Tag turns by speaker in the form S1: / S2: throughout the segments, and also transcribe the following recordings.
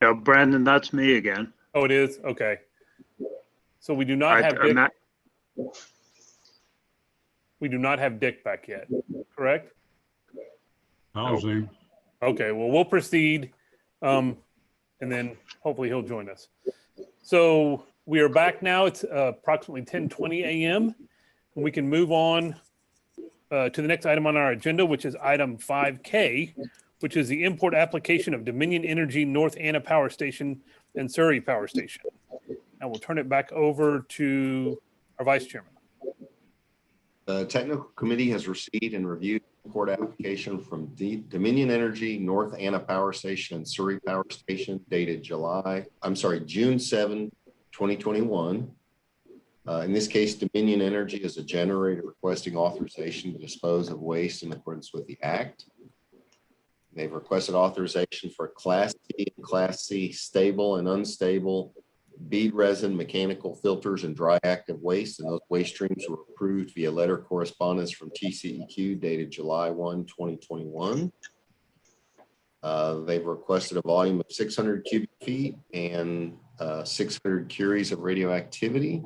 S1: Yeah, Brandon, that's me again.
S2: Oh, it is? Okay. So we do not have Dick. We do not have Dick back yet, correct?
S3: Housing.
S2: Okay, well, we'll proceed, and then hopefully he'll join us. So we are back now. It's approximately 10:20 a.m. And we can move on to the next item on our agenda, which is item 5K, which is the import application of Dominion Energy North Anna Power Station and Surrey Power Station. Now we'll turn it back over to our Vice Chairman.
S4: The technical committee has received and reviewed the import application from Dominion Energy North Anna Power Station and Surrey Power Station dated June 7, 2021. In this case, Dominion Energy is a generator requesting authorization to dispose of waste in accordance with the Act. They've requested authorization for Class B and Class C stable and unstable bead resin, mechanical filters, and dry active waste. And those waste streams were approved via letter correspondence from TCEQ dated July 1, 2021. They've requested a volume of 600 cubic feet and 600 curies of radioactivity.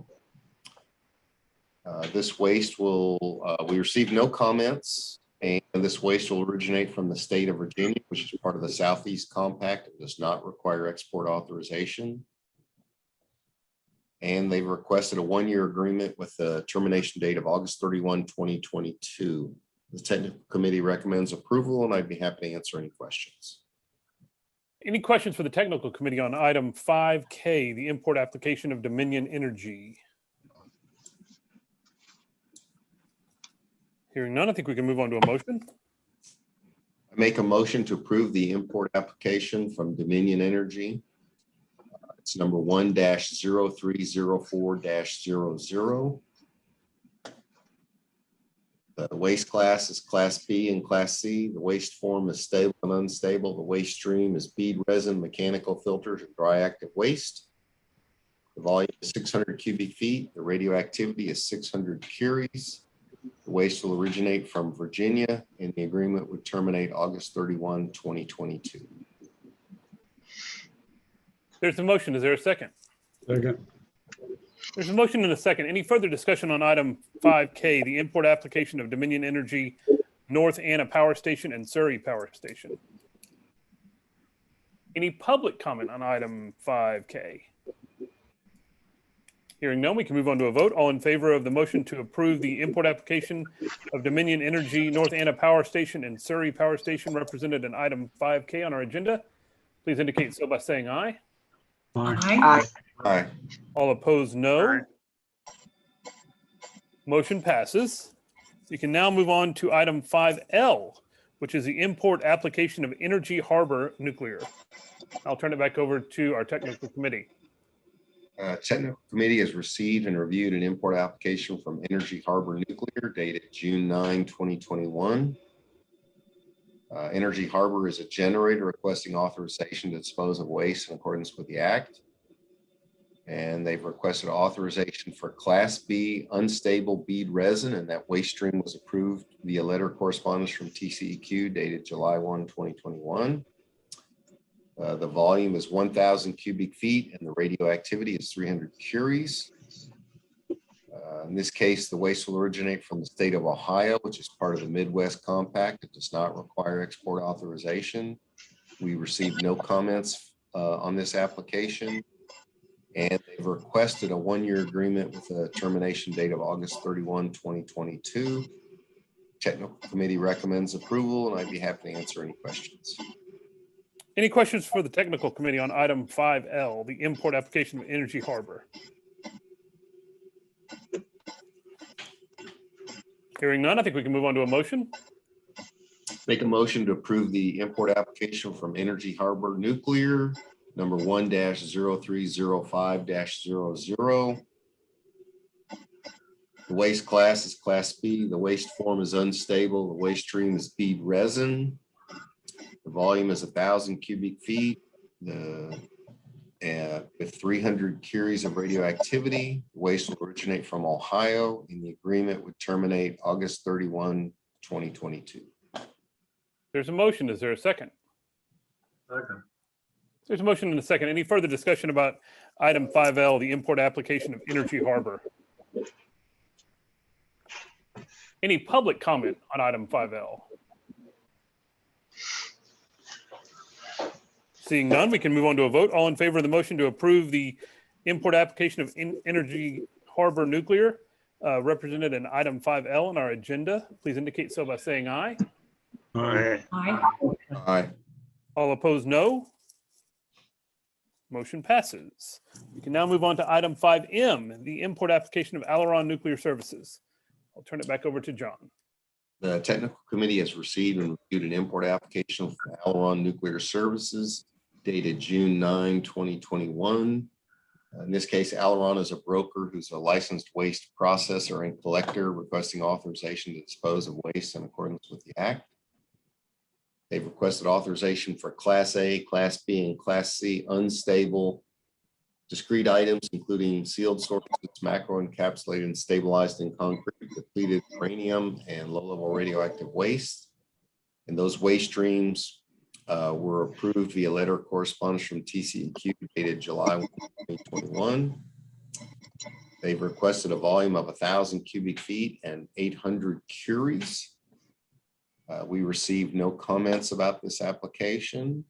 S4: This waste we received no comments, and this waste will originate from the state of Virginia, which is part of the Southeast Compact. It does not require export authorization. And they've requested a one-year agreement with the termination date of August 31, 2022. The technical committee recommends approval, and I'd be happy to answer any questions.
S2: Any questions for the technical committee on item 5K, the import application of Dominion Energy? Hearing none, I think we can move on to a motion.
S4: I make a motion to approve the import application from Dominion Energy. It's number 1-0304-00. The waste class is Class B and Class C. The waste form is stable and unstable. The waste stream is bead resin, mechanical filters, and dry active waste. The volume is 600 cubic feet. The radioactivity is 600 curies. The waste will originate from Virginia, and the agreement would terminate August 31, 2022.
S2: There's a motion. Is there a second?
S3: Second.
S2: There's a motion and a second. Any further discussion on item 5K, the import application of Dominion Energy North Anna Power Station and Surrey Power Station? Any public comment on item 5K? Hearing none, we can move on to a vote. All in favor of the motion to approve the import application of Dominion Energy North Anna Power Station and Surrey Power Station represented in item 5K on our agenda, please indicate so by saying aye.
S3: Aye.
S4: Aye.
S2: All opposed, no.
S1: Aye.
S2: Motion passes. You can now move on to item 5L, which is the import application of Energy Harbor Nuclear. I'll turn it back over to our technical committee.
S4: Technical committee has received and reviewed an import application from Energy Harbor Nuclear dated June 9, 2021. Energy Harbor is a generator requesting authorization to dispose of waste in accordance with the Act. And they've requested authorization for Class B unstable bead resin, and that waste stream was approved via letter correspondence from TCEQ dated July 1, 2021. The volume is 1,000 cubic feet, and the radioactivity is 300 curies. In this case, the waste will originate from the state of Ohio, which is part of the Midwest Compact. It does not require export authorization. We received no comments on this application, and they've requested a one-year agreement with a termination date of August 31, 2022. Technical committee recommends approval, and I'd be happy to answer any questions.
S2: Any questions for the technical committee on item 5L, the import application of Energy Harbor? Hearing none, I think we can move on to a motion.
S4: Make a motion to approve the import application from Energy Harbor Nuclear, number 1-0305-00. The waste class is Class B. The waste form is unstable. The waste stream is bead resin. The volume is 1,000 cubic feet with 300 curies of radioactivity. The waste will originate from Ohio, and the agreement would terminate August 31, 2022.
S2: There's a motion. Is there a second?
S1: Second.
S2: There's a motion and a second. Any further discussion about item 5L, the import application of Energy Harbor? Any public comment on item 5L? Seeing none, we can move on to a vote. All in favor of the motion to approve the import application of Energy Harbor Nuclear, represented in item 5L on our agenda, please indicate so by saying aye.
S3: Aye.
S4: Aye.
S2: All opposed, no. Motion passes. We can now move on to item 5M, the import application of Aileron Nuclear Services. I'll turn it back over to John.
S4: The technical committee has received and reviewed an import application for Aileron Nuclear Services dated June 9, 2021. In this case, Aileron is a broker who's a licensed waste processor and collector requesting authorization to dispose of waste in accordance with the Act. They've requested authorization for Class A, Class B, and Class C unstable discrete items, including sealed sources, macro-encapsulated and stabilized in concrete, depleted uranium, and low-level radioactive waste. And those waste streams were approved via letter of correspondence from TCEQ dated July 1, 2021. They've requested a volume of 1,000 cubic feet and 800 curies. We received no comments about this application.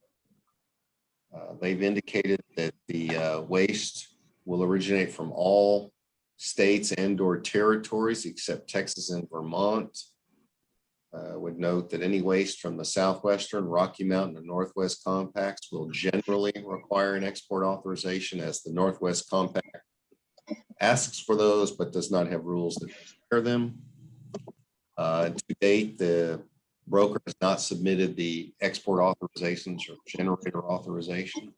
S4: They've indicated that the waste will originate from all states and/or territories except Texas and Vermont. Would note that any waste from the Southwestern, Rocky Mountain, and Northwest compacts will generally require an export authorization, as the Northwest compact asks for those but does not have rules that require them. To date, the broker has not submitted the export authorizations or generator authorization.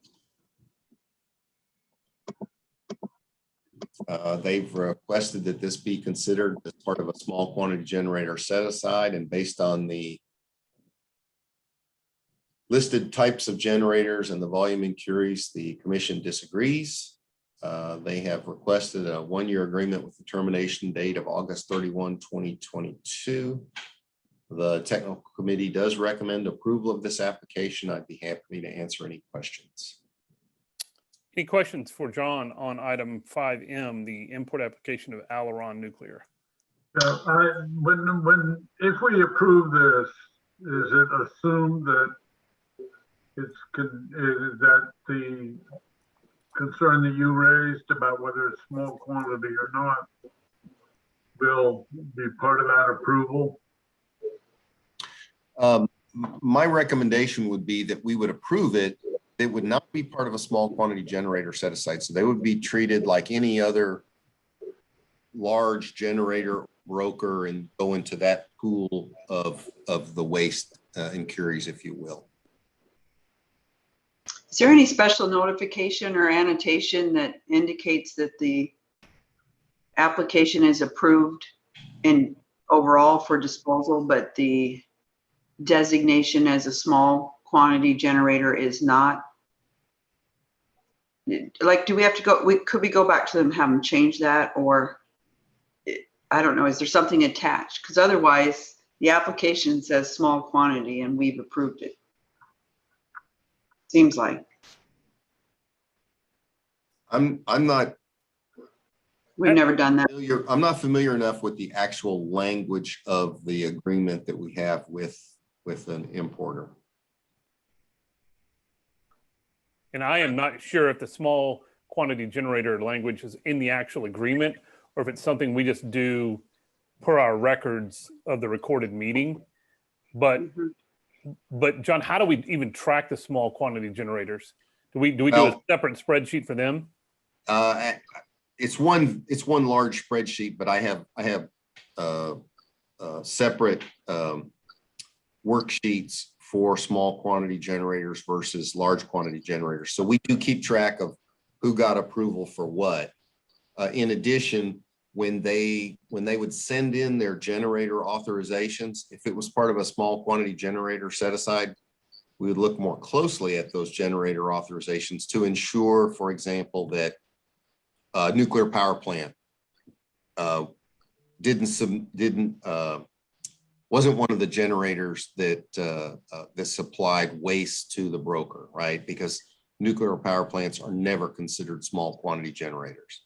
S4: They've requested that this be considered as part of a small quantity generator set aside, and based on the listed types of generators and the volume in curies, the commission disagrees. They have requested a 1-year agreement with the termination date of August 31, 2022. The technical committee does recommend approval of this application. I'd be happy to answer any questions.
S2: Any questions for John on item 5M, the import application of Aileron Nuclear?
S5: If we approve this, is it assumed that is that the concern that you raised about whether it's small quantity or not will be part of that approval?
S4: My recommendation would be that we would approve it. It would not be part of a small quantity generator set aside. So they would be treated like any other large generator broker and go into that pool of the waste and curies, if you will.
S6: Is there any special notification or annotation that indicates that the application is approved in overall for disposal, but the designation as a small quantity generator is not? Like, do we have to go, could we go back to them, have them change that? Or I don't know, is there something attached? Because otherwise the application says small quantity and we've approved it. Seems like.
S4: I'm not
S6: We've never done that.
S4: familiar, I'm not familiar enough with the actual language of the agreement that we have with an importer.
S2: And I am not sure if the small quantity generator language is in the actual agreement or if it's something we just do per our records of the recorded meeting. But John, how do we even track the small quantity generators? Do we do a separate spreadsheet for them?
S4: It's one large spreadsheet, but I have separate worksheets for small quantity generators versus large quantity generators. So we do keep track of who got approval for what. In addition, when they would send in their generator authorizations, if it was part of a small quantity generator set aside, we would look more closely at those generator authorizations to ensure, for example, that nuclear power plant wasn't one of the generators that that supplied waste to the broker, right? Because nuclear power plants are never considered small quantity generators.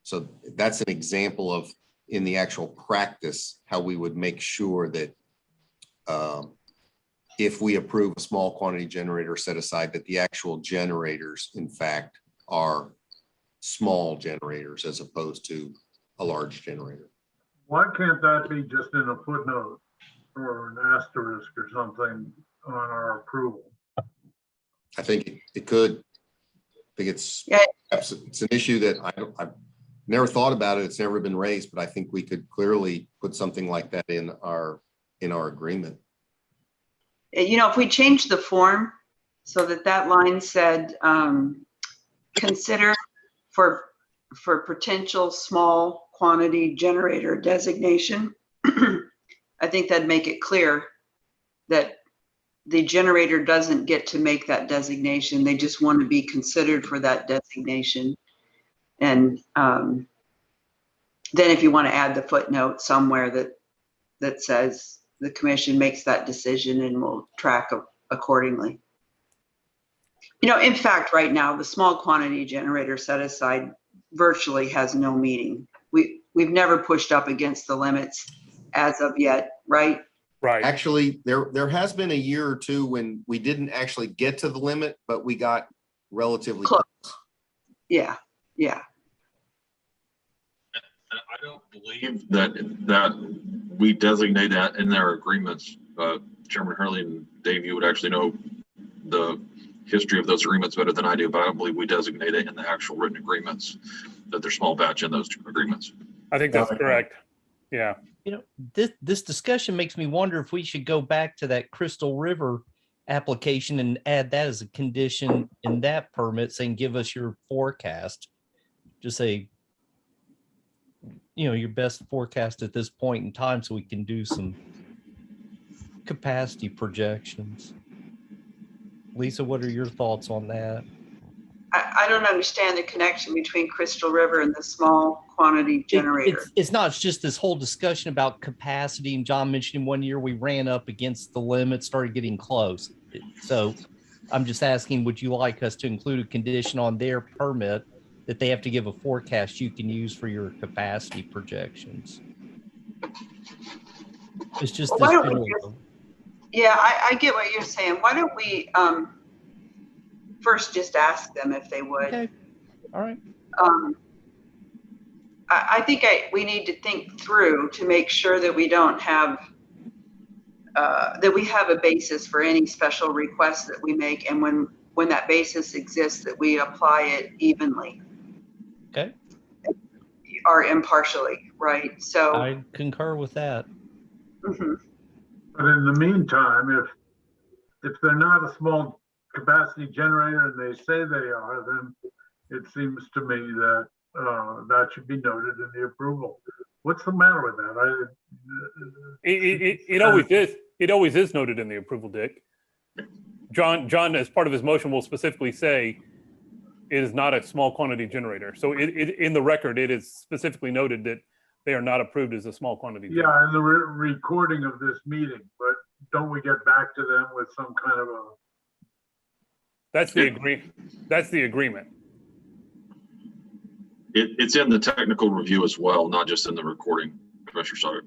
S4: So that's an example of, in the actual practice, how we would make sure that if we approve a small quantity generator set aside, that the actual generators, in fact, are small generators as opposed to a large generator.
S5: Why can't that be just in a footnote or an asterisk or something on our approval?
S4: I think it could. I think it's,
S6: Yeah.
S4: it's an issue that I've never thought about it. It's never been raised, but I think we could clearly put something like that in our agreement.
S6: You know, if we change the form so that that line said, consider for potential small quantity generator designation, I think that'd make it clear that the generator doesn't get to make that designation. They just want to be considered for that designation. And then if you want to add the footnote somewhere that says the commission makes that decision and will track accordingly. You know, in fact, right now, the small quantity generator set aside virtually has no meaning. We've never pushed up against the limits as of yet, right?
S2: Right.
S4: Actually, there has been a year or two when we didn't actually get to the limit, but we got relatively
S6: Close.
S4: close.
S6: Yeah, yeah.
S7: I don't believe that we designate that in their agreements. Chairman Hurley and Dave, you would actually know the history of those agreements better than I do, but I don't believe we designate it in the actual written agreements that they're small batch in those agreements.
S2: I think that's correct. Yeah.
S8: You know, this discussion makes me wonder if we should go back to that Crystal River application and add that as a condition in that permit, saying, give us your forecast. Just say, you know, your best forecast at this point in time so we can do some capacity projections. Lisa, what are your thoughts on that?
S6: I don't understand the connection between Crystal River and the small quantity generator.
S8: It's not, it's just this whole discussion about capacity. And John mentioned in 1 year we ran up against the limit, started getting close. So I'm just asking, would you like us to include a condition on their permit that they have to give a forecast you can use for your capacity projections? It's just
S6: Well,
S8: this
S6: why don't we
S8: general-
S6: Yeah, I get what you're saying. Why don't we first just ask them if they would?
S8: Okay. All right.
S6: I think we need to think through to make sure that we don't have that we have a basis for any special requests that we make, and when that basis exists, that we apply it evenly.
S8: Okay.
S6: Or impartially, right? So
S8: I concur with that.
S6: mhm.
S5: But in the meantime, if they're not a small capacity generator and they say they are, then it seems to me that that should be noted in the approval. What's the matter with that?
S2: It always is. It always is noted in the approval, Dick. John, as part of his motion, will specifically say it is not a small quantity generator. So in the record, it is specifically noted that they are not approved as a small quantity generator.
S5: Yeah, in the recording of this meeting, but don't we get back to them with some kind of a?
S2: That's the agreement.
S7: It's in the technical review as well, not just in the recording, Commissioner Sutter.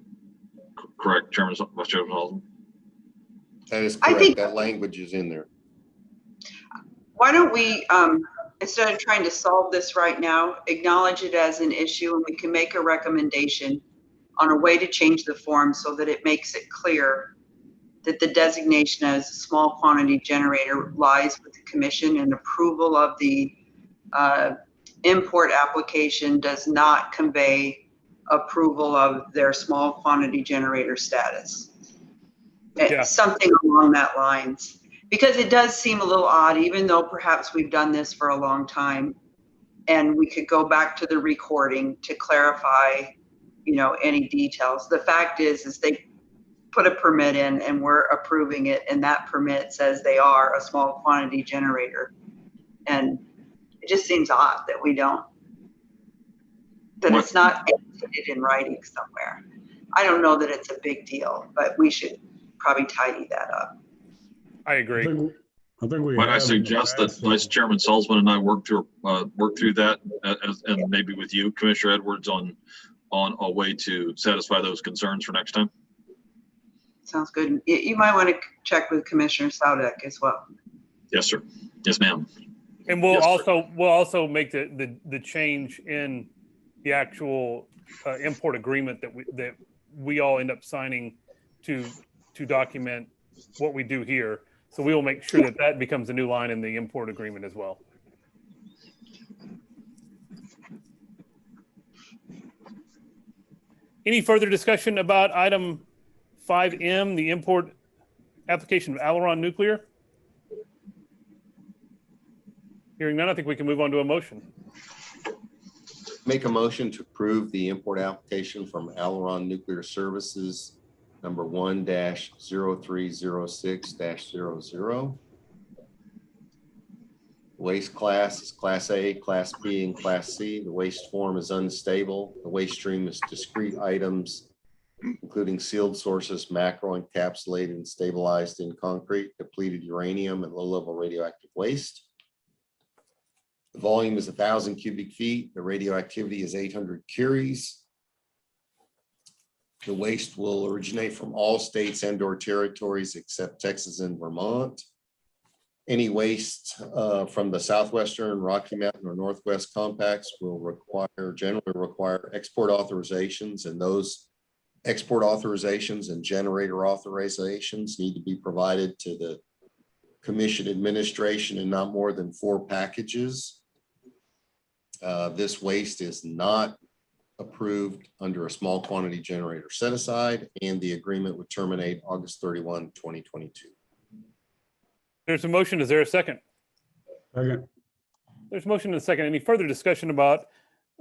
S7: Correct, Chairman, Vice Chairman Halsey?
S4: That is
S6: I
S4: correct.
S6: think-
S4: That language is in there.
S6: Why don't we, instead of trying to solve this right now, acknowledge it as an issue, and we can make a recommendation on a way to change the form so that it makes it clear that the designation as a small quantity generator lies with the commission, and approval of the import application does not convey approval of their small quantity generator status.
S2: Yeah.
S6: Something along that lines. Because it does seem a little odd, even though perhaps we've done this for a long time, and we could go back to the recording to clarify, you know, any details. The fact is they put a permit in and we're approving it, and that permit says they are a small quantity generator. And it just seems odd that we don't, that it's not indicated in writing somewhere. I don't know that it's a big deal, but we should probably tidy that up.
S2: I agree.
S3: I think we
S7: Might I
S3: have.
S7: suggest that Vice Chairman Salzman and I work through that and maybe with you, Commissioner Edwards, on a way to satisfy those concerns for next time?
S6: Sounds good. You might want to check with Commissioner Saudek as well.
S7: Yes, sir. Yes, ma'am.
S2: And we'll
S7: Yes, sir.
S2: also make the change in the actual import agreement that we all end up signing to document what we do here. So we will make sure that becomes a new line in the import agreement as well. Any further discussion about item 5M, the import application of Aileron Nuclear? Hearing none, I think we can move on to a motion.
S4: Make a motion to approve the import application from Aileron Nuclear Services, number 1-0306-00. Waste class is Class A, Class B, and Class C. The waste form is unstable. The waste stream is discrete items, including sealed sources, macro encapsulated and stabilized in concrete, depleted uranium, and low-level radioactive waste. The volume is 1,000 cubic feet. The radioactivity is 800 curies. The waste will originate from all states and/or territories except Texas and Vermont. Any waste from the Southwestern, Rocky Mountain, or Northwest compacts will generally require export authorizations, and those export authorizations and generator authorizations need to be provided to the Commission administration in not more than 4 packages. This waste is not approved under a small quantity generator set aside, and the agreement would terminate August 31, 2022.
S2: There's a motion. Is there a second?
S3: Second.
S2: There's a motion and a second. Any further discussion about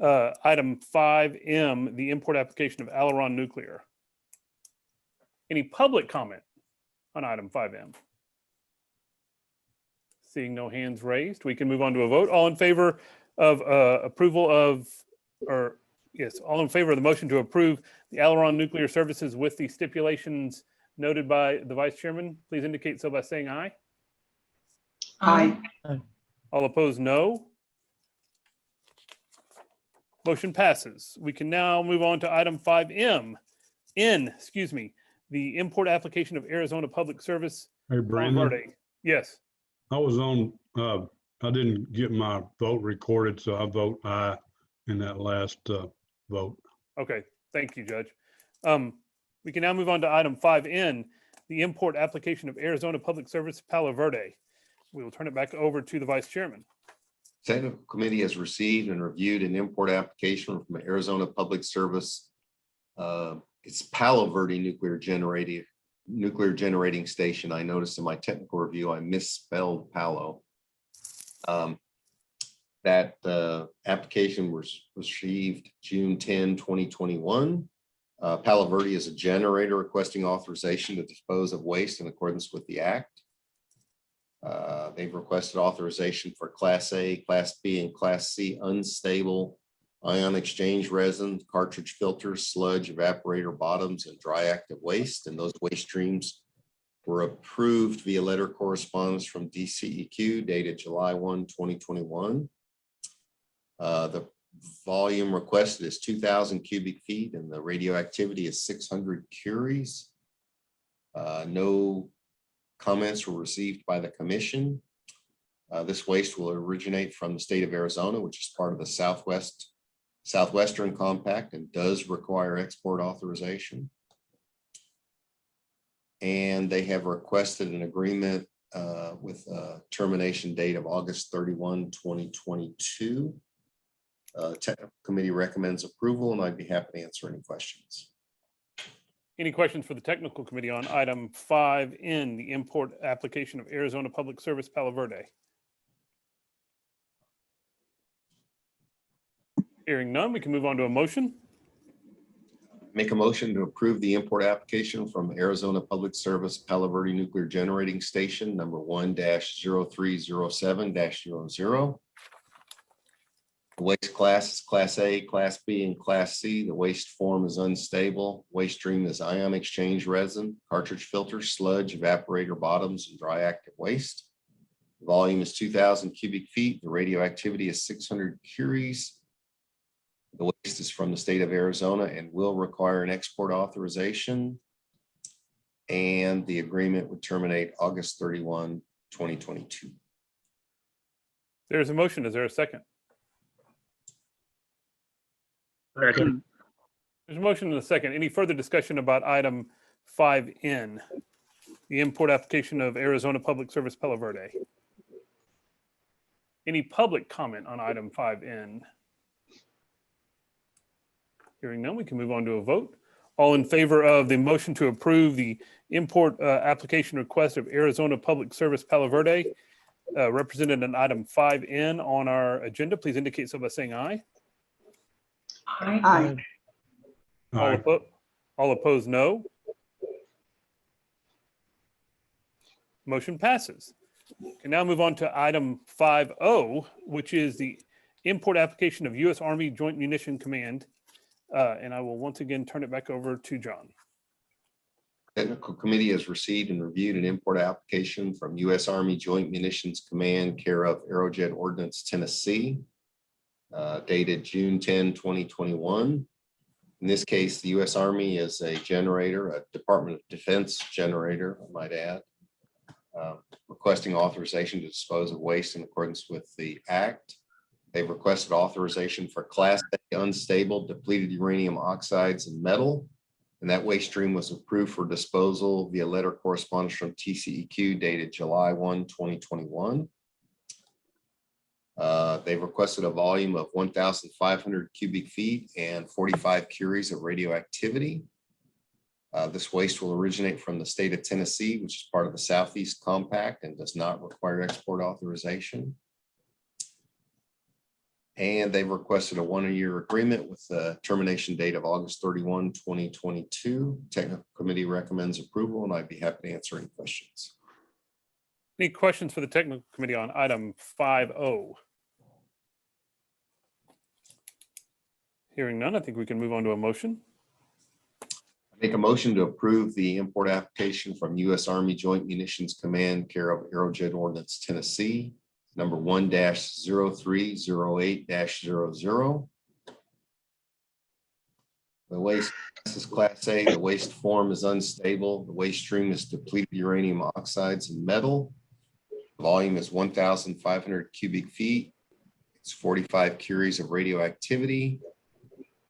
S2: item 5M, the import application of Aileron Nuclear? Any public comment on item 5M? Seeing no hands raised, we can move on to a vote. All in favor of approval of, or yes, all in favor of the motion to approve the Aileron Nuclear Services with the stipulations noted by the Vice Chairman, please indicate so by saying aye.
S6: Aye.
S2: All opposed, no. Motion passes. We can now move on to item 5M. The import application of Arizona Public Service.
S3: Hey, Brandon,
S2: Verde. Yes.
S3: I was on, I didn't get my vote recorded, so I vote aye in that last vote.
S2: Okay. Thank you, Judge. We can now move on to item 5N, the import application of Arizona Public Service Palo Verde. We will turn it back over to the Vice Chairman.
S4: Technical Committee has received and reviewed an import application from Arizona Public Service. It's Palo Verde Nuclear Generating Station. I noticed in my technical review, I misspelled Palo. That application was received June 10, 2021. Palo Verde is a generator requesting authorization to dispose of waste in accordance with the Act. They've requested authorization for Class A, Class B, and Class C unstable ion exchange resin, cartridge filters, sludge, evaporator bottoms, and dry active waste. And those waste streams were approved via letter correspondence from DCEQ dated July 1, 2021. The volume requested is 2,000 cubic feet, and the radioactivity is 600 curies. No comments were received by the Commission. This waste will originate from the state of Arizona, which is part of the Southwestern Compact and does require export authorization. And they have requested an agreement with a termination date of August 31, 2022. Technical Committee recommends approval, and I'd be happy to answer any questions.
S2: Any questions for the Technical Committee on item 5N, the import application of Arizona Public Service Palo Verde? Hearing none, we can move on to a motion.
S4: Make a motion to approve the import application from Arizona Public Service Palo Verde Nuclear Generating Station, number 1-0307-00. The waste class is Class A, Class B, and Class C. The waste form is unstable. Waste stream is ion exchange resin, cartridge filters, sludge, evaporator bottoms, and dry active waste. Volume is 2,000 cubic feet. The radioactivity is 600 curies. The waste is from the state of Arizona and will require an export authorization. And the agreement would terminate August 31, 2022.
S2: There's a motion. Is there a second?
S1: Second.
S2: There's a motion and a second. Any further discussion about item 5N, the import application of Arizona Public Service Palo Verde? Any public comment on item 5N? Hearing none, we can move on to a vote. All in favor of the motion to approve the import application request of Arizona Public Service Palo Verde, represented in item 5N on our agenda, please indicate so by saying aye.
S6: Aye.
S3: Aye.
S2: All opposed, no. Motion passes. Can now move on to item 5O, which is the import application of U.S. Army Joint Munition Command. And I will once again turn it back over to John.
S4: Technical Committee has received and reviewed an import application from U.S. Army Joint Munitions Command, care of Aerojet Ordnance, Tennessee, dated June 10, 2021. In this case, the U.S. Army is a generator, a Department of Defense generator, I might add, requesting authorization to dispose of waste in accordance with the Act. They've requested authorization for Class A unstable depleted uranium oxides and metal. And that waste stream was approved for disposal via letter correspondence from TCEQ dated July 1, 2021. They've requested a volume of 1,500 cubic feet and 45 curies of radioactivity. This waste will originate from the state of Tennessee, which is part of the Southeast Compact and does not require export authorization. And they've requested a 1-year agreement with the termination date of August 31, 2022. Technical Committee recommends approval, and I'd be happy to answer any questions.
S2: Any questions for the Technical Committee on item 5O? Hearing none, I think we can move on to a motion.
S4: I make a motion to approve the import application from U.S. Army Joint Munitions Command, care of Aerojet Ordnance, Tennessee, number 1-0308-00. The waste is Class A. The waste form is unstable. The waste stream is depleted uranium oxides and metal. The volume is 1,500 cubic feet. It's 45 curies of radioactivity.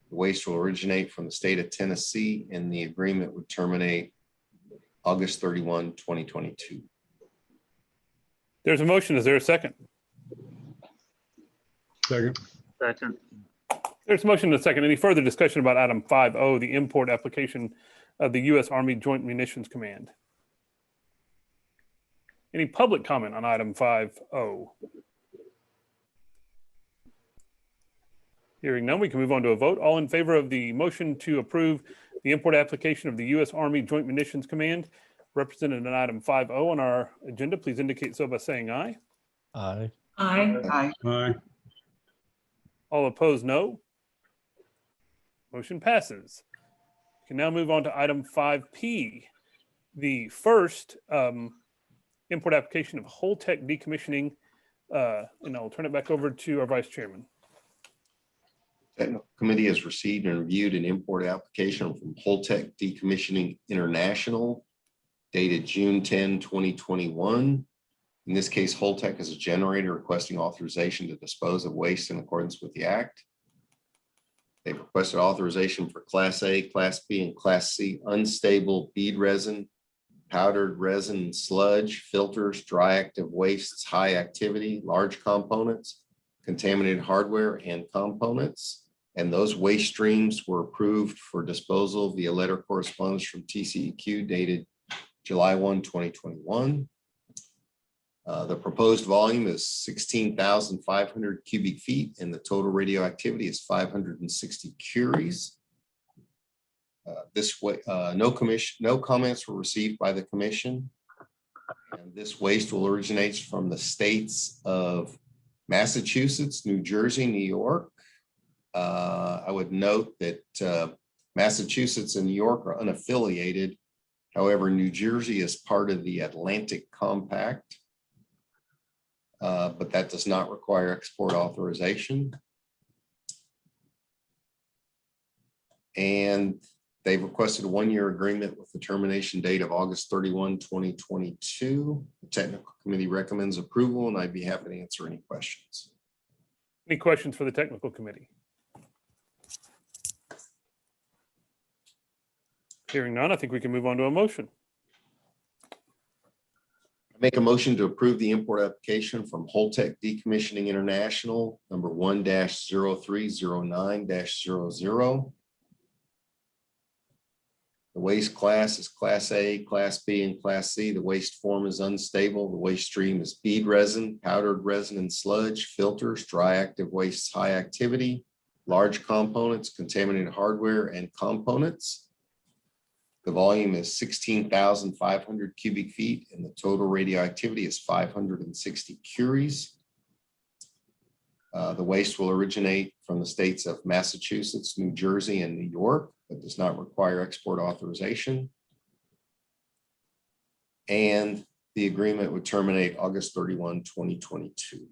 S4: The waste will originate from the state of Tennessee, and the agreement would terminate August 31, 2022.
S2: There's a motion. Is there a second?
S3: Second.
S1: Second.
S2: There's a motion and a second. Any further discussion about item 5O, the import application of the U.S. Army Joint Munitions Command? Any public comment on item 5O? Hearing none, we can move on to a vote. All in favor of the motion to approve the import application of the U.S. Army Joint Munitions Command, represented in item 5O on our agenda, please indicate so by saying aye.
S8: Aye.
S6: Aye.
S3: Aye.
S2: All opposed, no. Motion passes. We can now move on to item 5P, the first import application of Holtec decommissioning. And I'll turn it back over to our Vice Chairman.
S4: Technical Committee has received and reviewed an import application from Holtec Decommissioning International, dated June 10, 2021. In this case, Holtec is a generator requesting authorization to dispose of waste in accordance with the Act. They've requested authorization for Class A, Class B, and Class C unstable bead resin, powdered resin, sludge, filters, dry active wastes, high activity, large components, contaminated hardware, and components. And those waste streams were approved for disposal via letter correspondence from TCEQ dated July 1, 2021. The proposed volume is 16,500 cubic feet, and the total radioactivity is 560 curies. This way, no comments were received by the commission. And this waste will originate from the states of Massachusetts, New Jersey, New York. I would note that Massachusetts and New York are unaffiliated. However, New Jersey is part of the Atlantic Compact. but that does not require export authorization. And they've requested a 1-year agreement with the termination date of August 31, 2022. The technical committee recommends approval, and I'd be happy to answer any questions.
S2: Any questions for the technical committee? Hearing none, I think we can move on to a motion.
S4: I make a motion to approve the import application from Holtec Decommissioning International, number 1-0309-00. The waste class is Class A, Class B, and Class C. The waste form is unstable. The waste stream is bead resin, powdered resin and sludge, filters, dry active wastes, high activity, large components, contaminated hardware, and components. The volume is 16,500 cubic feet, and the total radioactivity is 560 curies. The waste will originate from the states of Massachusetts, New Jersey, and New York, but does not require export authorization. And the agreement would terminate August 31, 2022.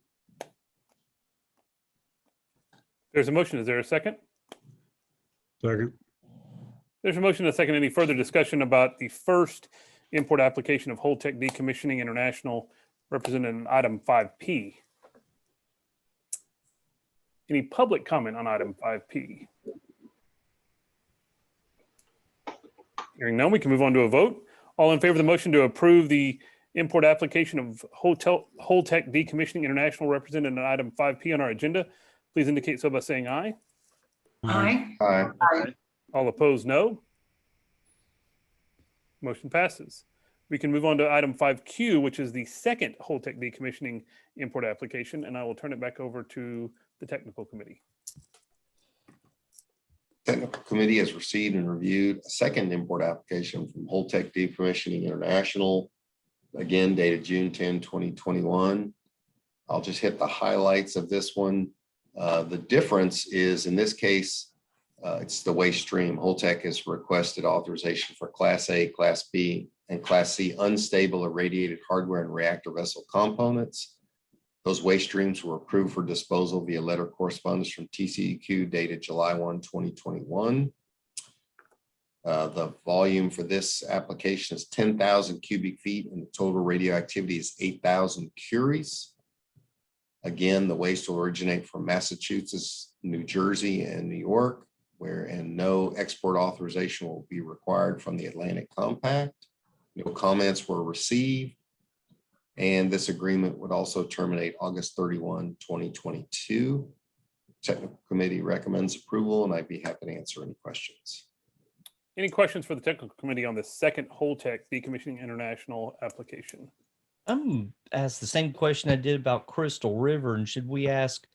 S2: There's a motion. Is there a second?
S3: Second.
S2: There's a motion and a second. Any further discussion about the first import application of Holtec Decommissioning International represented in item 5P? Any public comment on item 5P? Hearing none, we can move on to a vote. All in favor of the motion to approve the import application of Holtec Decommissioning International represented in item 5P on our agenda, please indicate so by saying aye.
S3: Aye.
S4: Aye.
S2: All opposed, no. Motion passes. We can move on to item 5Q, which is the second Holtec Decommissioning import application, and I will turn it back over to the technical committee.
S4: Technical committee has received and reviewed a second import application from Holtec Decommissioning International, again dated June 10, 2021. I'll just hit the highlights of this one. The difference is, in this case, it's the waste stream. Holtec has requested authorization for Class A, Class B, and Class C unstable irradiated hardware and reactor vessel components. Those waste streams were approved for disposal via letter correspondence from TCEQ dated July 1, 2021. The volume for this application is 10,000 cubic feet, and the total radioactivity is 8,000 curies. Again, the waste will originate from Massachusetts, New Jersey, and New York, and no export authorization will be required from the Atlantic Compact. No comments were received. And this agreement would also terminate August 31, 2022. Technical committee recommends approval, and I'd be happy to answer any questions.
S2: Any questions for the technical committee on the second Holtec Decommissioning International application?
S8: I'm asked the same question I did about Crystal River, and should we ask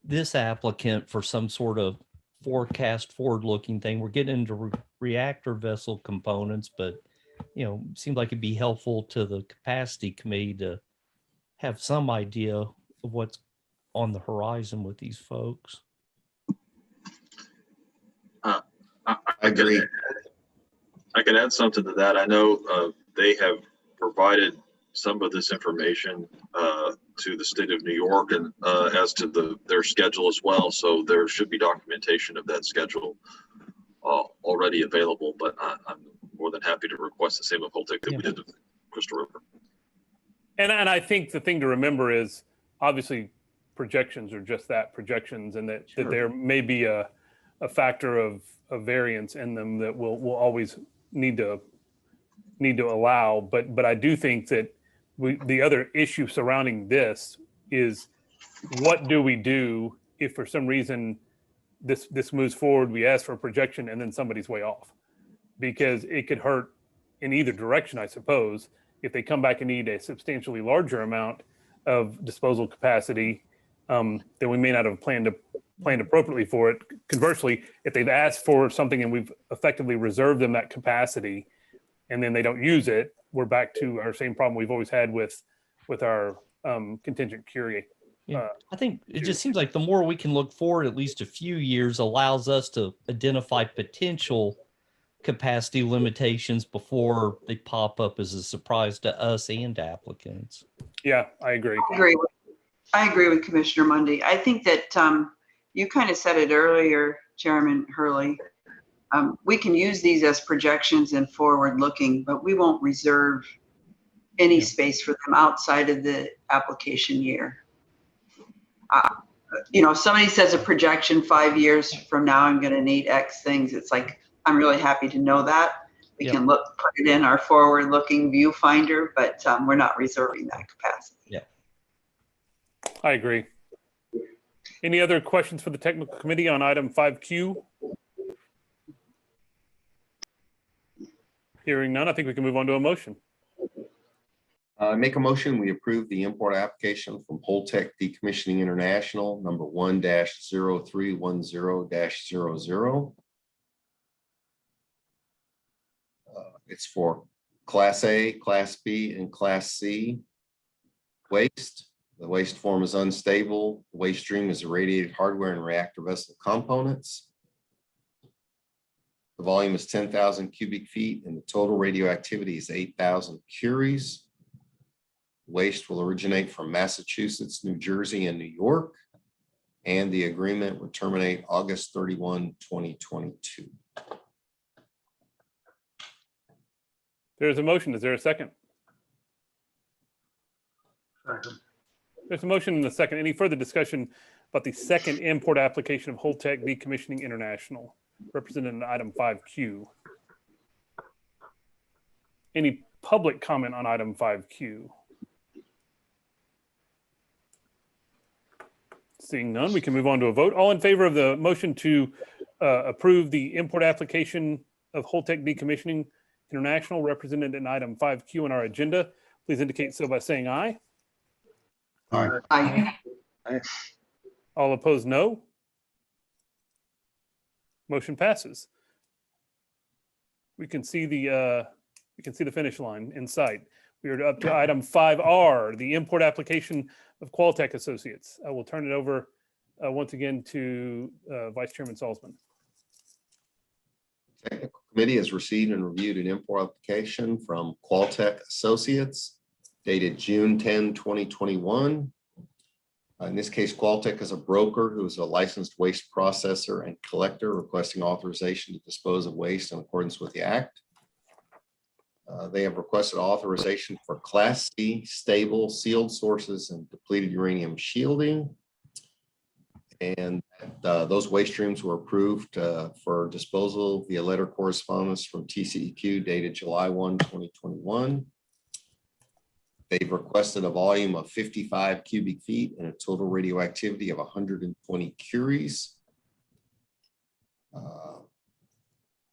S8: this applicant for some sort of forecast forward-looking thing? We're getting into reactor vessel components, but it seemed like it'd be helpful to the capacity committee to have some idea of what's on the horizon with these folks.
S7: I
S4: Agree.
S7: can add something to that. I know they have provided some of this information to the state of New York and as to their schedule as well. So there should be documentation of that schedule already available, but I'm more than happy to request the same of Holtec that we did with Crystal River.
S2: And I think the thing to remember is obviously projections are just that, projections, and that there may be a factor of variance in them that we'll always need to allow. But I do think that the other issue surrounding this is, what do we do if for some reason this moves forward, we ask for a projection, and then somebody's way off? Because it could hurt in either direction, I suppose. If they come back and need a substantially larger amount of disposal capacity, then we may not have planned appropriately for it. Conversely, if they've asked for something and we've effectively reserved them that capacity, and then they don't use it, we're back to our same problem we've always had with our contingent curie.
S8: Yeah, I think it just seems like the more we can look forward at least a few years allows us to identify potential capacity limitations before they pop up as a surprise to us and applicants.
S2: Yeah, I agree.
S6: I agree with Commissioner Mundy. I think that you kind of said it earlier, Chairman Hurley. We can use these as projections and forward looking, but we won't reserve any space for them outside of the application year. If somebody says a projection 5 years from now, I'm going to need X things. It's like, I'm really happy to know that. We can put it in our forward looking viewfinder, but we're not reserving that capacity.
S8: Yeah.
S2: I agree. Any other questions for the technical committee on item 5Q? Hearing none, I think we can move on to a motion.
S4: I make a motion, we approve the import application from Holtec Decommissioning International, number 1-0310-00. It's for Class A, Class B, and Class C waste. The waste form is unstable. The waste stream is irradiated hardware and reactor vessel components. The volume is 10,000 cubic feet and the total radioactivity is 8,000 curies. Waste will originate from Massachusetts, New Jersey, and New York. And the agreement would terminate August 31, 2022.
S2: There's a motion. Is there a second?
S5: Second.
S2: There's a motion and a second. Any further discussion about the second import application of Holtec Decommissioning International, represented in item 5Q? Any public comment on item 5Q? Seeing none, we can move on to a vote. All in favor of the motion to approve the import application of Holtec Decommissioning International, represented in item 5Q on our agenda, please indicate so by saying aye.
S6: Aye.
S2: All opposed, no. Motion passes. We can see the finish line in sight. We are up to item 5R, the import application of Qualtech Associates. I will turn it over once again to Vice Chairman Salzman.
S4: Technical Committee has received and reviewed an import application from Qualtech Associates dated June 10, 2021. In this case, Qualtech is a broker who is a licensed waste processor and collector requesting authorization to dispose of waste in accordance with the Act. They have requested authorization for Class C stable sealed sources and depleted uranium shielding. And those waste streams were approved for disposal via letter correspondence from TCEQ dated July 1, 2021. They've requested a volume of 55 cubic feet and a total radioactivity of 120 curies.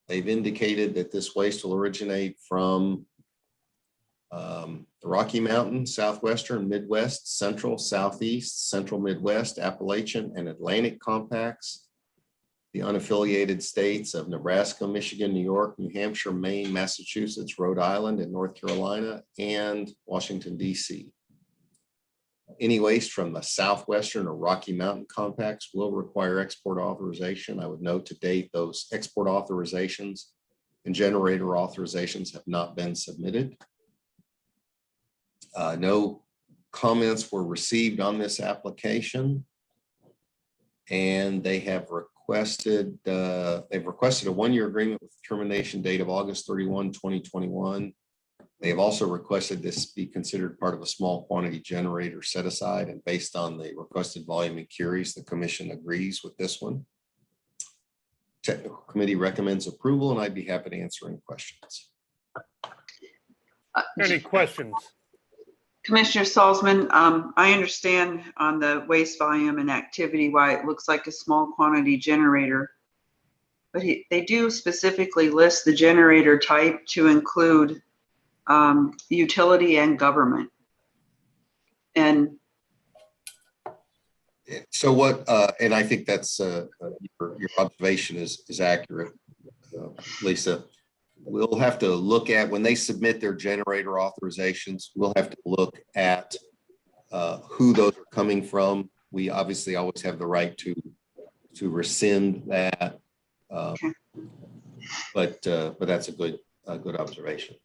S4: They've indicated that this waste will originate from the Rocky Mountain, Southwestern, Midwest, Central, Southeast, Central Midwest, Appalachian, and Atlantic compacts, the unaffiliated states of Nebraska, Michigan, New York, New Hampshire, Maine, Massachusetts, Rhode Island, and North Carolina, and Washington, D.C. Any waste from the Southwestern or Rocky Mountain compacts will require export authorization. I would note to date, those export authorizations and generator authorizations have not been submitted. No comments were received on this application, and they have requested a one-year agreement with termination date of August 31, 2021. They have also requested this be considered part of a small quantity generator set aside, and based on the requested volume and curies, the commission agrees with this one. Technical Committee recommends approval, and I'd be happy to answer any questions.
S2: Any questions?
S6: Commissioner Salzman, I understand on the waste volume and activity why it looks like a small quantity generator, but they do specifically list the generator type to include utility and government. And
S4: so what, and I think that's your observation is accurate, Lisa. We'll have to look at, when they submit their generator authorizations, we'll have to look at who those are coming from. We obviously always have the right to rescind that. But that's a good observation.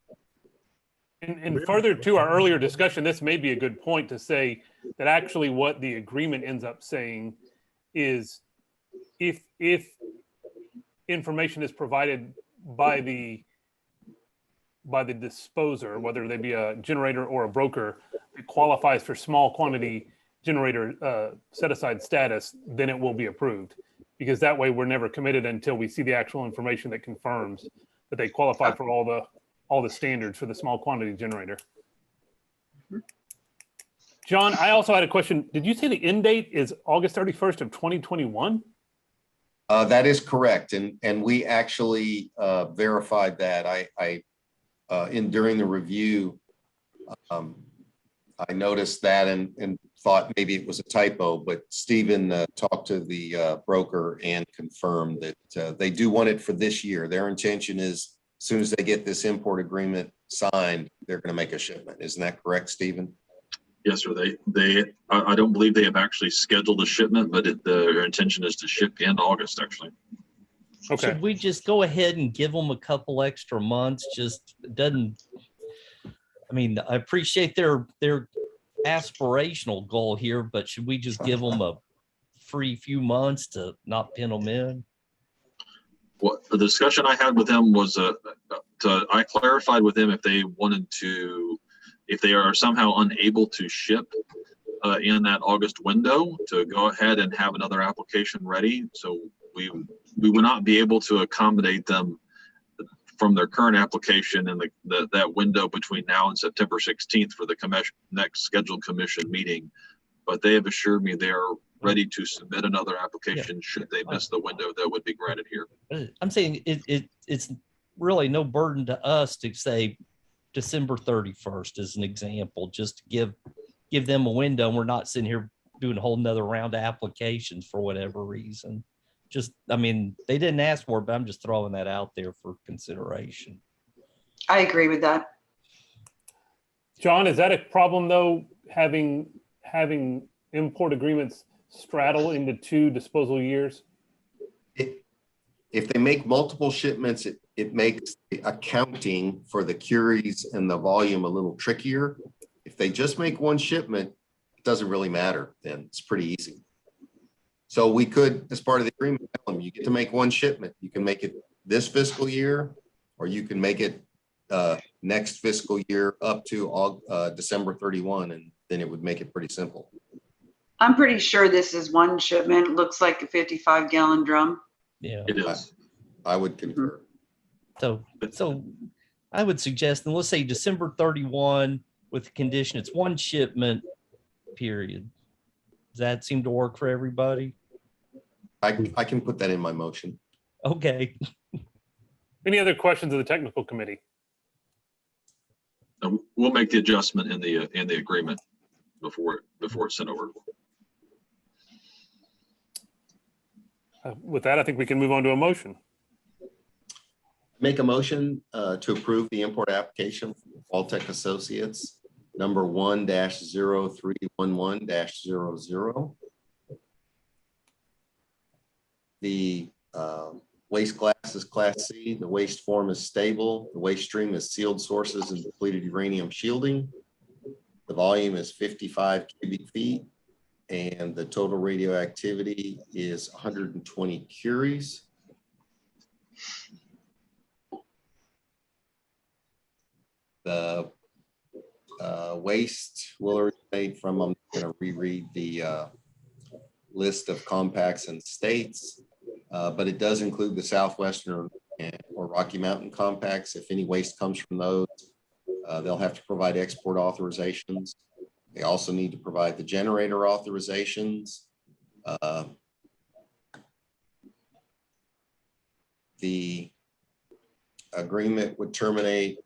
S2: And further to our earlier discussion, this may be a good point to say that actually what the agreement ends up saying is if information is provided by the disposer, whether they be a generator or a broker, it qualifies for small quantity generator set aside status, then it will be approved. Because that way we're never committed until we see the actual information that confirms that they qualify for all the standards for the small quantity generator. John, I also had a question. Did you say the end date is August 31st of 2021?
S4: That is correct. And we actually verified that. During the review, I noticed that and thought maybe it was a typo, but Stephen talked to the broker and confirmed that they do want it for this year. Their intention is as soon as they get this import agreement signed, they're going to make a shipment. Isn't that correct, Stephen?
S7: Yes, sir. I don't believe they have actually scheduled a shipment, but their intention is to ship in August, actually.
S2: Okay.
S8: Should we just go ahead and give them a couple extra months? Just doesn't, I mean, I appreciate their aspirational goal here, but should we just give them a free few months to not pin them in?
S7: Well, the discussion I had with them was I clarified with them if they wanted to, if they are somehow unable to ship in that August window, to go ahead and have another application ready. So we would not be able to accommodate them from their current application and that window between now and September 16th for the next scheduled commission meeting. But they have assured me they are ready to submit another application should they miss the window that would be granted here.
S8: I'm saying it's really no burden to us to say December 31st as an example, just to give them a window. And we're not sitting here doing a whole nother round of applications for whatever reason. Just, I mean, they didn't ask for it, but I'm just throwing that out there for consideration.
S6: I agree with that.
S2: John, is that a problem though, having import agreements straddle into 2 disposal years?
S4: If they make multiple shipments, it makes the accounting for the curies and the volume a little trickier. If they just make one shipment, it doesn't really matter then. It's pretty easy. So we could, as part of the agreement, tell them you get to make one shipment. You can make it this fiscal year, or you can make it next fiscal year up to December 31, and then it would make it pretty simple.
S6: I'm pretty sure this is one shipment. It looks like a 55-gallon drum.
S8: Yeah.
S7: It is.
S4: I would concur.
S8: So I would suggest, and let's say December 31 with the condition it's one shipment period. Does that seem to work for everybody?
S4: I can put that in my motion.
S8: Okay.
S2: Any other questions of the technical committee?
S7: We'll make the adjustment in the agreement before it's sent over.
S2: With that, I think we can move on to a motion.
S4: Make a motion to approve the import application from Qualtech Associates, number 1-0311-00. The waste class is Class C. The waste form is stable. The waste stream is sealed sources and depleted uranium shielding. The volume is 55 cubic feet, and the total radioactivity is 120 curies. The waste will originate from, I'm going to reread the list of compacts and states, but it does include the Southwestern or Rocky Mountain compacts. If any waste comes from those, they'll have to provide export authorizations. They also need to provide the generator authorizations. The agreement would terminate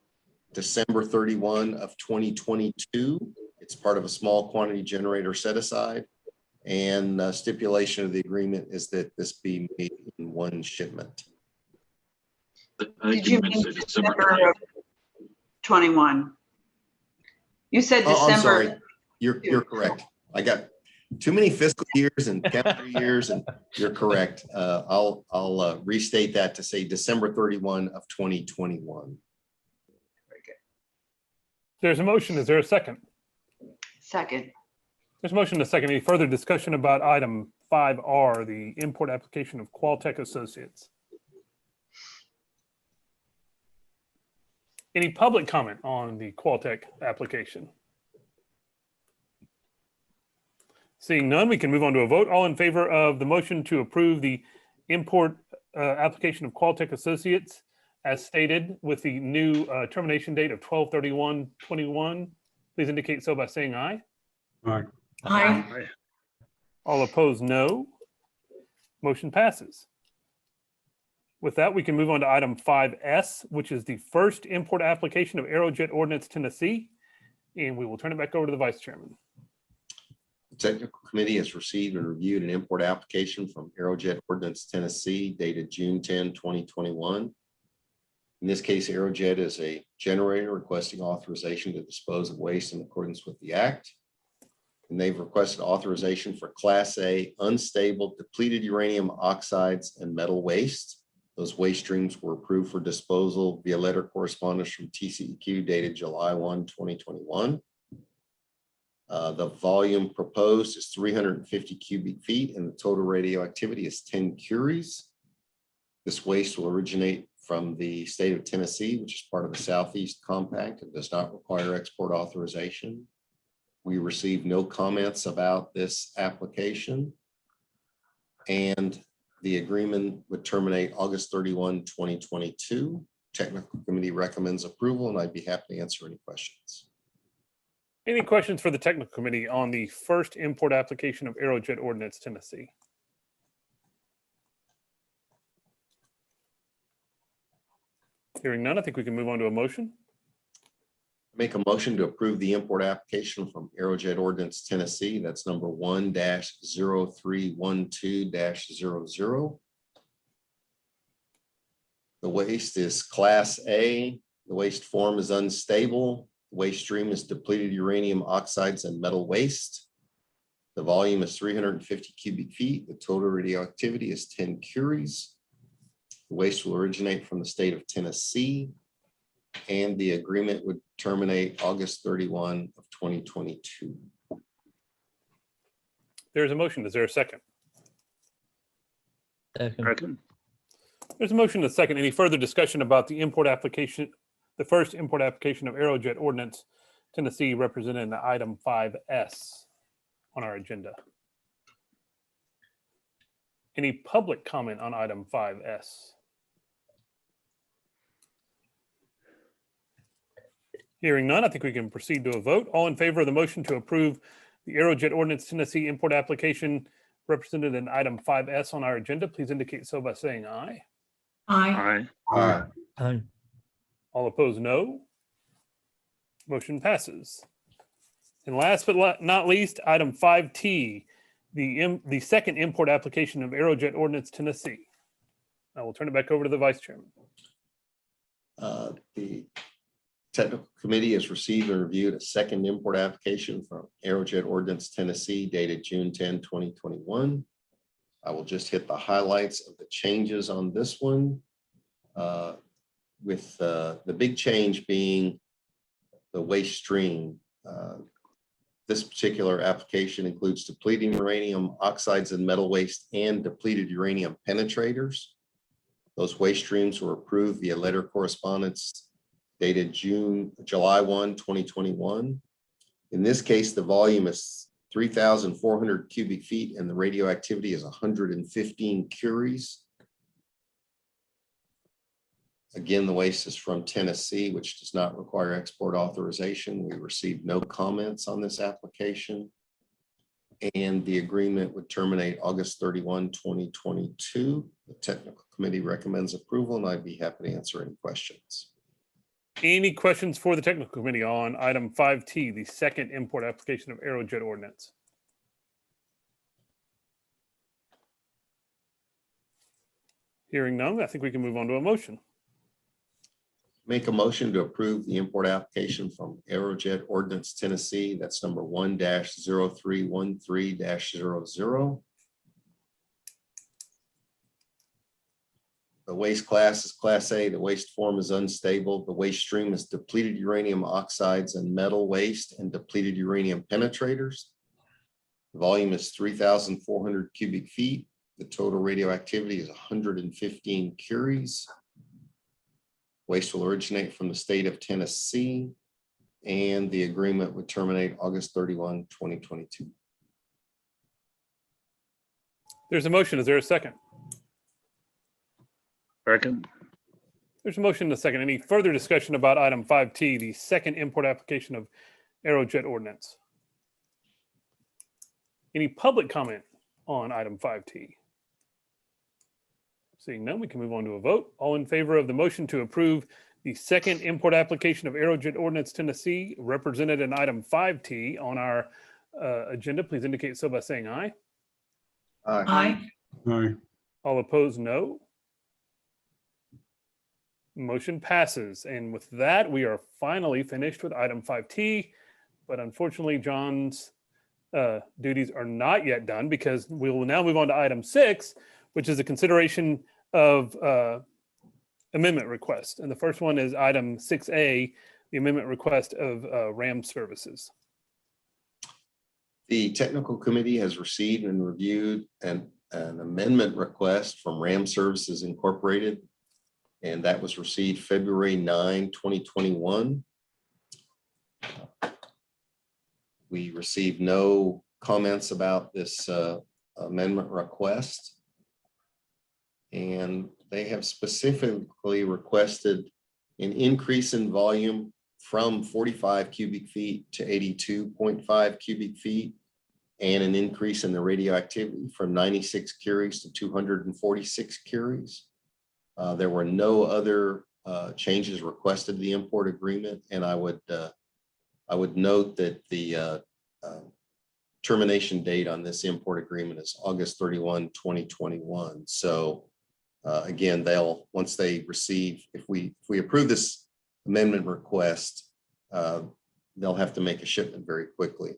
S4: December 31 of 2022. It's part of a small quantity generator set aside. And stipulation of the agreement is that this be made in one shipment.
S7: I think
S6: Did you
S7: meant
S6: mean
S7: to say December
S6: December
S7: 20th.
S6: of 21? You said
S4: Oh, I'm
S6: December.
S4: sorry. You're correct. I got Too many fiscal years and calendar years, and you're correct. I'll restate that to say December 31 of 2021.
S2: There's a motion. Is there a second?
S6: Second.
S2: There's a motion and a second. Any further discussion about item 5R, the import application of Qualtech Associates? Any public comment on the Qualtech application? Seeing none, we can move on to a vote. All in favor of the motion to approve the import application of Qualtech Associates as stated with the new termination date of 12/31/21, please indicate so by saying aye.
S3: All right.
S1: Aye.
S2: All opposed, no. Motion passes. With that, we can move on to item 5S, which is the first import application of Aerojet Ordnance Tennessee. And we will turn it back over to the Vice Chairman.
S4: The Technical Committee has received and reviewed an import application from Aerojet Ordnance Tennessee dated June 10, 2021. In this case, Aerojet is a generator requesting authorization to dispose of waste in accordance with the Act. And they've requested authorization for Class A unstable depleted uranium oxides and metal waste. Those waste streams were approved for disposal via letter correspondence from TCEQ dated July 1, 2021. The volume proposed is 350 cubic feet and the total radioactivity is 10 curies. This waste will originate from the state of Tennessee, which is part of the Southeast Compact and does not require export authorization. We received no comments about this application. And the agreement would terminate August 31, 2022. Technical Committee recommends approval, and I'd be happy to answer any questions.
S2: Any questions for the Technical Committee on the first import application of Aerojet Ordnance Tennessee? Hearing none, I think we can move on to a motion.
S4: Make a motion to approve the import application from Aerojet Ordnance Tennessee. That's number 1-0312-00. The waste is Class A. The waste form is unstable. The waste stream is depleted uranium oxides and metal waste. The volume is 350 cubic feet. The total radioactivity is 10 curies. The waste will originate from the state of Tennessee. And the agreement would terminate August 31 of 2022.
S2: There's a motion. Is there a second?
S1: Second.
S2: There's a motion and a second. Any further discussion about the import application, the first import application of Aerojet Ordnance Tennessee represented in the item 5S on our agenda? Any public comment on item 5S? Hearing none, I think we can proceed to a vote. All in favor of the motion to approve the Aerojet Ordnance Tennessee import application represented in item 5S on our agenda, please indicate so by saying aye.
S1: Aye.
S8: Aye.
S2: All opposed, no. Motion passes. And last but not least, item 5T, the second import application of Aerojet Ordnance Tennessee. I will turn it back over to the Vice Chairman.
S4: The Technical Committee has received and reviewed a second import application from Aerojet Ordnance Tennessee dated June 10, 2021. I will just hit the highlights of the changes on this one. With the big change being the waste stream. This particular application includes depleting uranium oxides and metal waste and depleted uranium penetrators. Those waste streams were approved via letter correspondence dated July 1, 2021. In this case, the volume is 3,400 cubic feet and the radioactivity is 115 curies. Again, the waste is from Tennessee, which does not require export authorization. We received no comments on this application. And the agreement would terminate August 31, 2022. The Technical Committee recommends approval, and I'd be happy to answer any questions.
S2: Any questions for the Technical Committee on item 5T, the second import application of Aerojet Ordnance? Hearing none, I think we can move on to a motion.
S4: Make a motion to approve the import application from Aerojet Ordnance Tennessee. That's number 1-0313-00. The waste class is Class A. The waste form is unstable. The waste stream is depleted uranium oxides and metal waste and depleted uranium penetrators. The volume is 3,400 cubic feet. The total radioactivity is 115 curies. Waste will originate from the state of Tennessee, and the agreement would terminate August 31, 2022.
S2: There's a motion. Is there a second?
S1: Second.
S2: There's a motion and a second. Any further discussion about item 5T, the second import application of Aerojet Ordnance? Any public comment on item 5T? Seeing none, we can move on to a vote. All in favor of the motion to approve the second import application of Aerojet Ordnance Tennessee, represented in item 5T on our agenda, please indicate so by saying aye.
S4: Aye.
S3: Aye.
S2: All opposed, no. Motion passes. And with that, we are finally finished with item 5T. But unfortunately, John's duties are not yet done, because we will now move on to item 6, which is a consideration of amendment request. And the first one is item 6A, the amendment request of RAM Services.
S4: The technical committee has received and reviewed an amendment request from RAM Services Incorporated, and that was received February 9, 2021. We received no comments about this amendment request. And they have specifically requested an increase in volume from 45 cubic feet to 82.5 cubic feet, and an increase in the radioactivity from 96 curies to 246 curies. There were no other changes requested to the import agreement, and I would note that the termination date on this import agreement is August 31, 2021. So again, once they receive, if we approve this amendment request, they'll have to make a shipment very quickly.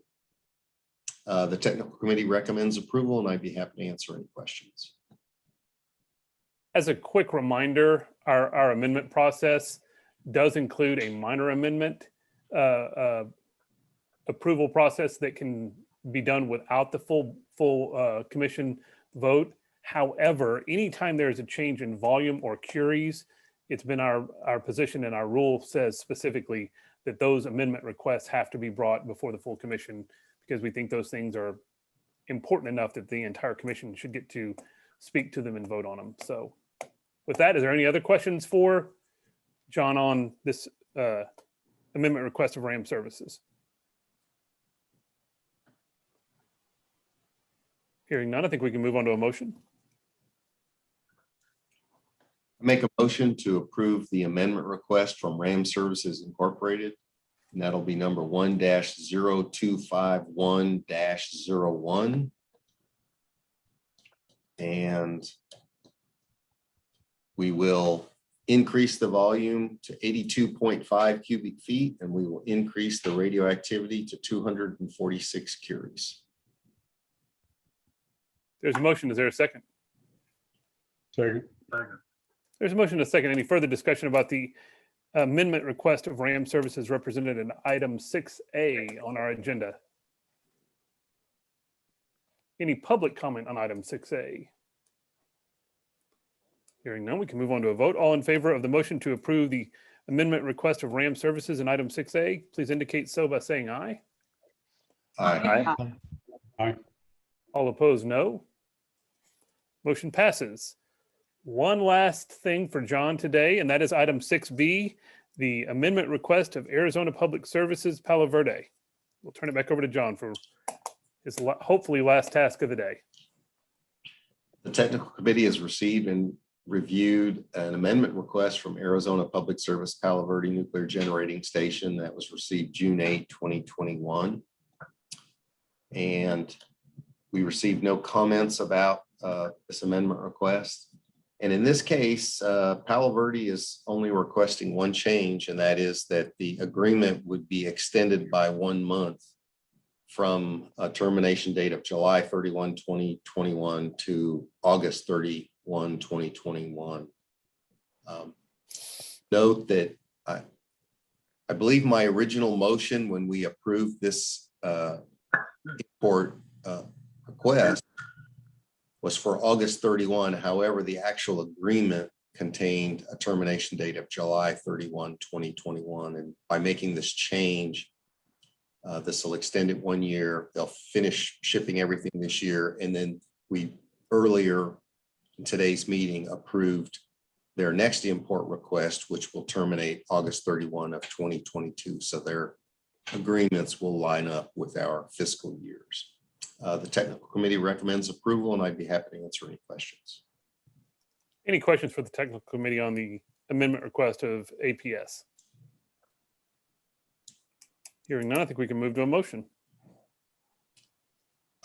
S4: The technical committee recommends approval, and I'd be happy to answer any questions.
S2: As a quick reminder, our amendment process does include a minor amendment approval process that can be done without the full commission vote. However, anytime there's a change in volume or curies, it's been our position, and our rule says specifically that those amendment requests have to be brought before the full commission, because we think those things are important enough that the entire commission should get to speak to them and vote on them. So with that, is there any other questions for John on this amendment request of RAM Services? Hearing none, I think we can move on to a motion.
S4: Make a motion to approve the amendment request from RAM Services Incorporated, and that'll be number 1-0251-01. And we will increase the volume to 82.5 cubic feet, and we will increase the radioactivity to 246 curies.
S2: There's a motion. Is there a second?
S3: Second.
S2: There's a motion and a second. Any further discussion about the amendment request of RAM Services represented in item 6A on our agenda? Any public comment on item 6A? Hearing none, we can move on to a vote. All in favor of the motion to approve the amendment request of RAM Services in item 6A, please indicate so by saying aye.
S4: Aye.
S3: Aye.
S2: All opposed, no. Motion passes. One last thing for John today, and that is item 6B, the amendment request of Arizona Public Services Palo Verde. We'll turn it back over to John for his hopefully last task of the day.
S4: The technical committee has received and reviewed an amendment request from Arizona Public Service Palo Verde Nuclear Generating Station that was received June 8, 2021. And we received no comments about this amendment request. And in this case, Palo Verde is only requesting one change, and that is that the agreement would be extended by 1 month from a termination date of July 31, 2021 to August 31, 2021. Note that I believe my original motion when we approved this import request was for August 31. However, the actual agreement contained a termination date of July 31, 2021. And by making this change, this will extend it 1 year. They'll finish shipping everything this year. And then we earlier in today's meeting approved their next import request, which will terminate August 31 of 2022. So their agreements will line up with our fiscal years. The technical committee recommends approval, and I'd be happy to answer any questions.
S2: Any questions for the technical committee on the amendment request of APS? Hearing none, I think we can move to a motion.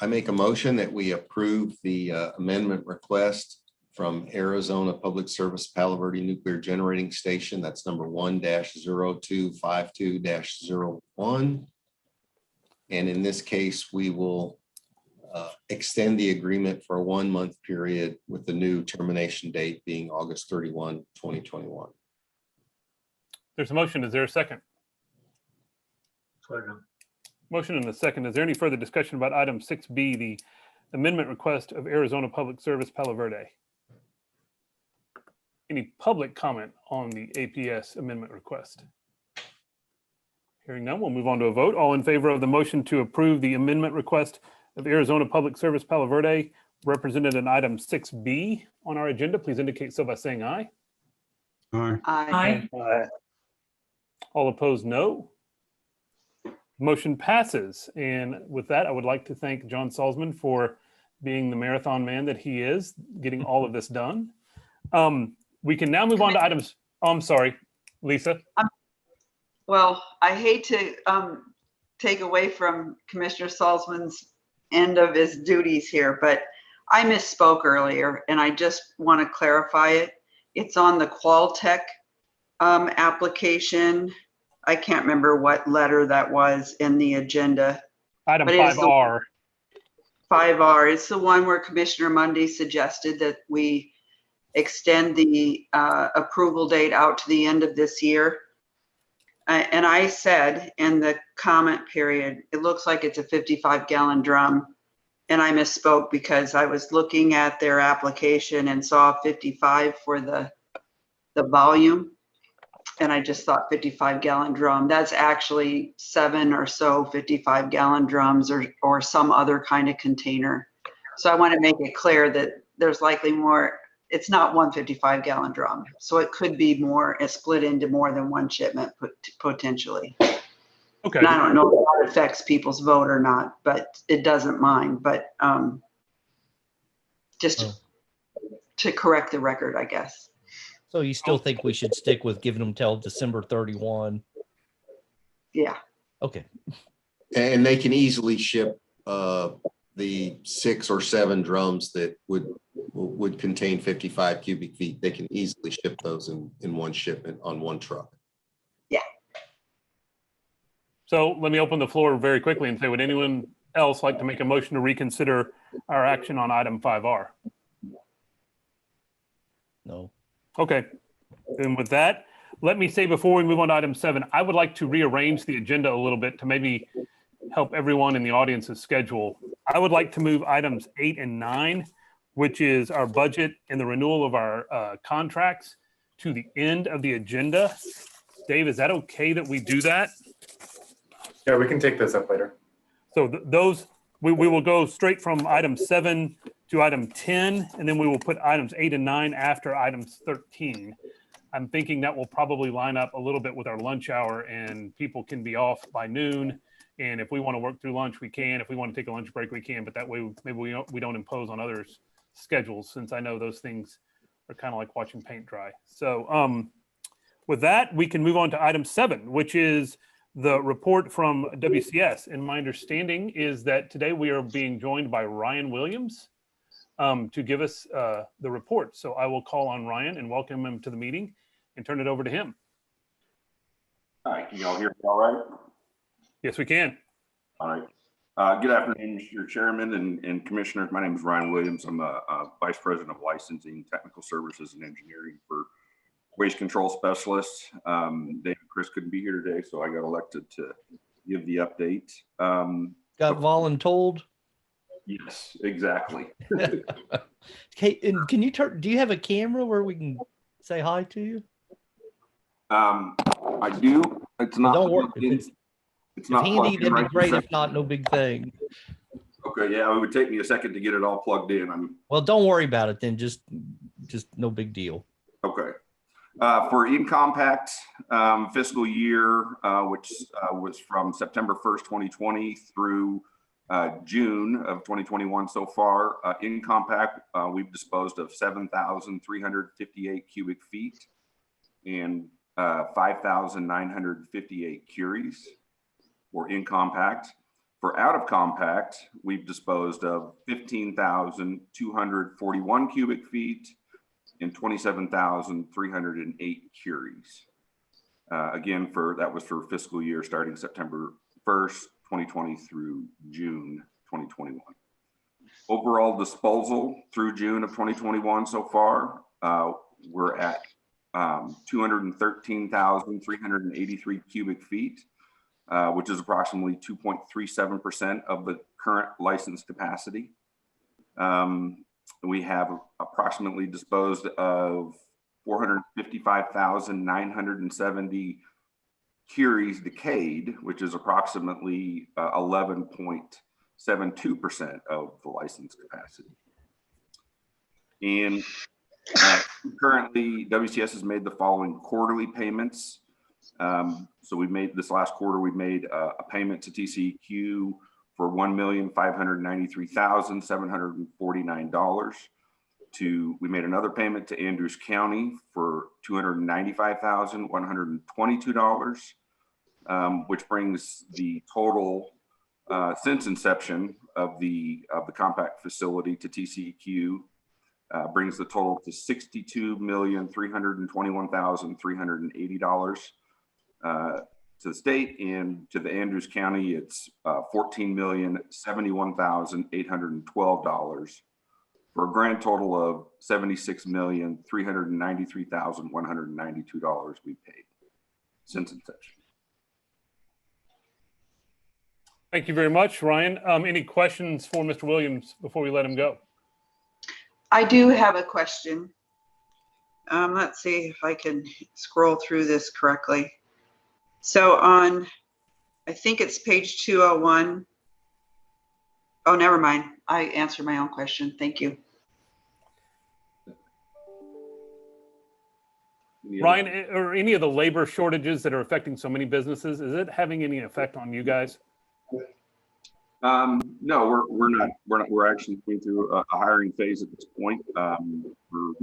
S4: I make a motion that we approve the amendment request from Arizona Public Service Palo Verde Nuclear Generating Station. That's number 1-0252-01. And in this case, we will extend the agreement for a 1 month period with the new termination date being August 31, 2021.
S2: There's a motion. Is there a second?
S5: Second.
S2: Motion and a second. Is there any further discussion about item 6B, the amendment request of Arizona Public Service Palo Verde? Any public comment on the APS amendment request? Hearing none, we'll move on to a vote. All in favor of the motion to approve the amendment request of Arizona Public Service Palo Verde, represented in item 6B on our agenda, please indicate so by saying aye.
S3: Aye.
S6: Aye.
S2: All opposed, no. Motion passes. And with that, I would like to thank John Salzman for being the marathon man that he is, getting all of this done. We can now move on to items. Oh, I'm sorry, Lisa.
S6: Well, I hate to take away from Commissioner Salzman's end of his duties here, but I misspoke earlier and I just want to clarify it. It's on the Qualtech application. I can't remember what letter that was in the agenda.
S2: Item
S6: But it is the-
S2: 5R.
S6: 5R, it's the one where Commissioner Mundy suggested that we extend the approval date out to the end of this year. And I said in the comment period, it looks like it's a 55-gallon drum. And I misspoke because I was looking at their application and saw 55 for the volume. And I just thought 55-gallon drum. That's actually 7 or so 55-gallon drums or some other kind of container. So I want to make it clear that there's likely more. It's not one 55-gallon drum. So it could be more, split into more than one shipment potentially.
S2: Okay.
S6: And I don't know if that affects people's vote or not, but it doesn't mind. But just to correct the record, I guess.
S8: So you still think we should stick with giving them till December 31?
S6: Yeah.
S8: Okay.
S4: And they can easily ship the 6 or 7 drums that would contain 55 cubic feet. They can easily ship those in one shipment on one truck.
S6: Yeah.
S2: So let me open the floor very quickly and say, would anyone else like to make a motion to reconsider our action on item 5R?
S8: No.
S2: Okay. And with that, let me say before we move on to item 7, I would like to rearrange the agenda a little bit to maybe help everyone in the audience's schedule. I would like to move items 8 and 9, which is our budget and the renewal of our contracts, to the end of the agenda. Dave, is that okay that we do that?
S9: Yeah, we can take this up later.
S2: So those, we will go straight from item 7 to item 10, and then we will put items 8 and 9 after items 13. I'm thinking that will probably line up a little bit with our lunch hour, and people can be off by noon. And if we want to work through lunch, we can. If we want to take a lunch break, we can. But that way, maybe we don't impose on others' schedules, since I know those things are kind of like watching paint dry. So with that, we can move on to item 7, which is the report from WCS. And my understanding is that today we are being joined by Ryan Williams. to give us the report. So I will call on Ryan and welcome him to the meeting and turn it over to him.
S10: All right, can y'all hear me all right?
S2: Yes, we can.
S10: All right. Good afternoon, Mr. Chairman and Commissioners. My name is Ryan Williams. I'm a Vice President of Licensing, Technical Services, and Engineering for Waste Control Specialists. Dave and Chris couldn't be here today, so I got elected to give the update.
S8: Got voluntold.
S10: Yes, exactly.
S8: Okay, and can you turn? Do you have a camera where we can say hi to you?
S10: I do. It's not.
S8: Don't worry.
S10: plugged in.
S8: It's
S10: It's not
S8: handy.
S10: plugged in
S8: That'd be
S10: right
S8: great.
S10: this
S8: If not, no big thing.
S10: Okay, yeah, it would take me a second to get it all plugged in.
S8: Well, don't worry about it then. Just no big deal.
S10: Okay. For Incompact fiscal year, which was from September 1st, 2020 through June of 2021 so far, Incompact, we've disposed of 7,358 cubic feet and 5,958 curies for Incompact. For Out of Compact, we've disposed of 15,241 cubic feet and 27,308 curies. Again, that was for fiscal year starting September 1st, 2020 through June 2021. Overall disposal through June of 2021 so far, we're at 213,383 cubic feet, which is approximately 2.37% of the current licensed capacity. We have approximately disposed of 455,970 curies decayed, which is approximately 11.72% of the licensed capacity. And currently, WCS has made the following quarterly payments. So we made this last quarter, we made a payment to TCEQ for $1,593,749. We made another payment to Andrews County for $295,122, which brings the total since inception of the compact facility to TCEQ, brings the total to $62,321,380 to the state, and to the Andrews County, it's $14,071,812 for a grand total of $76,393,192 we paid since inception.
S2: Thank you very much, Ryan. Any questions for Mr. Williams before we let him go?
S6: I do have a question. Let's see if I can scroll through this correctly. So on, I think it's page 201. Oh, never mind. I answered my own question. Thank you.
S2: Ryan, or any of the labor shortages that are affecting so many businesses, is it having any effect on you guys?
S10: No, we're not. We're actually going through a hiring phase at this point. We're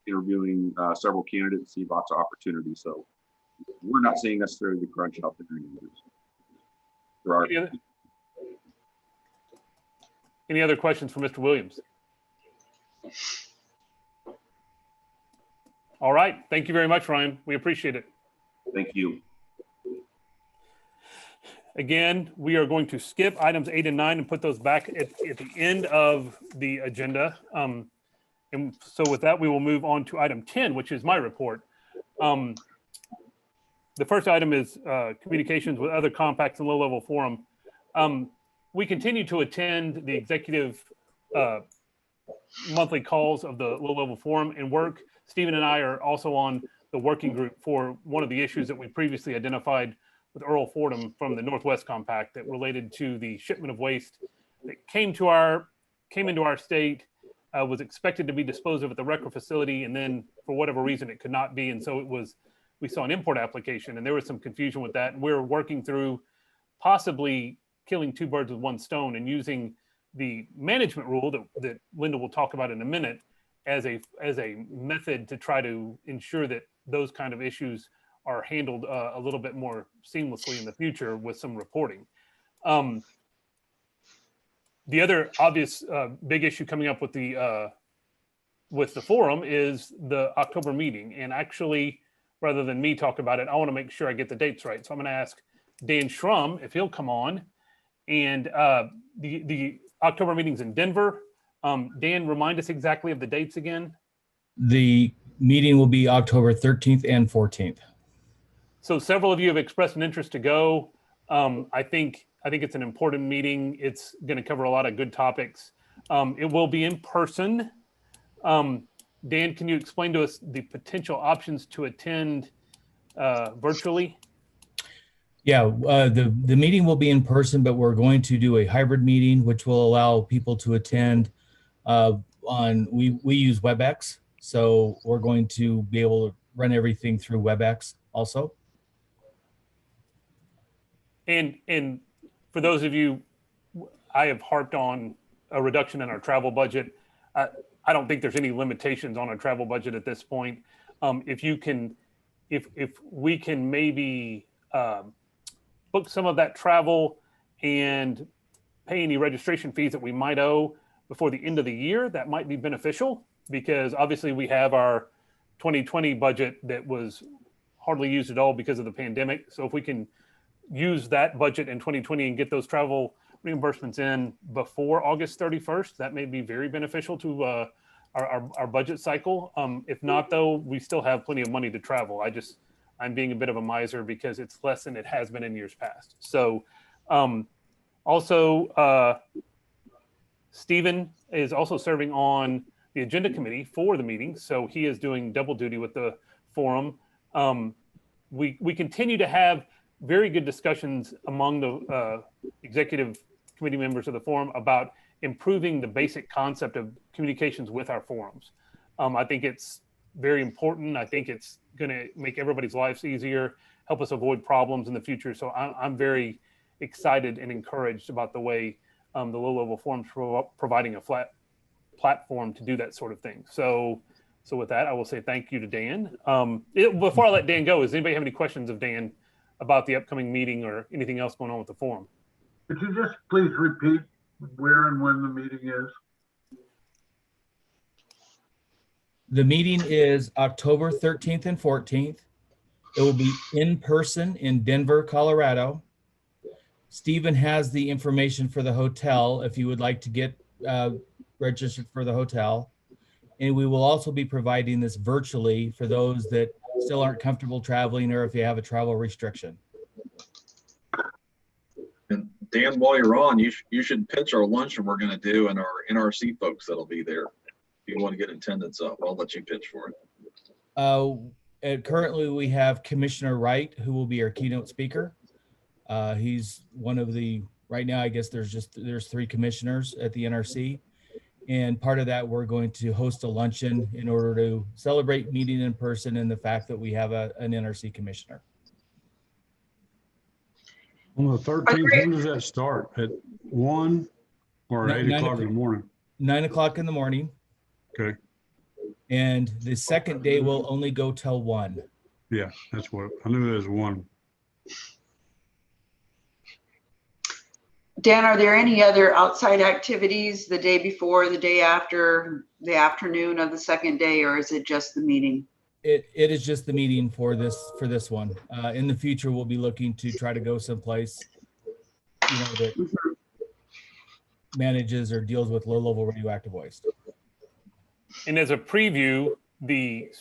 S10: interviewing several candidates, see lots of opportunities. So we're not seeing necessarily the crunch out there anymore.
S2: Any other questions for Mr. Williams? All right. Thank you very much, Ryan. We appreciate it.
S10: Thank you.
S2: Again, we are going to skip items 8 and 9 and put those back at the end of the agenda. And so with that, we will move on to item 10, which is my report. The first item is communications with other compacts and low-level forum. We continue to attend the executive monthly calls of the low-level forum and work. Stephen and I are also on the working group for one of the issues that we previously identified with Earl Fordham from the Northwest Compact that related to the shipment of waste that came into our state, was expected to be disposed of at the RCRA facility, and then for whatever reason it could not be, and so we saw an import application, and there was some confusion with that, and we're working through possibly killing two birds with one stone and using the management rule that Linda will talk about in a minute as a method to try to ensure that those kind of issues are handled a little bit more seamlessly in the future with some reporting. The other obvious big issue coming up with the forum is the October meeting. And actually, rather than me talk about it, I want to make sure I get the dates right. So I'm going to ask Dan Schrum if he'll come on. And the October meeting's in Denver. Dan, remind us exactly of the dates again.
S11: The meeting will be October 13th and 14th.
S2: So several of you have expressed an interest to go. I think it's an important meeting. It's going to cover a lot of good topics. It will be in person. Dan, can you explain to us the potential options to attend virtually?
S11: Yeah, the meeting will be in person, but we're going to do a hybrid meeting, which will allow people to attend we use WebEx. So we're going to be able to run everything through WebEx also.
S2: And for those of you, I have harped on a reduction in our travel budget. I don't think there's any limitations on our travel budget at this point. If we can maybe book some of that travel and pay any registration fees that we might owe before the end of the year, that might be beneficial, because obviously we have our 2020 budget that was hardly used at all because of the pandemic. So if we can use that budget in 2020 and get those travel reimbursements in before August 31st, that may be very beneficial to our budget cycle. If not, though, we still have plenty of money to travel. I'm being a bit of a miser because it's less than it has been in years past. So also, Stephen is also serving on the agenda committee for the meeting. So he is doing double duty with the forum. We continue to have very good discussions among the executive committee members of the forum about improving the basic concept of communications with our forums. I think it's very important. I think it's going to make everybody's lives easier, help us avoid problems in the future. So I'm very excited and encouraged about the way the low-level forums providing a flat platform to do that sort of thing. So with that, I will say thank you to Dan. Before I let Dan go, does anybody have any questions of Dan about the upcoming meeting or anything else going on with the forum?
S5: Could you just please repeat where and when the meeting is?
S11: The meeting is October 13th and 14th. It will be in person in Denver, Colorado. Stephen has the information for the hotel if you would like to get registered for the hotel. And we will also be providing this virtually for those that still aren't comfortable traveling or if you have a travel restriction.
S7: And Dan, while you're on, you should pitch our luncheon we're going to do and our NRC folks that'll be there. If you want to get attendance up, I'll let you pitch for it.
S11: Currently, we have Commissioner Wright, who will be our keynote speaker. He's one of the, right now, I guess there's 3 commissioners at the NRC. And part of that, we're going to host a luncheon in order to celebrate meeting in person and the fact that we have an NRC commissioner.
S3: On the 13th, when does that start? At 1 or 8 o'clock in the morning?
S11: 9 o'clock in the morning.
S3: Okay.
S11: And the second day will only go till 1.
S3: Yeah, that's what I knew. There's 1.
S6: Dan, are there any other outside activities the day before, the day after, the afternoon of the second day, or is it just the meeting?
S11: It is just the meeting for this one. In the future, we'll be looking to try to go someplace, that manages or deals with low-level radioactive waste.
S2: And as a preview, the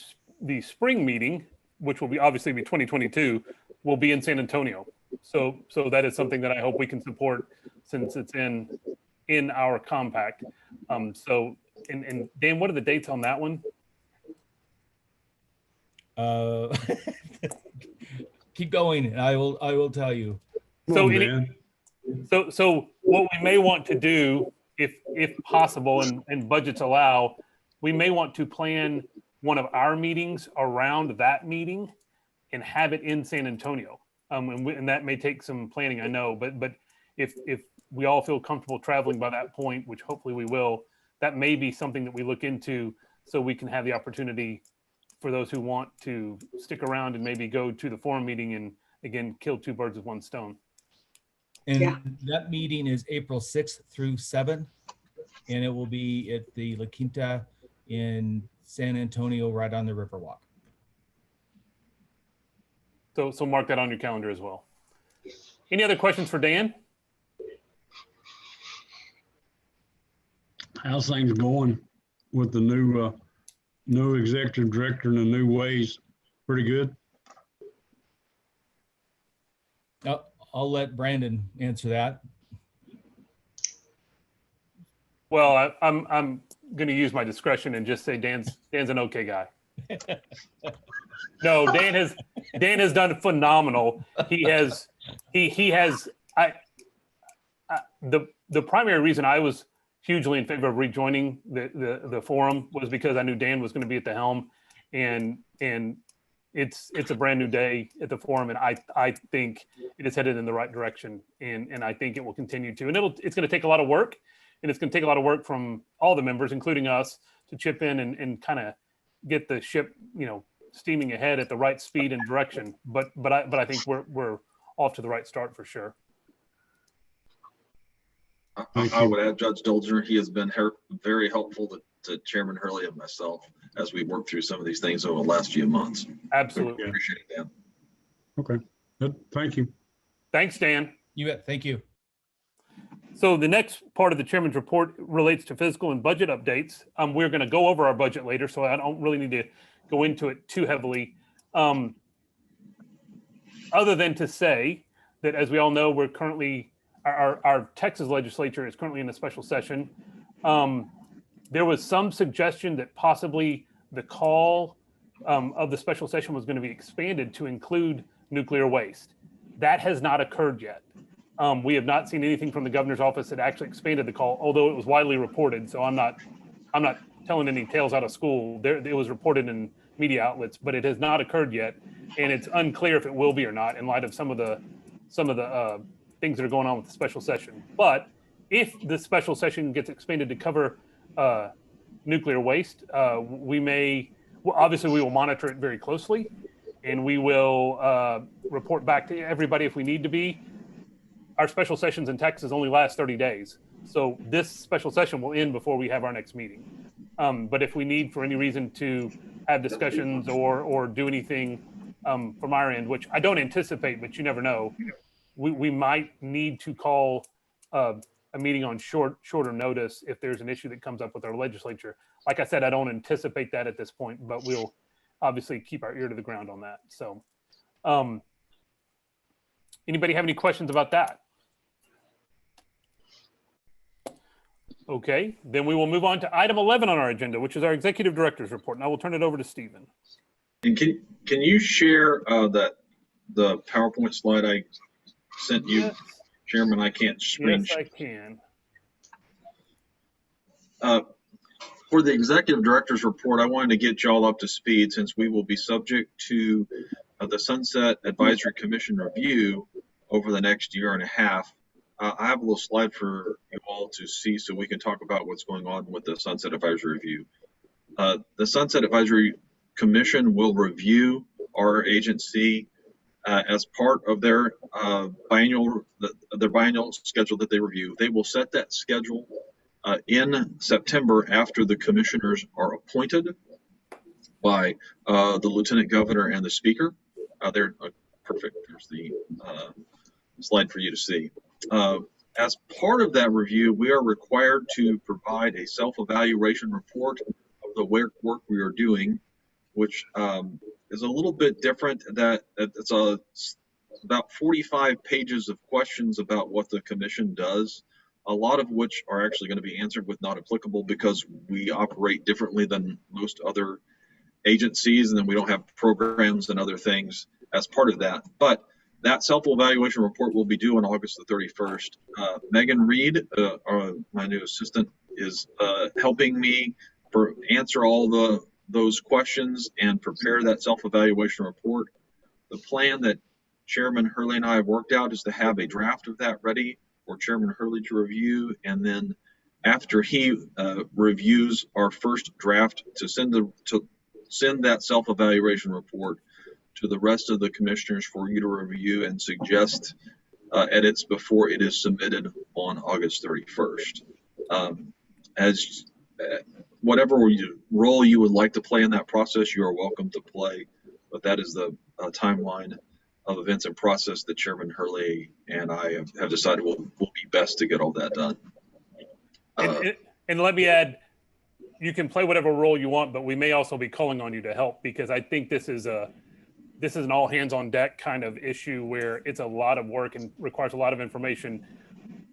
S2: spring meeting, which will be obviously be 2022, will be in San Antonio. So that is something that I hope we can support since it's in our compact. And Dan, what are the dates on that one?
S11: Keep going, and I will tell you.
S2: So what we may want to do, if possible and budgets allow, we may want to plan one of our meetings around that meeting and have it in San Antonio. And that may take some planning, I know, but if we all feel comfortable traveling by that point, which hopefully we will, that may be something that we look into so we can have the opportunity for those who want to stick around and maybe go to the forum meeting and again, kill 2 birds with 1 stone.
S11: And
S6: Yeah.
S11: that meeting is April 6th through 7th. And it will be at the La Quinta in San Antonio, right on the Riverwalk.
S2: So mark that on your calendar as well. Any other questions for Dan?
S3: How's things going with the new executive director and the new ways? Pretty good?
S11: I'll let Brandon answer that.
S2: Well, I'm going to use my discretion and just say Dan's an okay guy. No, Dan has done phenomenal. The primary reason I was hugely in favor of rejoining the forum was because I knew Dan was going to be at the helm, and it's a brand new day at the forum, and I think it is headed in the right direction, and I think it will continue to. And it's going to take a lot of work, and it's going to take a lot of work from all the members, including us, to chip in and kind of get the ship, steaming ahead at the right speed and direction. But I think we're off to the right start for sure.
S7: I would add Judge Dolger. He has been very helpful to Chairman Hurley and myself as we work through some of these things over the last few months.
S2: Absolutely.
S7: Appreciate it, Dan.
S3: Okay, good. Thank you.
S2: Thanks, Dan.
S11: You bet. Thank you.
S2: So the next part of the chairman's report relates to fiscal and budget updates. We're going to go over our budget later, so I don't really need to go into it too heavily. Other than to say that, as we all know, we're currently, our Texas legislature is currently in a special session. There was some suggestion that possibly the call of the special session was going to be expanded to include nuclear waste. That has not occurred yet. We have not seen anything from the governor's office that actually expanded the call, although it was widely reported. So I'm not telling any tales out of school. It was reported in media outlets, but it has not occurred yet, and it's unclear if it will be or not in light of some of the things that are going on with the special session. But if the special session gets expanded to cover nuclear waste, obviously we will monitor it very closely, and we will report back to everybody if we need to be. Our special sessions in Texas only last 30 days. So this special session will end before we have our next meeting. But if we need for any reason to have discussions or do anything from our end, which I don't anticipate, but you never know, we might need to call a meeting on shorter notice if there's an issue that comes up with our legislature. Like I said, I don't anticipate that at this point, but we'll obviously keep our ear to the ground on that. So anybody have any questions about that? Okay, then we will move on to item 11 on our agenda, which is our executive director's report. And I will turn it over to Stephen.
S7: And can you share the PowerPoint slide I sent you,
S2: Yes.
S7: Chairman? I can't screen.
S2: Yes, I can.
S7: For the executive director's report, I wanted to get y'all up to speed since we will be subject to the Sunset Advisory Commission review over the next year and a half. I have a little slide for you all to see so we can talk about what's going on with the Sunset Advisory Review. The Sunset Advisory Commission will review our agency as part of their biannual schedule that they review. They will set that schedule in September after the commissioners are appointed by the Lieutenant Governor and the Speaker. They're perfect. There's the slide for you to see. As part of that review, we are required to provide a self-evaluation report of the work we are doing, which is a little bit different. It's about 45 pages of questions about what the commission does, a lot of which are actually going to be answered with not applicable because we operate differently than most other agencies, and then we don't have programs and other things as part of that. But that self-evaluation report will be due on August the 31st. Megan Reed, my new assistant, is helping me answer all those questions and prepare that self-evaluation report. The plan that Chairman Hurley and I have worked out is to have a draft of that ready for Chairman Hurley to review, and then after he reviews our first draft, to send that self-evaluation report to the rest of the commissioners for you to review and suggest edits before it is submitted on August 31st. As whatever role you would like to play in that process, you are welcome to play, but that is the timeline of events and process that Chairman Hurley and I have decided will be best to get all that done.
S2: And let me add, you can play whatever role you want, but we may also be calling on you to help, because I think this is an all hands on deck kind of issue where it's a lot of work and requires a lot of information,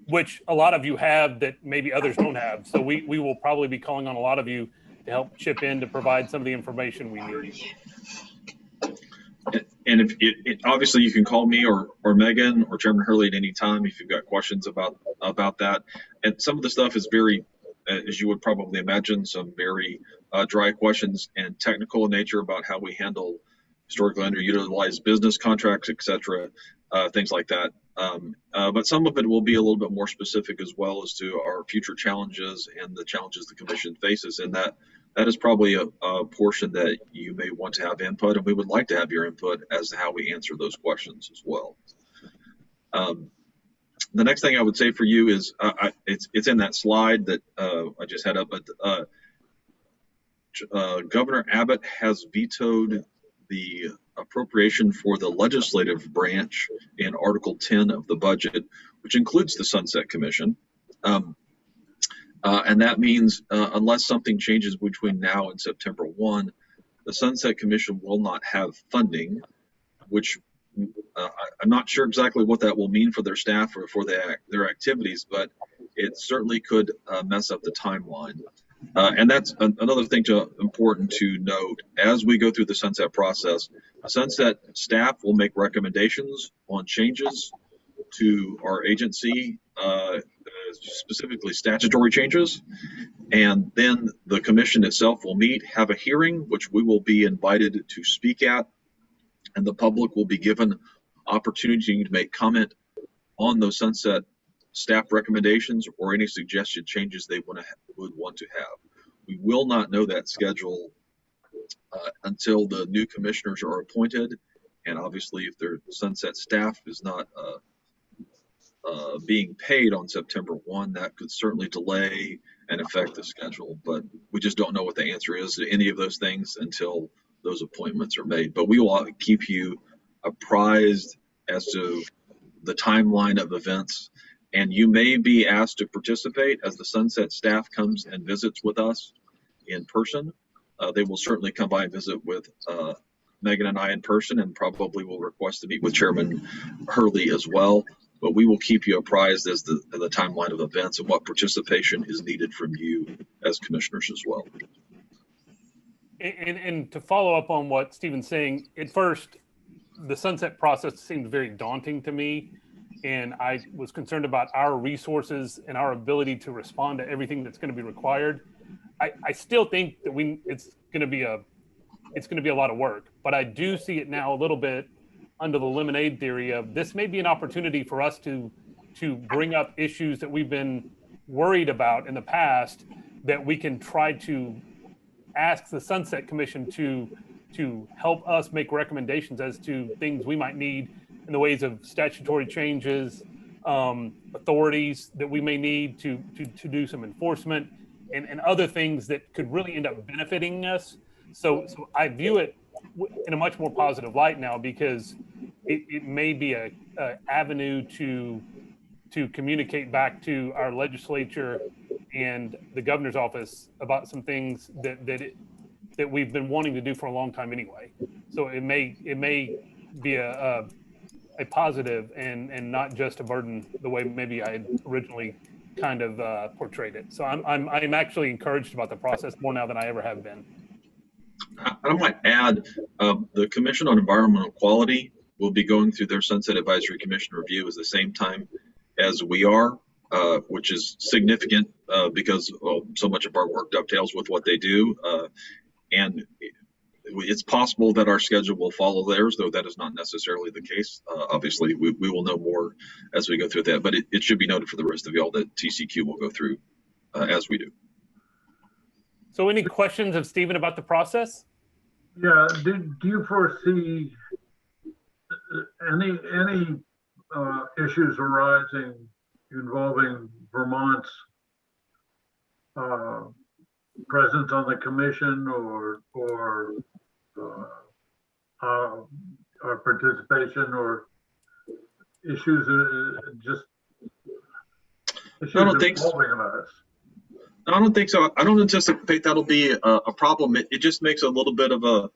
S2: which a lot of you have that maybe others don't have. So we will probably be calling on a lot of you to help chip in to provide some of the information we need.
S7: And if obviously you can call me or Megan or Chairman Hurley at any time if you've got questions about that. And some of the stuff is very, as you would probably imagine, some very dry questions and technical in nature about how we handle historically underutilized business contracts, et cetera, things like that. But some of it will be a little bit more specific as well as to our future challenges and the challenges the commission faces. And that is probably a portion that you may want to have input, and we would like to have your input as to how we answer those questions as well. The next thing I would say for you is it's in that slide that I just had up, but Governor Abbott has vetoed the appropriation for the legislative branch in Article 10 of the budget, which includes the Sunset Commission. And that means unless something changes between now and September 1, the Sunset Commission will not have funding, which I'm not sure exactly what that will mean for their staff or for their activities, but it certainly could mess up the timeline. And that's another thing important to note. As we go through the Sunset process, Sunset staff will make recommendations on changes to our agency, specifically statutory changes. And then the commission itself will meet, have a hearing, which we will be invited to speak at, and the public will be given opportunity to make comment on those Sunset staff recommendations or any suggested changes they would want to have. We will not know that schedule until the new commissioners are appointed, and obviously if their Sunset staff is not being paid on September 1, that could certainly delay and affect the schedule, but we just don't know what the answer is to any of those things until those appointments are made. But we will keep you apprised as to the timeline of events, and you may be asked to participate as the Sunset staff comes and visits with us in person. They will certainly come by and visit with Megan and I in person, and probably will request to meet with Chairman Hurley as well. But we will keep you apprised as the timeline of events and what participation is needed from you as commissioners as well.
S2: And to follow up on what Stephen's saying, at first, the Sunset process seemed very daunting to me, and I was concerned about our resources and our ability to respond to everything that's going to be required. I still think that it's going to be a lot of work, but I do see it now a little bit under the lemonade theory of this may be an opportunity for us to bring up issues that we've been worried about in the past, that we can try to ask the Sunset Commission to help us make recommendations as to things we might need in the ways of statutory changes, authorities that we may need to do some enforcement, and other things that could really end up benefiting us. So I view it in a much more positive light now, because it may be a avenue to communicate back to our legislature and the governor's office about some things that we've been wanting to do for a long time anyway. So it may be a positive and not just a burden the way maybe I had originally kind of portrayed it. So I'm actually encouraged about the process more now than I ever have been.
S7: I might add, the Commission on Environmental Quality will be going through their Sunset Advisory Commission review at the same time as we are, which is significant because so much of our work dovetails with what they do. And it's possible that our schedule will follow theirs, though that is not necessarily the case. Obviously, we will know more as we go through that, but it should be noted for the rest of y'all that TCQ will go through as we do.
S2: So any questions of Stephen about the process?
S5: Yeah, do you foresee any issues arising involving Vermont's presence on the commission or our participation or issues, just issues
S7: I don't think so.
S5: involving us.
S7: I don't think so. I don't anticipate that'll be a problem. It just makes a little bit of a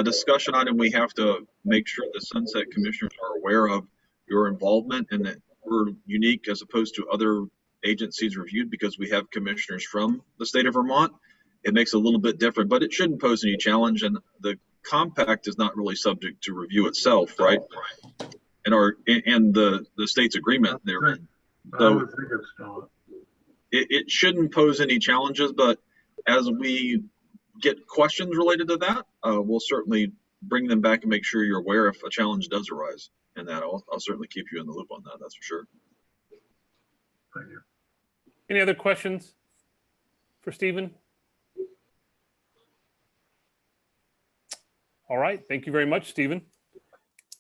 S7: discussion item. We have to make sure the Sunset Commissioners are aware of your involvement and that we're unique as opposed to other agencies reviewed because we have commissioners from the state of Vermont. It makes it a little bit different, but it shouldn't pose any challenge. And the compact is not really subject to review itself, right? And the state's agreement there.
S5: I
S7: So
S5: would think it's not.
S7: it shouldn't pose any challenges, but as we get questions related to that, we'll certainly bring them back and make sure you're aware if a challenge does arise. And that I'll certainly keep you in the loop on that. That's for sure.
S5: Thank you.
S2: Any other questions for Stephen? All right, thank you very much, Stephen.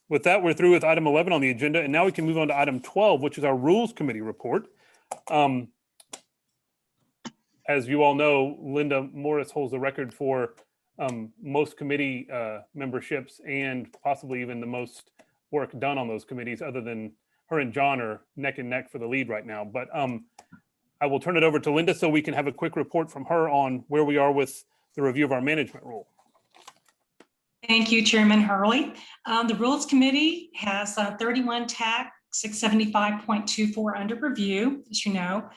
S2: With that, we're through with item 11 on the agenda, and now we can move on to item 12, which is our Rules Committee report. As you all know, Linda Morris holds the record for most committee memberships and possibly even the most work done on those committees, other than her and John are neck and neck for the lead right now. But I will turn it over to Linda so we can have a quick report from her on where we are with the review of our management rule.
S12: Thank you, Chairman Hurley. The Rules Committee has 31 TAC 675.24 under review, as you know.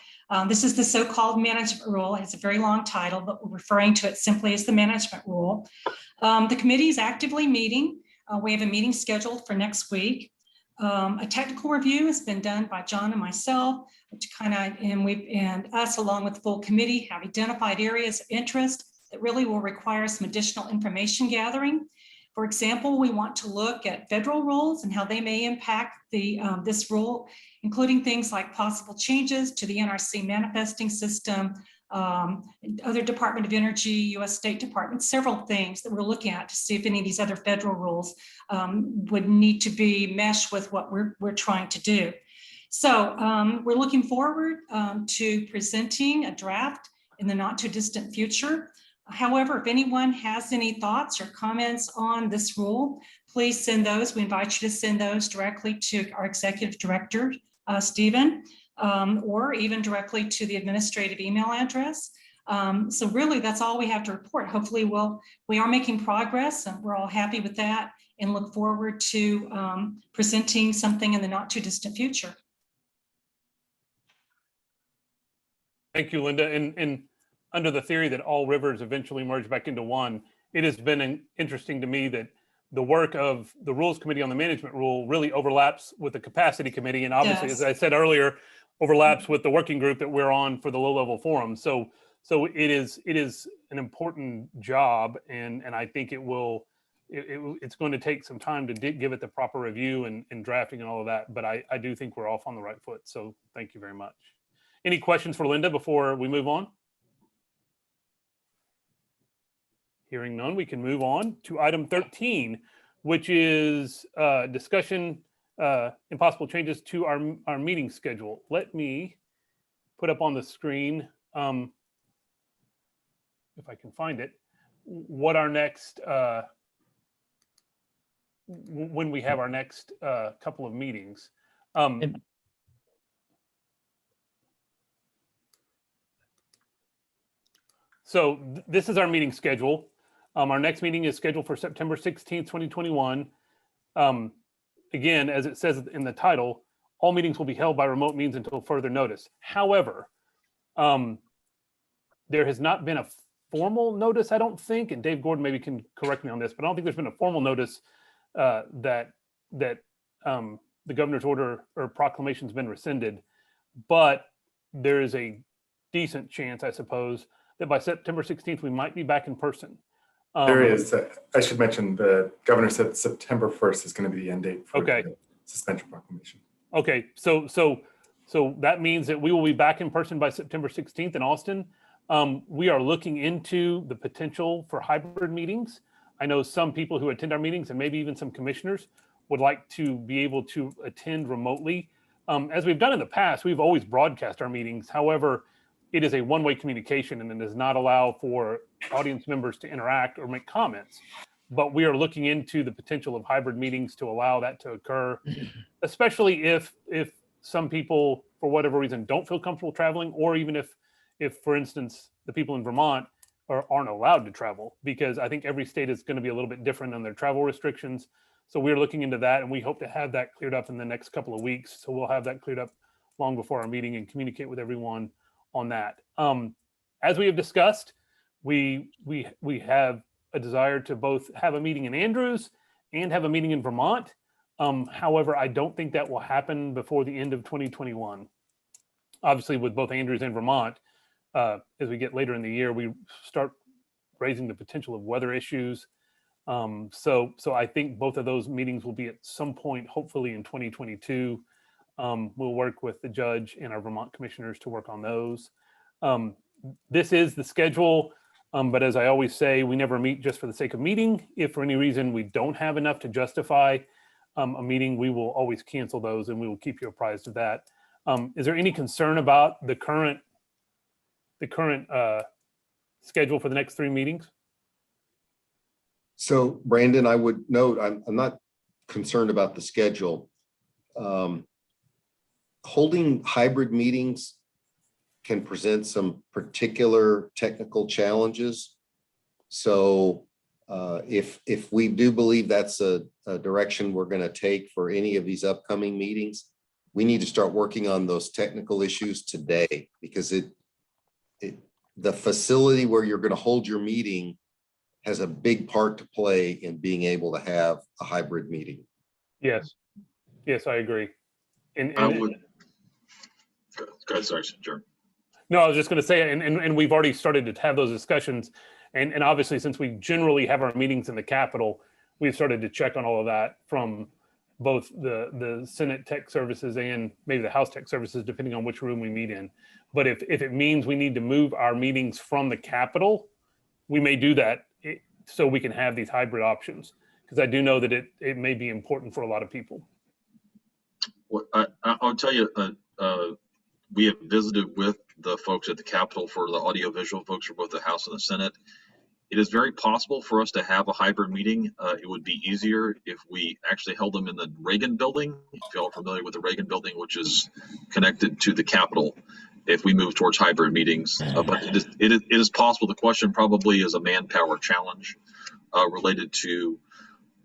S12: This is the so-called management rule. It's a very long title, but we're referring to it simply as the management rule. The committee is actively meeting. We have a meeting scheduled for next week. A technical review has been done by John and myself to and us, along with the full committee, have identified areas of interest that really will require some additional information gathering. For example, we want to look at federal rules and how they may impact this rule, including things like possible changes to the NRC manifesting system, other Department of Energy, U.S. State Department, several things that we're looking at to see if any of these other federal rules would need to be meshed with what we're trying to do. So we're looking forward to presenting a draft in the not too distant future. However, if anyone has any thoughts or comments on this rule, please send those. We invite you to send those directly to our executive director, Stephen, or even directly to the administrative email address. So really, that's all we have to report. Hopefully, we are making progress, and we're all happy with that, and look forward to presenting something in the not too distant future.
S2: Thank you, Linda. And under the theory that all rivers eventually merge back into one, it has been interesting to me that the work of the Rules Committee on the Management Rule really overlaps with the Capacity Committee, and obviously,
S12: Yes.
S2: as I said earlier, overlaps with the working group that we're on for the low-level forum. So it is an important job, and I think it's going to take some time to give it the proper review and drafting and all of that. But I do think we're off on the right foot. So thank you very much. Any questions for Linda before we move on? Hearing none, we can move on to item 13, which is discussion and possible changes to our meeting schedule. Let me put up on the screen, if I can find it, what our next, when we have our next couple of meetings. So this is our meeting schedule. Our next meeting is scheduled for September 16th, 2021. Again, as it says in the title, all meetings will be held by remote means until further notice. However, there has not been a formal notice, I don't think, and Dave Gordon maybe can correct me on this, but I don't think there's been a formal notice that the governor's order or proclamation has been rescinded. But there is a decent chance, I suppose, that by September 16th, we might be back in person.
S9: There is. I should mention the governor said September 1st is going to be the end date for the suspension proclamation.
S2: Okay, so that means that we will be back in person by September 16th in Austin. We are looking into the potential for hybrid meetings. I know some people who attend our meetings and maybe even some commissioners would like to be able to attend remotely. As we've done in the past, we've always broadcast our meetings. However, it is a one-way communication and it does not allow for audience members to interact or make comments. But we are looking into the potential of hybrid meetings to allow that to occur, especially if some people, for whatever reason, don't feel comfortable traveling, or even if for instance, the people in Vermont aren't allowed to travel, because I think every state is going to be a little bit different on their travel restrictions. So we're looking into that, and we hope to have that cleared up in the next couple of weeks. So we'll have that cleared up long before our meeting and communicate with everyone on that. As we have discussed, we have a desire to both have a meeting in Andrews and have a meeting in Vermont. However, I don't think that will happen before the end of 2021. Obviously, with both Andrews and Vermont, as we get later in the year, we start raising the potential of weather issues. So I think both of those meetings will be at some point, hopefully in 2022. We'll work with the judge and our Vermont commissioners to work on those. This is the schedule, but as I always say, we never meet just for the sake of meeting. If for any reason we don't have enough to justify a meeting, we will always cancel those, and we will keep you apprised of that. Is there any concern about the current schedule for the next 3 meetings?
S4: So Brandon, I would note, I'm not concerned about the schedule. Holding hybrid meetings can present some particular technical challenges. So if we do believe that's a direction we're going to take for any of these upcoming meetings, we need to start working on those technical issues today, because the facility where you're going to hold your meeting has a big part to play in being able to have a hybrid meeting.
S2: Yes, I agree.
S7: I would. Go ahead, sorry, Jeremy.
S2: No, I was just going to say, and we've already started to have those discussions. And obviously, since we generally have our meetings in the Capitol, we've started to check on all of that from both the Senate Tech Services and maybe the House Tech Services, depending on which room we meet in. But if it means we need to move our meetings from the Capitol, we may do that so we can have these hybrid options, because I do know that it may be important for a lot of people.
S7: Well, I'll tell you, we have visited with the folks at the Capitol for the audiovisual folks for both the House and the Senate. It is very possible for us to have a hybrid meeting. It would be easier if we actually held them in the Reagan building. If you all are familiar with the Reagan building, which is connected to the Capitol, if we move towards hybrid meetings. But it is possible. The question probably is a manpower challenge related to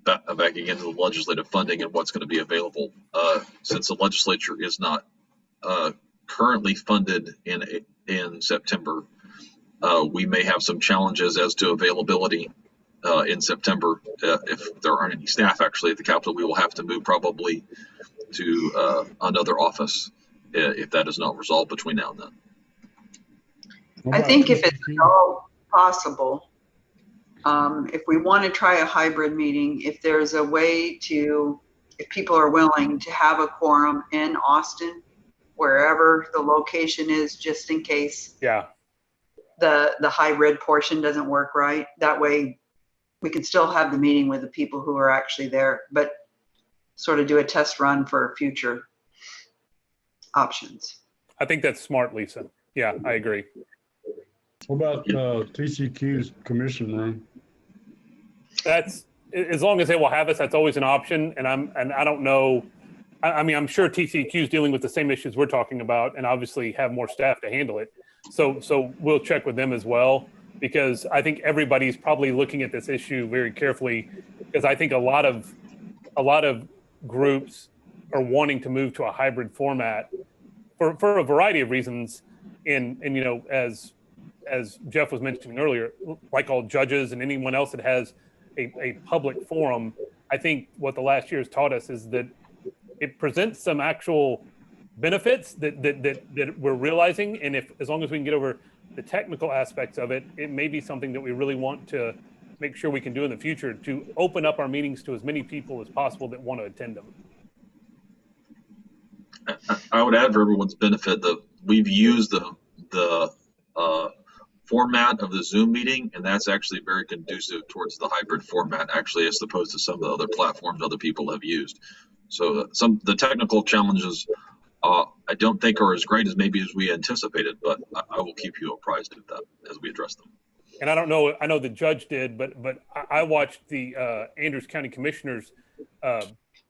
S7: back again to the legislative funding and what's going to be available. Since the legislature is not currently funded in September, we may have some challenges as to availability in September. If there aren't any staff actually at the Capitol, we will have to move probably to another office if that is not resolved between now and then.
S6: I think if it's at all possible, if we want to try a hybrid meeting, if there's a way to, if people are willing to have a quorum in Austin, wherever the location is, just in case the hybrid portion doesn't work right. That way we can still have the meeting with the people who are actually there, but sort of do a test run for future options.
S2: I think that's smart, Lisa. Yeah, I agree.
S3: What about TCQ's commission room?
S2: That's, as long as they will have us, that's always an option. And I don't know. I mean, I'm sure TCQ is dealing with the same issues we're talking about, and obviously have more staff to handle it. So we'll check with them as well, because I think everybody's probably looking at this issue very carefully, because I think a lot of groups are wanting to move to a hybrid format for a variety of reasons. And you know, as Jeff was mentioning earlier, like all judges and anyone else that has a public forum, I think what the last year has taught us is that it presents some actual benefits that we're realizing. And as long as we can get over the technical aspects of it, it may be something that we really want to make sure we can do in the future to open up our meetings to as many people as possible that want to attend them.
S7: I would add, for everyone's benefit, that we've used the format of the Zoom meeting, and that's actually very conducive towards the hybrid format, actually, as opposed to some of the other platforms other people have used. So the technical challenges, I don't think are as great as maybe as we anticipated, but I will keep you apprised of that as we address them.
S2: And I don't know, I know the judge did, but I watched the Andrews County Commissioners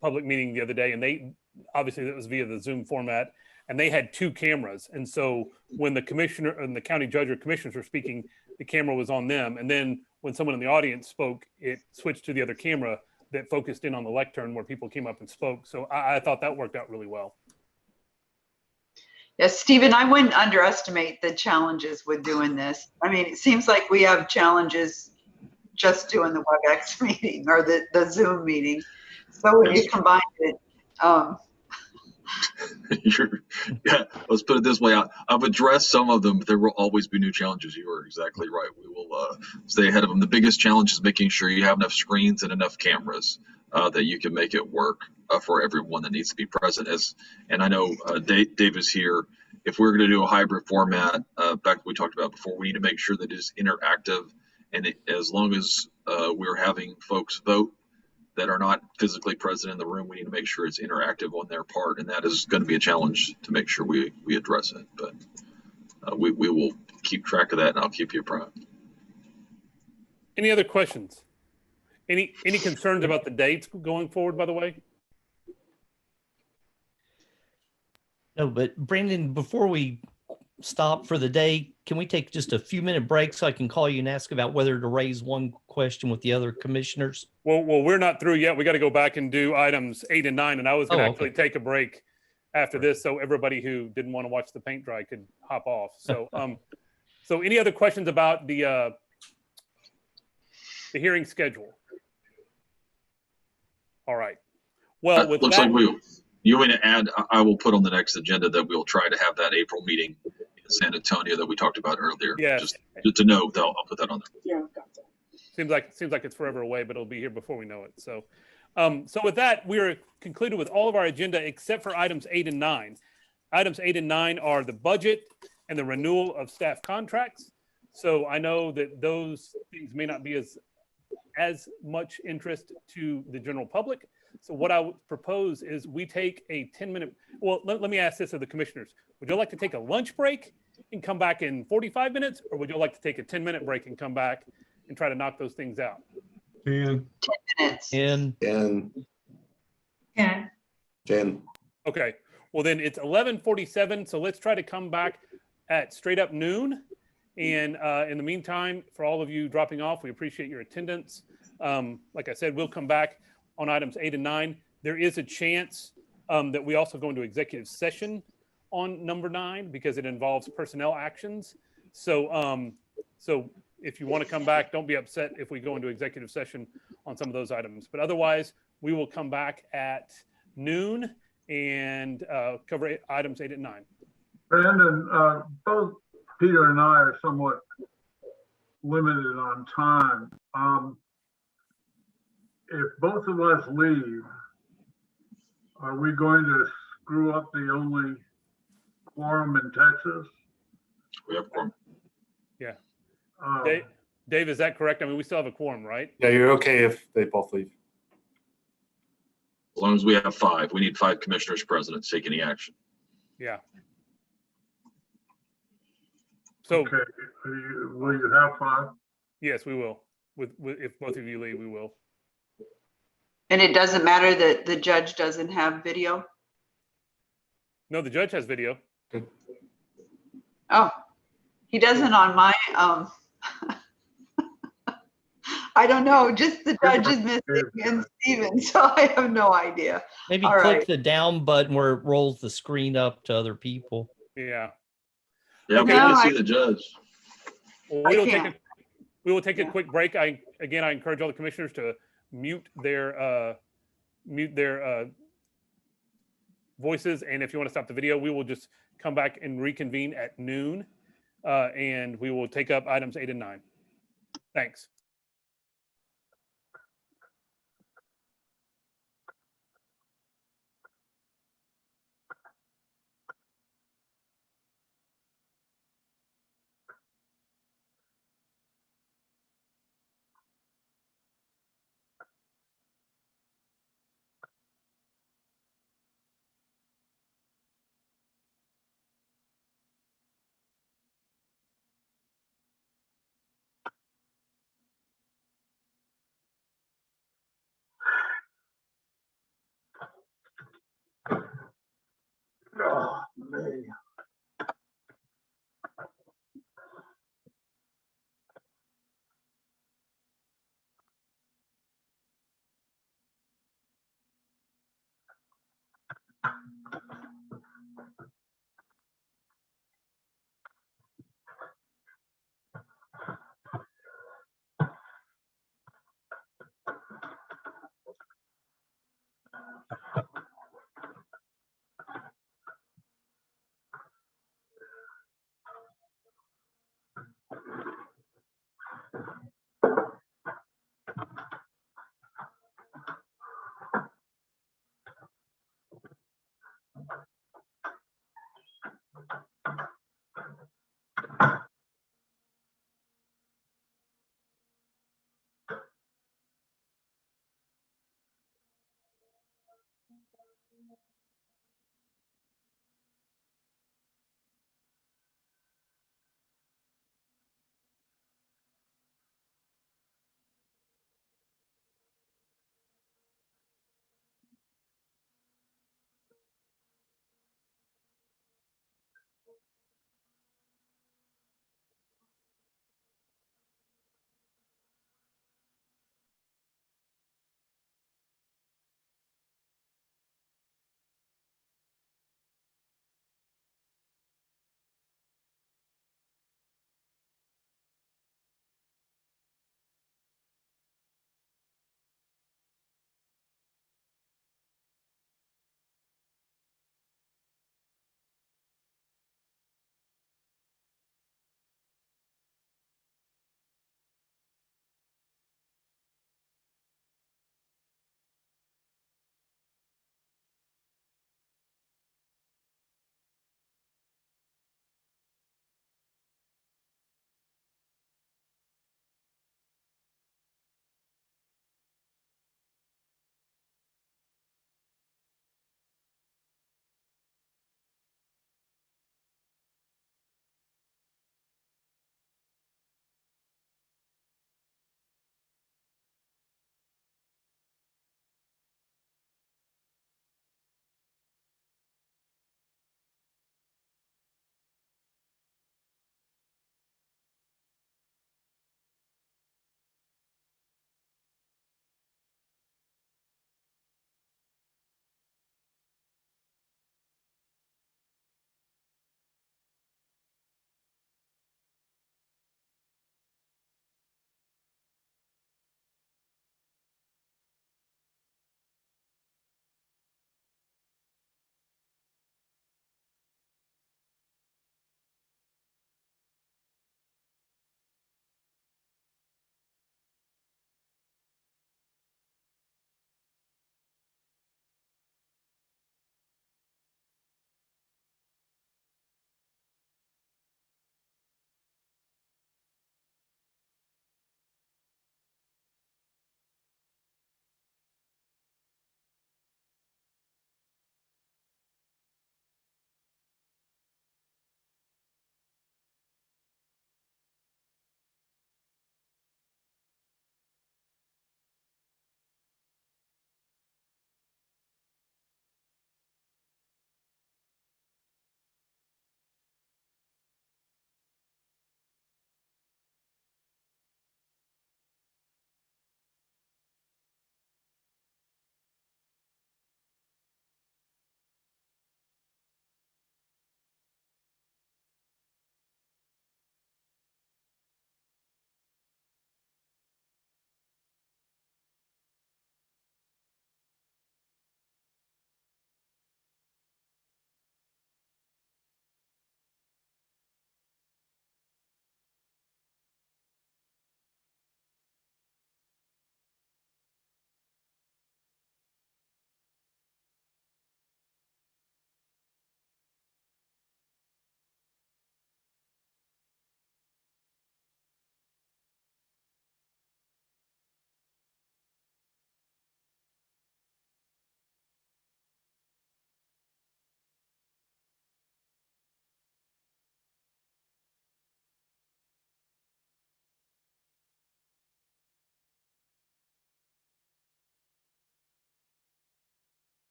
S2: public meeting the other day, and they, obviously that was via the Zoom format, and they had 2 cameras. And so when the commissioner and the county judge or commissioners were speaking, the camera was on them. And then when someone in the audience spoke, it switched to the other camera that focused in on the lectern where people came up and spoke. So I thought that worked out really well.
S6: Yes, Stephen, I wouldn't underestimate the challenges with doing this. I mean, it seems like we have challenges just doing the WebEx meeting or the Zoom meeting. So when you combine it,
S7: Sure. Yeah, let's put it this way. I've addressed some of them, but there will always be new challenges. You are exactly right. We will stay ahead of them. The biggest challenge is making sure you have enough screens and enough cameras that you can make it work for everyone that needs to be present. And I know Dave is here. If we're going to do a hybrid format, back that we talked about before, we need to make sure that it is interactive. And as long as we're having folks vote that are not physically present in the room, we need to make sure it's interactive on their part, and that is going to be a challenge to make sure we address it. But we will keep track of that, and I'll keep you apprised.
S2: Any other questions? Any concerns about the dates going forward, by the way?
S8: No, but Brandon, before we stop for the day, can we take just a few minute break so I can call you and ask about whether to raise one question with the other commissioners?
S2: Well, we're not through yet. We got to go back and do items 8 and 9. And I was going to
S8: Oh,
S2: actually take a break after this, so everybody who didn't want to watch the paint dry could hop off. So, so any other questions about the hearing schedule? All right. Well, with
S7: looks
S2: that,
S7: like you want to add, I will put on the next agenda that we'll try to have that April meeting in San Antonio that we talked about earlier.
S2: Yes.
S7: Just to know, I'll put that on there.
S6: yeah,
S2: seems like it's forever away, but it'll be here before we know it. So, so with that, we are concluded with all of our agenda except for items 8 and 9. Items 8 and 9 are the budget and the renewal of staff contracts. So I know that those things may not be as much interest to the general public. So what I would propose is we take a 10-minute, well, let me ask this of the commissioners. Would you like to take a lunch break and come back in 45 minutes? Or would you like to take a 10-minute break and come back and try to knock those things out?
S3: 10.
S6: 10 minutes.
S8: And
S4: 10.
S2: Okay, well then it's 11:47. So let's try to come back at straight up noon. And in the meantime, for all of you dropping off, we appreciate your attendance. Like I said, we'll come back on items 8 and 9. There is a chance that we also go into executive session on number 9 because it involves personnel actions. So, so if you want to come back, don't be upset if we go into executive session on some of those items. But otherwise, we will come back at noon and cover items 8 and 9.
S5: Brandon, both Peter and I are somewhat limited on time. If both of us leave, are we going to screw up the only quorum in Texas?
S7: We have quorum.
S2: Yeah.
S5: Uh,
S2: Dave, is that correct? I mean, we still have a quorum, right?
S9: Yeah, you're okay if they both leave.
S7: As long as we have 5, we need 5 commissioners present to take any action.
S2: Yeah. So
S5: Okay, will you have 5?
S2: yes, we will. With if both of you leave, we will.
S6: And it doesn't matter that the judge doesn't have video?
S2: No, the judge has video.
S6: Oh, he doesn't on my, I don't know, just the judge is missing and Steven, so I have no idea.
S8: maybe
S6: All
S8: click
S6: right.
S8: the down button where it rolls the screen up to other people.
S2: Yeah.
S7: Yeah, we
S6: No,
S7: can
S6: I-
S7: see the judge.
S2: Well,
S6: I
S2: we will
S6: can't.
S2: take a quick break. I encourage all the commissioners to mute their voices, and if you want to stop the video, we will just come back and reconvene at noon, and we will take up items 8 and 9. Thanks.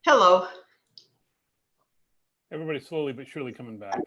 S6: Hello.
S2: Everybody's slowly but surely coming back.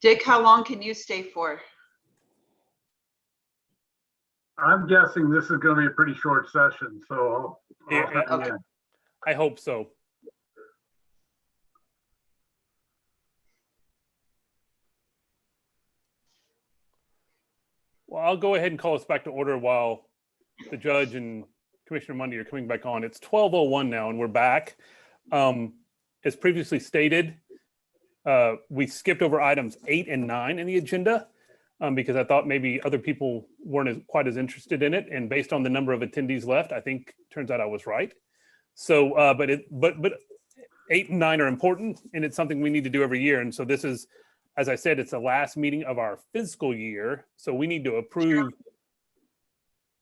S6: Dick, how long can you stay for?
S5: I'm guessing this is gonna be a pretty short session, so I'll
S2: Yeah,
S5: hang in.
S2: I hope so. Well, I'll go ahead and call us back to order while the judge and Commissioner Mundy are coming back on. It's 12:01 now and we're back. As previously stated, we skipped over items 8 and 9 in the agenda because I thought maybe other people weren't quite as interested in it. And based on the number of attendees left, I think turns out I was right. So, but 8 and 9 are important and it's something we need to do every year. And so this is, as I said, it's the last meeting of our fiscal year. So we need to approve.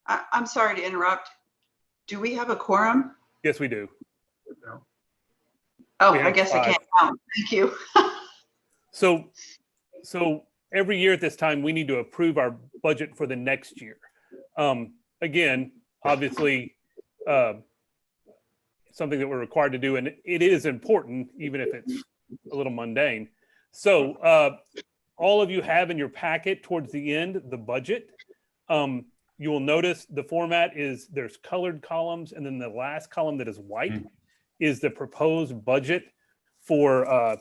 S6: I'm sorry to interrupt. Do we have a quorum?
S2: Yes, we do.
S6: Oh,
S2: We
S6: I
S2: have
S6: guess I
S2: 5.
S6: can't count. Thank you.
S2: So every year at this time, we need to approve our budget for the next year. Again, obviously, something that we're required to do, and it is important, even if it's a little mundane. So all of you have in your packet towards the end, the budget. You will notice the format is there's colored columns, and then the last column that is white is the proposed budget for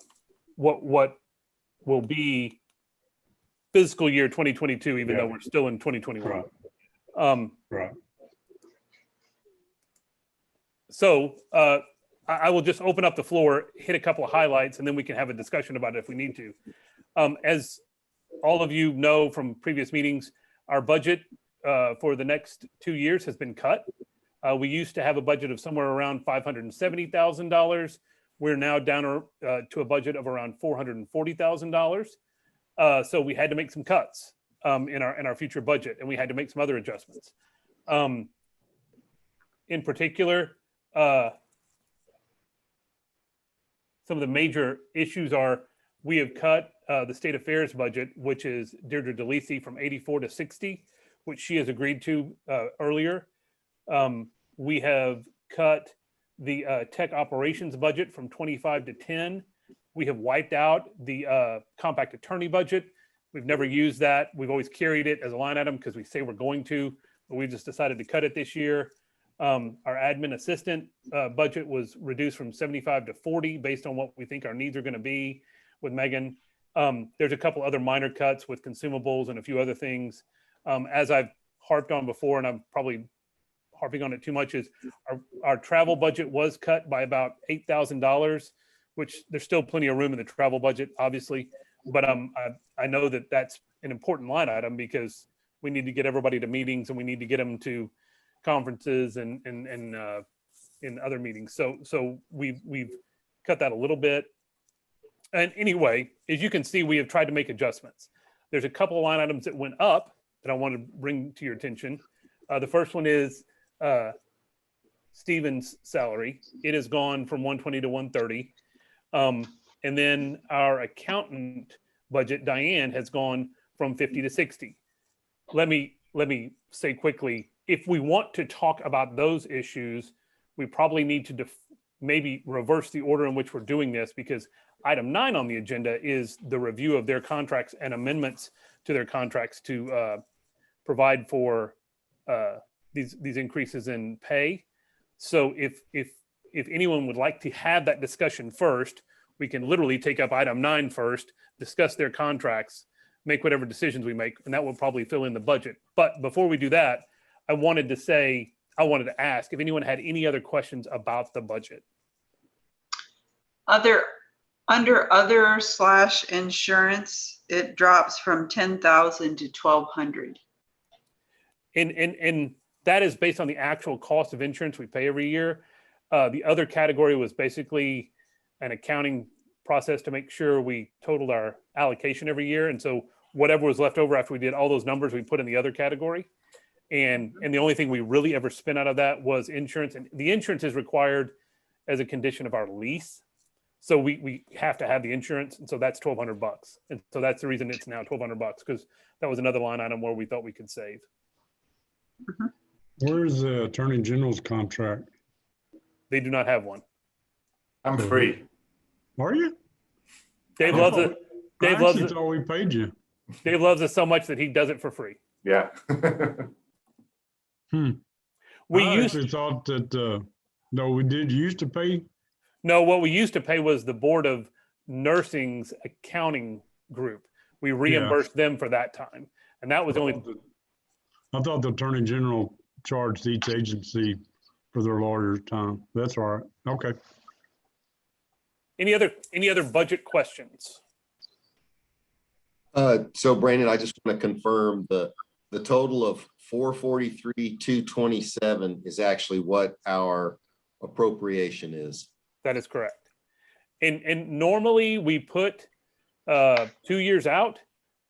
S2: what will be fiscal year 2022, even though we're still in 2021.
S3: Right.
S2: So I will just open up the floor, hit a couple of highlights, and then we can have a discussion about it if we need to. As all of you know from previous meetings, our budget for the next 2 years has been cut. We used to have a budget of somewhere around $570,000. We're now down to a budget of around $440,000. So we had to make some cuts in our future budget, and we had to make some other adjustments. In particular, some of the major issues are we have cut the state affairs budget, which is Deirdre DeLisi, from 84 to 60, which she has agreed to earlier. We have cut the tech operations budget from 25 to 10. We have wiped out the compact attorney budget. We've never used that. We've always carried it as a line item because we say we're going to, but we just decided to cut it this year. Our admin assistant budget was reduced from 75 to 40 based on what we think our needs are going to be with Megan. There's a couple other minor cuts with consumables and a few other things. As I've harped on before, and I'm probably harping on it too much, is our travel budget was cut by about $8,000, which there's still plenty of room in the travel budget, obviously. But I know that that's an important line item because we need to get everybody to meetings and we need to get them to conferences and in other meetings. So we've cut that a little bit. And anyway, as you can see, we have tried to make adjustments. There's a couple of line items that went up that I want to bring to your attention. The first one is Stephen's salary. It has gone from 120 to 130. And then our accountant budget, Diane, has gone from 50 to 60. Let me say quickly, if we want to talk about those issues, we probably need to maybe reverse the order in which we're doing this, because item 9 on the agenda is the review of their contracts and amendments to their contracts to provide for these increases in pay. So if anyone would like to have that discussion first, we can literally take up item 9 first, discuss their contracts, make whatever decisions we make, and that will probably fill in the budget. But before we do that, I wanted to ask if anyone had any other questions about the budget.
S6: Under other / insurance, it drops from 10,000 to 1,200.
S2: And that is based on the actual cost of insurance we pay every year. The other category was basically an accounting process to make sure we totaled our allocation every year. And so whatever was left over after we did all those numbers, we put in the other category. And the only thing we really ever spent out of that was insurance. And the insurance is required as a condition of our lease. So we have to have the insurance. And so that's $1,200. And so that's the reason it's now $1,200, because that was another line item where we thought we could save.
S3: Where's the Attorney General's contract?
S2: They do not have one.
S9: I'm free.
S3: Are you?
S2: Dave loves it. Dave loves
S3: I
S2: it.
S3: thought we paid you.
S2: Dave loves it so much that he does it for free.
S9: Yeah.
S2: We
S3: I
S2: used
S3: actually thought that, no, we did used to pay.
S2: No, what we used to pay was the Board of Nursing's accounting group. We reimbursed them for that time. And that was only,
S3: I thought the Attorney General charged each agency for their lawyer's time. That's all right. Okay.
S2: any other budget questions?
S4: So Brandon, I just want to confirm the total of 443,227 is actually what our appropriation is.
S2: That is correct. And normally we put 2 years out,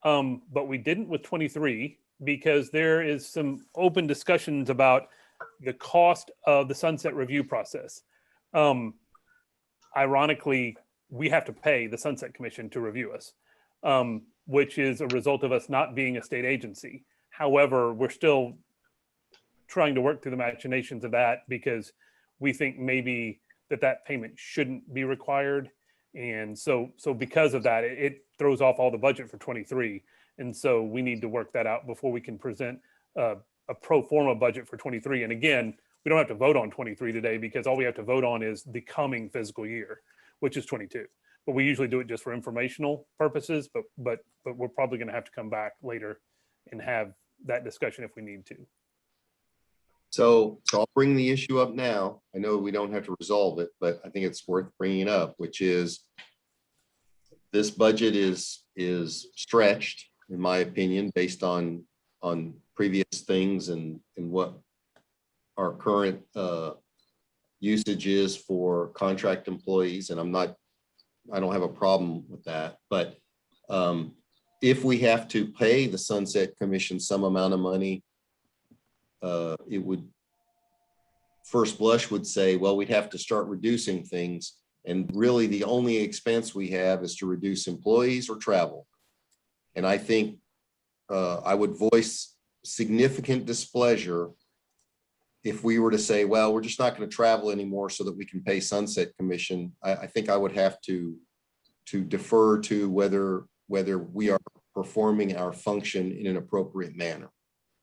S2: but we didn't with 23 because there is some open discussions about the cost of the sunset review process. Ironically, we have to pay the Sunset Commission to review us, which is a result of us not being a state agency. However, we're still trying to work through the machinations of that because we think maybe that payment shouldn't be required. And so because of that, it throws off all the budget for 23. And so we need to work that out before we can present a pro forma budget for 23. And again, we don't have to vote on 23 today because all we have to vote on is the coming fiscal year, which is 22. But we usually do it just for informational purposes, but we're probably going to have to come back later and have that discussion if we need to.
S4: So I'll bring the issue up now. I know we don't have to resolve it, but I think it's worth bringing up, which is this budget is stretched, in my opinion, based on previous things and what our current usage is for contract employees. And I don't have a problem with that. But if we have to pay the Sunset Commission some amount of money, it would, first blush would say, well, we'd have to start reducing things. And really the only expense we have is to reduce employees or travel. And I think I would voice significant displeasure if we were to say, well, we're just not going to travel anymore so that we can pay Sunset Commission. I think I would have to defer to whether we are performing our function in an appropriate manner.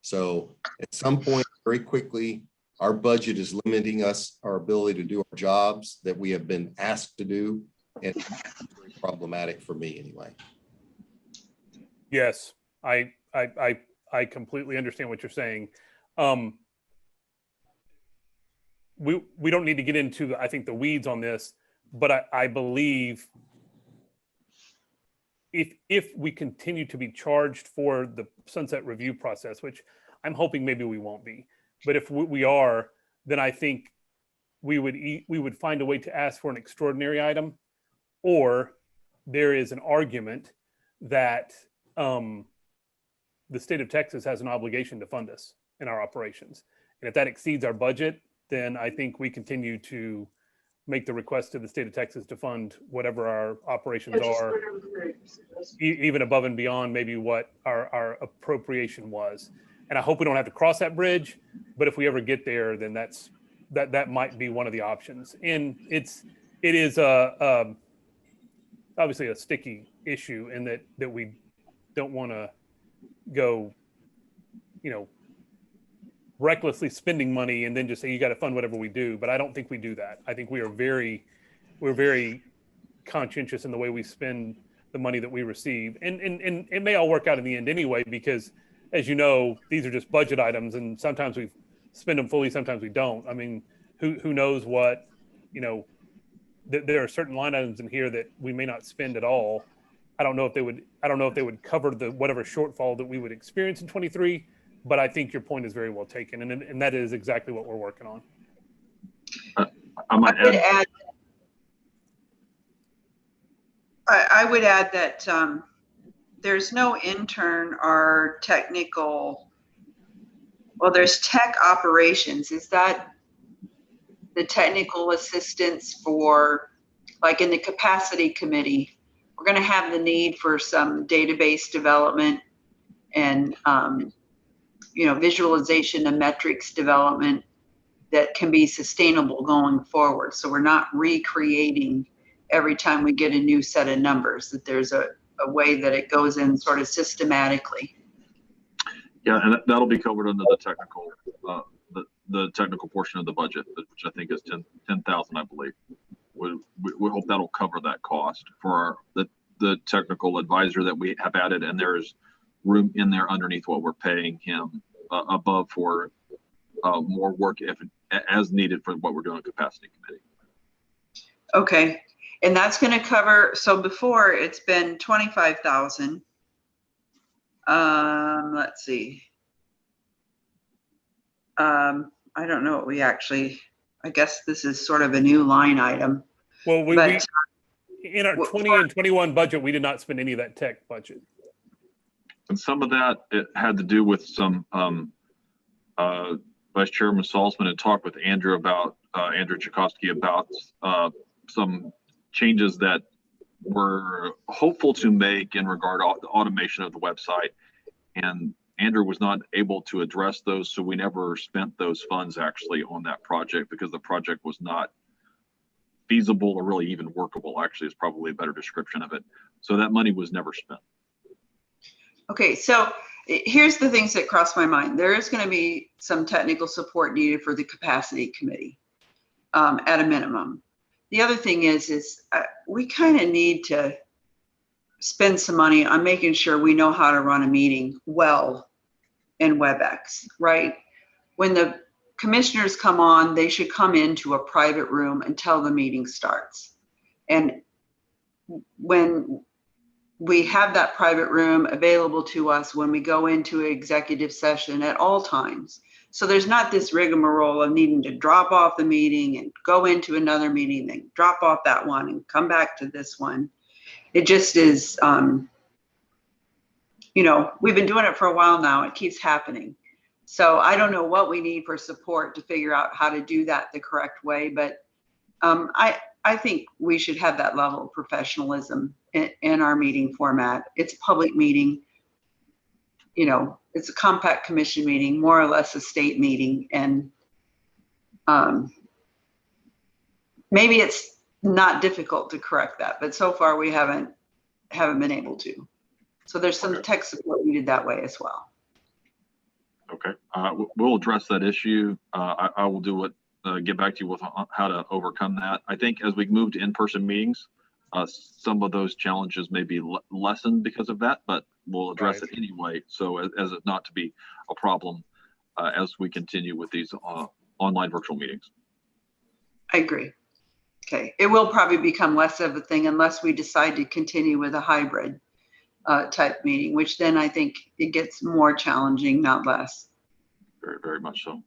S4: So at some point, very quickly, our budget is limiting us, our ability to do our jobs that we have been asked to do. And it's very problematic for me anyway.
S2: Yes, I completely understand what you're saying. We don't need to get into, I think, the weeds on this, but I believe if we continue to be charged for the sunset review process, which I'm hoping maybe we won't be, but if we are, then I think we would find a way to ask for an extraordinary item, or there is an argument that the state of Texas has an obligation to fund us in our operations. And if that exceeds our budget, then I think we continue to make the request to the state of Texas to fund whatever our operations are, even above and beyond maybe what our appropriation was. And I hope we don't have to cross that bridge, but if we ever get there, then that might be one of the options. And it is obviously a sticky issue in that we don't want to go, recklessly spending money and then just say you got to fund whatever we do. But I don't think we do that. I think we're very conscientious in the way we spend the money that we receive, and it may all work out in the end anyway, because as you know, these are just budget items, and sometimes we spend them fully, sometimes we don't. I mean, who knows what, there are certain line items in here that we may not spend at all. I don't know if they would cover the whatever shortfall that we would experience in 23. But I think your point is very well taken, and that is exactly what we're working on.
S7: I might
S6: I would
S7: add,
S6: add, I would add that there's no intern or technical, well, there's tech operations. Is that the technical assistance for, like in the capacity committee, we're going to have the need for some database development and, visualization and metrics development that can be sustainable going forward. So we're not recreating every time we get a new set of numbers, that there's a way that it goes in sort of systematically.
S7: yeah, and that'll be covered under the technical, the technical portion of the budget, which I think is 10,000, I believe. We hope that'll cover that cost for the technical advisor that we have added, and there's room in there underneath what we're paying him above for more work as needed for what we're doing in capacity committee.
S6: Okay, and that's going to cover, so before it's been 25,000. Let's see. I don't know what we actually, I guess this is sort of a new line item.
S2: Well, we
S6: But-
S2: in our 20 and 21 budget, we did not spend any of that tech budget.
S7: And some of that, it had to do with some, Vice Chairman Salzman had talked with Andrew about, Andrew Tchaikovsky about some changes that we're hopeful to make in regard to the automation of the website. And Andrew was not able to address those, so we never spent those funds actually on that project because the project was not feasible or really even workable, actually is probably a better description of it. So that money was never spent.
S6: Okay, so here's the things that cross my mind. There is going to be some technical support needed for the capacity committee at a minimum. The other thing is we kind of need to spend some money on making sure we know how to run a meeting well in WebEx, right? When the commissioners come on, they should come into a private room until the meeting starts. And when we have that private room available to us when we go into an executive session at all times. So there's not this rigmarole of needing to drop off the meeting and go into another meeting, then drop off that one and come back to this one. It just is, we've been doing it for a while now. It keeps happening. So I don't know what we need for support to figure out how to do that the correct way, but I think we should have that level of professionalism in our meeting format. It's a public meeting. It's a compact commission meeting, more or less a state meeting. And maybe it's not difficult to correct that, but so far we haven't been able to. So there's some tech support needed that way as well.
S7: Okay, we'll address that issue. I will do what, get back to you with how to overcome that. I think as we move to in-person meetings, some of those challenges may be lessened because of that, but we'll address it anyway. So as it not to be a problem as we continue with these online virtual meetings.
S6: I agree. Okay, it will probably become less of a thing unless we decide to continue with a hybrid type meeting, which then I think it gets more challenging, not less.
S7: Very, very much so.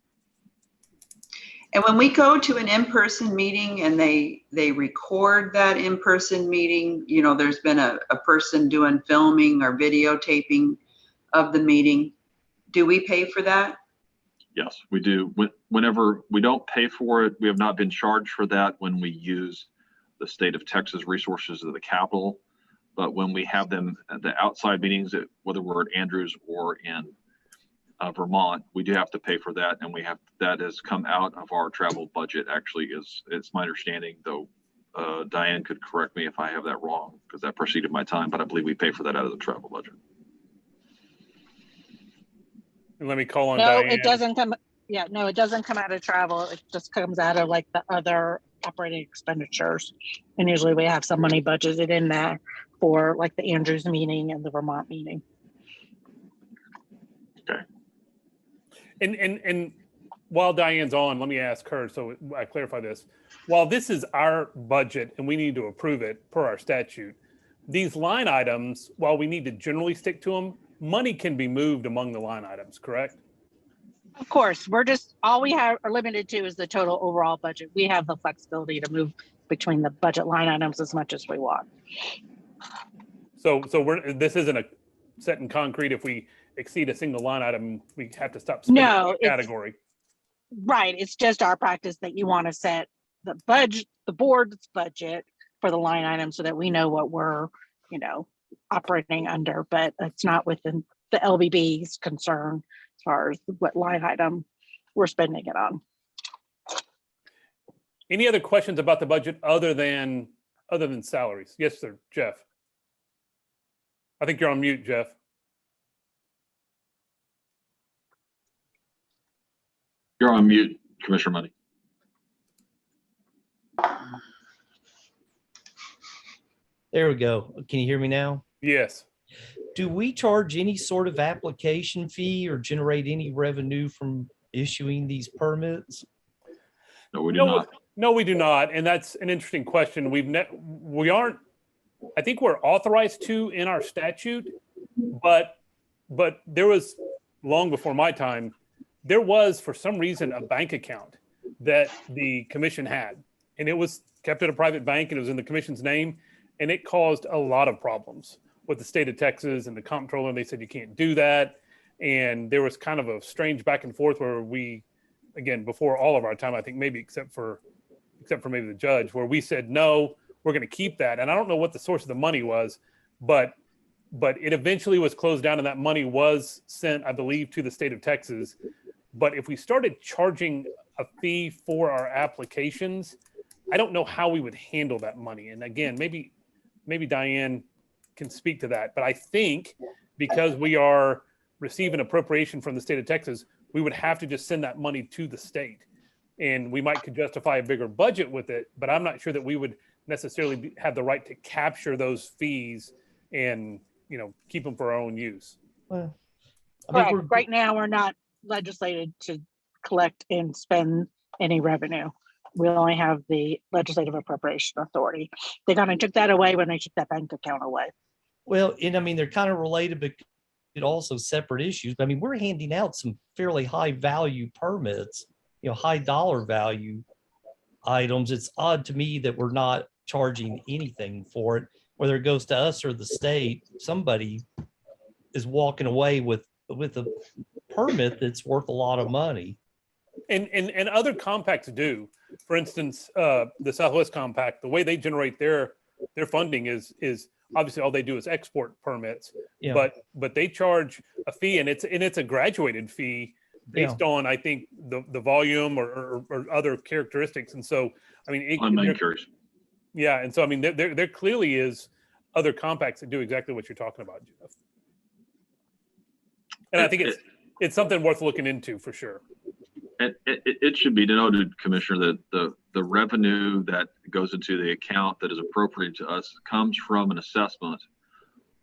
S6: And when we go to an in-person meeting and they record that in-person meeting, there's been a person doing filming or videotaping of the meeting. Do we pay for that?
S7: Yes, we do. Whenever we don't pay for it, we have not been charged for that when we use the state of Texas resources of the Capitol. But when we have them at the outside meetings, whether we're at Andrews or in Vermont, we do have to pay for that, and that has come out of our travel budget. Actually, it's my understanding, though Diane could correct me if I have that wrong because that preceded my time, but I believe we pay for that out of the travel budget.
S2: And let me call on
S13: No,
S2: Diane.
S13: it doesn't come. Yeah, no, it doesn't come out of travel. It just comes out of like the other operating expenditures. And usually we have some money budgeted in there for like the Andrews meeting and the Vermont meeting.
S7: Okay.
S2: And while Diane's on, let me ask her so I clarify this. While this is our budget and we need to approve it per our statute, these line items, while we need to generally stick to them, money can be moved among the line items, correct?
S13: Of course, all we are limited to is the total overall budget. We have the flexibility to move between the budget line items as much as we want.
S2: So this isn't a set in concrete. If we exceed a single line item, we have to stop spending
S13: No,
S2: the category.
S13: Right. It's just our practice that you want to set the budget, the board's budget for the line item so that we know what we're, operating under, but it's not within the LBB's concern as far as what line item we're spending it on.
S2: Any other questions about the budget other than salaries? Yes, sir, Jeff. I think you're on mute, Jeff.
S7: You're on mute, Commissioner Money.
S8: There we go. Can you hear me now?
S2: Yes.
S8: Do we charge any sort of application fee or generate any revenue from issuing these permits?
S7: No, we do not.
S2: No, we do not. And that's an interesting question. We aren't, I think we're authorized to in our statute, but there was, long before my time, there was for some reason a bank account that the commission had, and it was kept at a private bank and it was in the commission's name, and it caused a lot of problems with the state of Texas and the comptroller. And they said you can't do that. And there was kind of a strange back and forth where we, again, before all of our time, I think maybe except for maybe the judge, where we said, no, we're going to keep that. And I don't know what the source of the money was, but it eventually was closed down and that money was sent, I believe, to the state of Texas. But if we started charging a fee for our applications, I don't know how we would handle that money. And again, maybe Diane can speak to that. But I think because we are receiving appropriation from the state of Texas, we would have to just send that money to the state. And we could justify a bigger budget with it, but I'm not sure that we would necessarily have the right to capture those fees and, keep them for our own use.
S8: Well,
S13: Right now, we're not legislated to collect and spend any revenue. We only have the legislative appropriation authority. They kind of took that away when they took that bank account away.
S8: Well, and they're kind of related, but it also separate issues. We're handing out some fairly high value permits, high dollar value items. It's odd to me that we're not charging anything for it, whether it goes to us or the state. Somebody is walking away with a permit that's worth a lot of money.
S2: And other compacts do. For instance, the Southwest Compact, the way they generate their funding is obviously all they do is export permits.
S8: Yeah.
S2: But they charge a fee, and it's a graduated fee based on, I think, the volume or other characteristics. And so,
S7: I'm curious.
S2: Yeah, and so there clearly is other compacts that do exactly what you're talking about, Jeff. And I think it's something worth looking into for sure.
S7: It should be denoted, Commissioner, that the revenue that goes into the account that is appropriate to us comes from an assessment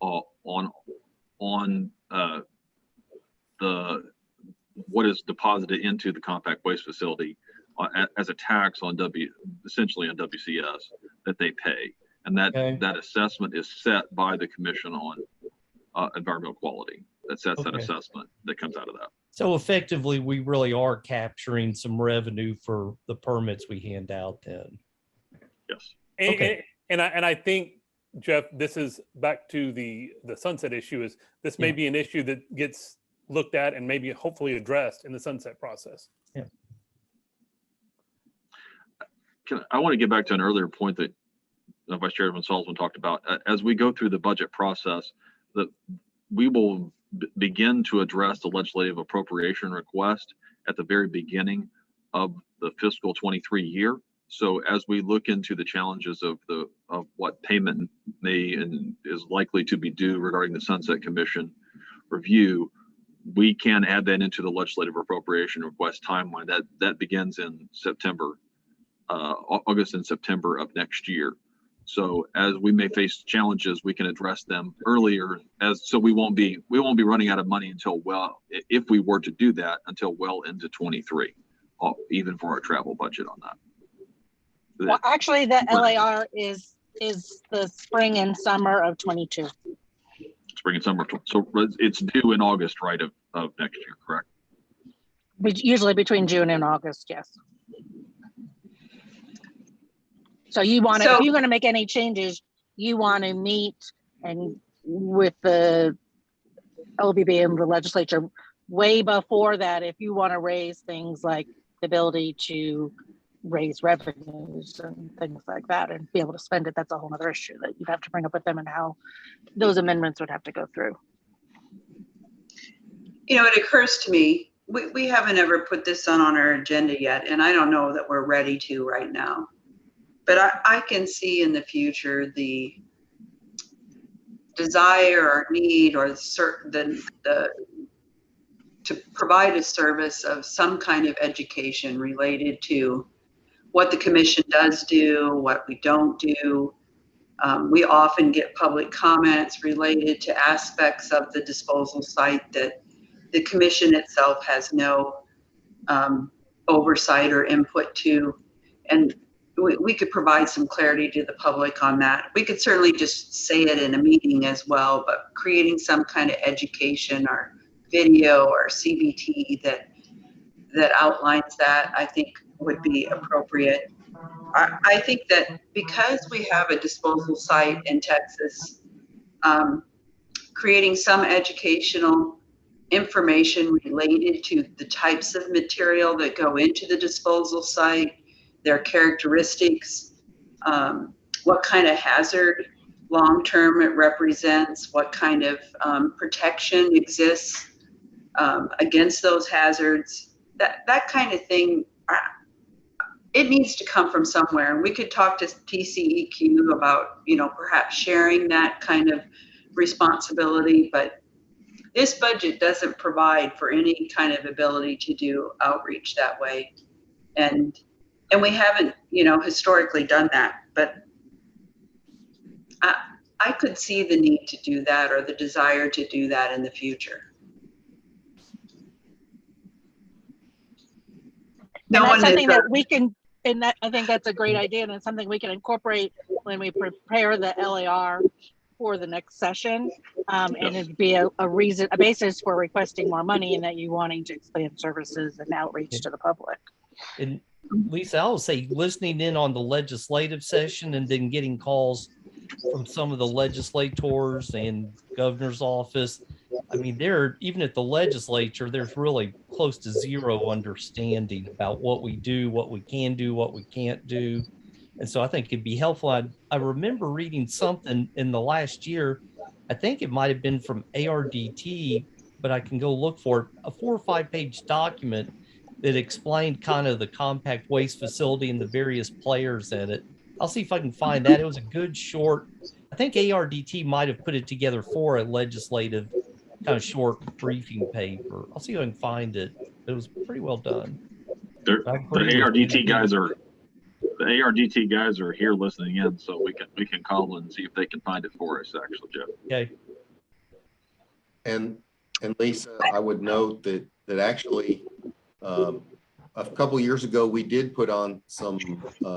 S7: on what is deposited into the compact waste facility as a tax on essentially on WCS that they pay, and that assessment is set by the Commission on Environmental Quality. That sets that assessment that comes out of that.
S8: So effectively, we really are capturing some revenue for the permits we hand out then.
S7: Yes.
S2: And I think, Jeff, this is back to the sunset issue. Is this may be an issue that gets looked at and maybe hopefully addressed in the sunset process.
S8: Yeah.
S7: I want to get back to an earlier point that Vice Chairman Salzman talked about. As we go through the budget process, that we will begin to address the legislative appropriation request at the very beginning of the fiscal 23 year. So as we look into the challenges of what payment may and is likely to be due regarding the Sunset Commission review, we can add that into the legislative appropriation request timeline. That begins in September, August and September of next year. So as we may face challenges, we can address them earlier, so we won't be running out of money until if we were to do that, until well into 23, even for our travel budget on that.
S13: Well, actually, the LAR is the spring and summer of 22.
S7: spring and summer. So it's due in August, right, of next year, correct?
S13: Usually between June and August, yes. So you want to, if you're going to make any changes, you want to meet and with the LBB and the legislature way before that, if you want to raise things like the ability to raise revenues and things like that and be able to spend it, that's a whole other issue that you'd have to bring up with them and how those amendments would have to go through.
S6: You know, it occurs to me, we haven't ever put this on our agenda yet, and I don't know that we're ready to right now. But I can see in the future the desire or need or to provide a service of some kind of education related to what the commission does do, what we don't do. We often get public comments related to aspects of the disposal site that the commission itself has no oversight or input to. And we could provide some clarity to the public on that. We could certainly just say it in a meeting as well, but creating some kind of education or video or CBT that outlines that, I think would be appropriate. I think that because we have a disposal site in Texas, creating some educational information related to the types of material that go into the disposal site, their characteristics, what kind of hazard long-term it represents, what kind of protection exists against those hazards, that kind of thing, it needs to come from somewhere. And we could talk to TCEQ about, you know, perhaps sharing that kind of responsibility, but this budget doesn't provide for any kind of ability to do outreach that way. And we haven't, you know, historically done that, but I could see the need to do that or the desire to do that in the future.
S13: No, that's something that we can, and that I think that's a great idea, and it's something we can incorporate when we prepare the LAR for the next session. And it'd be a basis for requesting more money and that you wanting to expand services and outreach to the public.
S8: And Lisa, I would say listening in on the legislative session and then getting calls from some of the legislators and governor's office. I mean, even at the legislature, there's really close to zero understanding about what we do, what we can do, what we can't do. And so I think it'd be helpful. I remember reading something in the last year, I think it might have been from ARDT, but I can go look for it, a 4 or 5 page document that explained kind of the compact waste facility and the various players in it. I'll see if I can find that. It was a good short, I think ARDT might have put it together for a legislative kind of short briefing paper. I'll see if I can find it. It was pretty well done.
S7: The ARDT guys are here listening in, so we can call and see if they can find it for us, actually, Jeff.
S8: Okay.
S4: And Lisa, I would note that actually a couple of years ago, we did put on some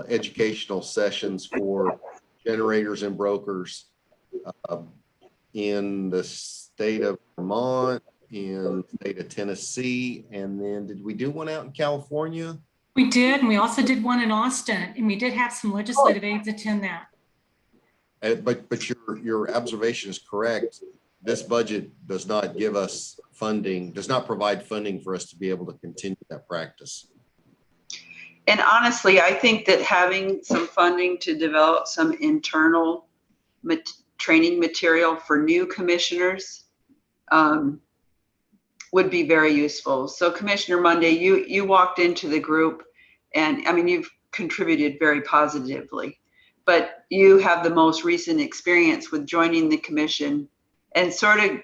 S4: educational sessions for generators and brokers in the state of Vermont, in the state of Tennessee, and then did we do one out in California?
S12: We did, and we also did one in Austin, and we did have some legislative aides attend that.
S4: But your observation is correct. This budget does not give us funding, does not provide funding for us to be able to continue that practice.
S6: And honestly, I think that having some funding to develop some internal training material for new commissioners would be very useful. So Commissioner Monday, you walked into the group, and I mean, you've contributed very positively, but you have the most recent experience with joining the commission and sort of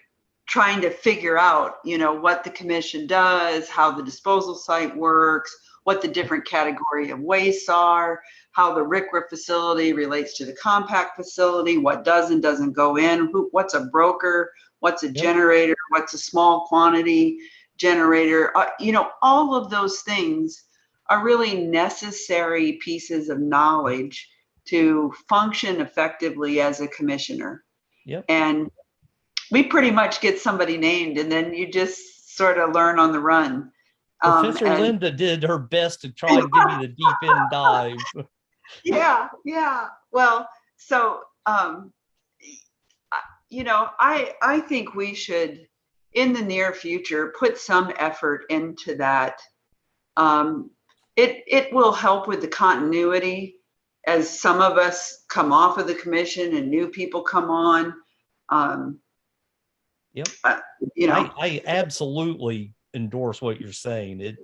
S6: trying to figure out, you know, what the commission does, how the disposal site works, what the different category of wastes are, how the RCRA facility relates to the compact facility, what does and doesn't go in, what's a broker, what's a generator, what's a small quantity generator. You know, all of those things are really necessary pieces of knowledge to function effectively as a commissioner.
S8: Yep.
S6: And we pretty much get somebody named and then you just sort of learn on the run.
S8: Professor
S6: And-
S8: Linda did her best to try and give me the deep end dive.
S6: Yeah. Well, so, I think we should, in the near future, put some effort into that. It will help with the continuity as some of us come off of the commission and new people come on.
S8: Yep.
S6: I
S8: I absolutely endorse what you're saying. It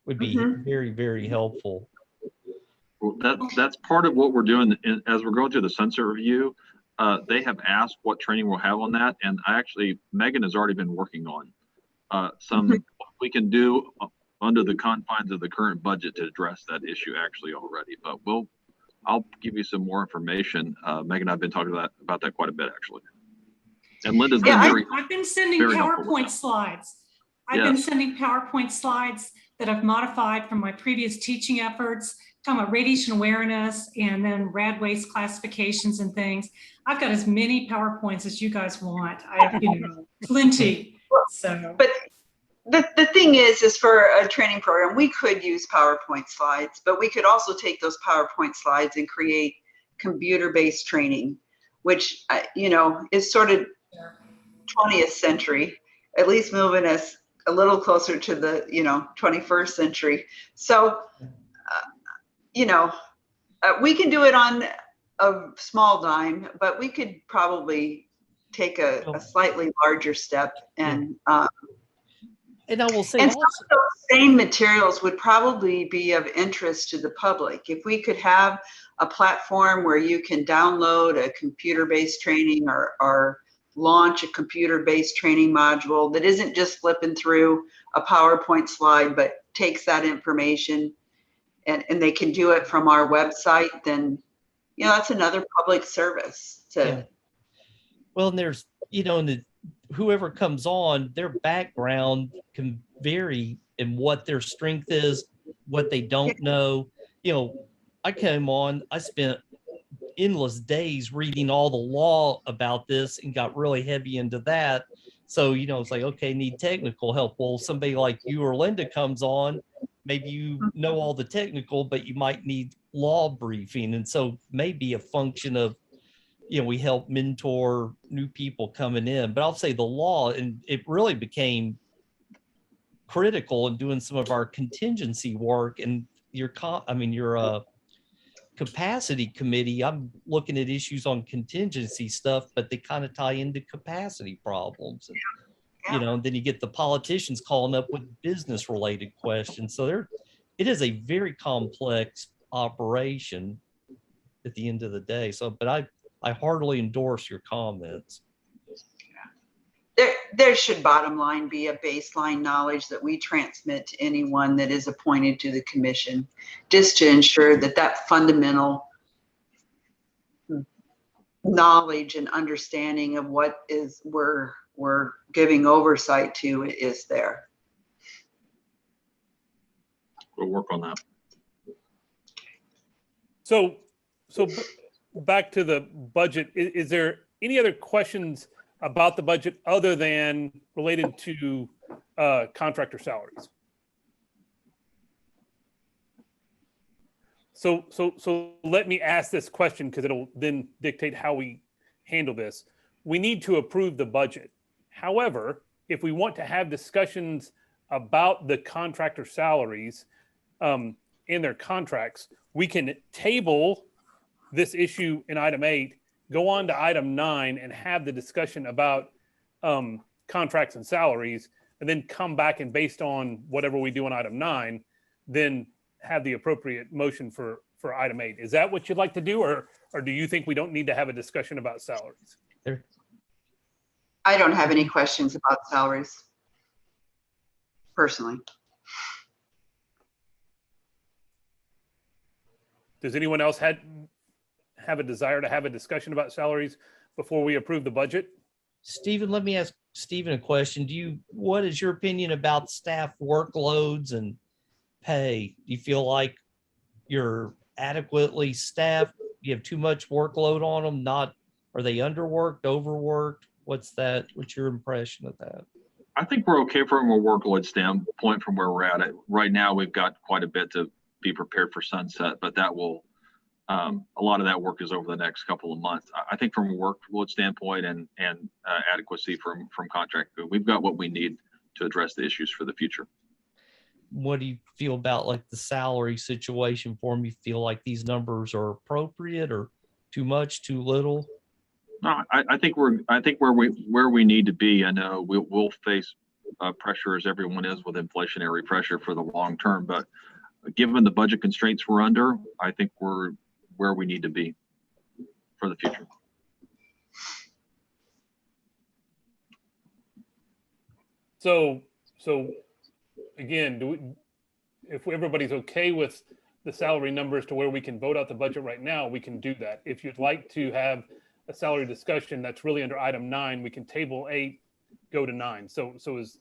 S8: would be very, very helpful.
S7: Well, that's part of what we're doing as we're going through the sunset review. They have asked what training we'll have on that, and Megan has already been working on some what we can do under the confines of the current budget to address that issue actually already. But I'll give you some more information. Megan and I've been talking about that quite a bit actually. And Linda's been
S12: I've been sending
S7: very helpful with
S12: PowerPoint
S7: that.
S12: slides. I've been sending PowerPoint slides that I've modified from my previous teaching efforts, talking about radiation awareness and then rad waste classifications and things. I've got as many PowerPoints as you guys want. I have, plenty. So,
S6: but the thing is for a training program, we could use PowerPoint slides, but we could also take those PowerPoint slides and create computer-based training, which, is sort of 20th century, at least moving us a little closer to the, 21st century. So, we can do it on a small dime, but we could probably take a slightly larger step and
S8: I will say
S6: and
S8: also,
S6: some of those same materials would probably be of interest to the public. If we could have a platform where you can download a computer-based training or launch a computer-based training module that isn't just flipping through a PowerPoint slide, but takes that information and they can do it from our website, then, that's another public service to.
S8: Well, and there's, whoever comes on, their background can vary in what their strength is, what they don't know. I came on, I spent endless days reading all the law about this and got really heavy into that. So, it's like, okay, need technical help. Well, somebody like you or Linda comes on, maybe you know all the technical, but you might need law briefing. And so maybe a function of, we help mentor new people coming in, but I'll say the law, and it really became critical in doing some of our contingency work and your capacity committee. I'm looking at issues on contingency stuff, but they kind of tie into capacity problems. And, and then you get the politicians calling up with business related questions. So it is a very complex operation at the end of the day. So, but I heartily endorse your comments.
S6: There should bottom line be a baseline knowledge that we transmit to anyone that is appointed to the commission, just to ensure that fundamental knowledge and understanding of what is we're giving oversight to is there.
S7: We'll work on that.
S2: So back to the budget, is there any other questions about the budget other than related to contractor salaries? So let me ask this question because it'll then dictate how we handle this. We need to approve the budget. However, if we want to have discussions about the contractor salaries in their contracts, we can table this issue in item 8, go on to item 9 and have the discussion about contracts and salaries, and then come back and based on whatever we do on item 9, then have the appropriate motion for item 8. Is that what you'd like to do, or do you think we don't need to have a discussion about salaries?
S6: I don't have any questions about salaries, personally.
S2: Does anyone else have a desire to have a discussion about salaries before we approve the budget?
S8: Stephen, let me ask Stephen a question. What is your opinion about staff workloads and pay? Do you feel like you're adequately staffed? Do you have too much workload on them? Are they underworked, overworked? What's your impression of that?
S7: I think we're okay from a workload standpoint from where we're at. Right now, we've got quite a bit to be prepared for sunset, but that will, a lot of that work is over the next couple of months. I think from a workload standpoint and adequacy from contract, we've got what we need to address the issues for the future.
S8: What do you feel about like the salary situation for them? You feel like these numbers are appropriate or too much, too little?
S7: No, I think where we need to be. I know we'll face pressure as everyone is with inflationary pressure for the long term, but given the budget constraints we're under, I think we're where we need to be for the future.
S2: So again, if everybody's okay with the salary numbers to where we can vote out the budget right now, we can do that. If you'd like to have a salary discussion that's really under item 9, we can table 8, go to 9. So is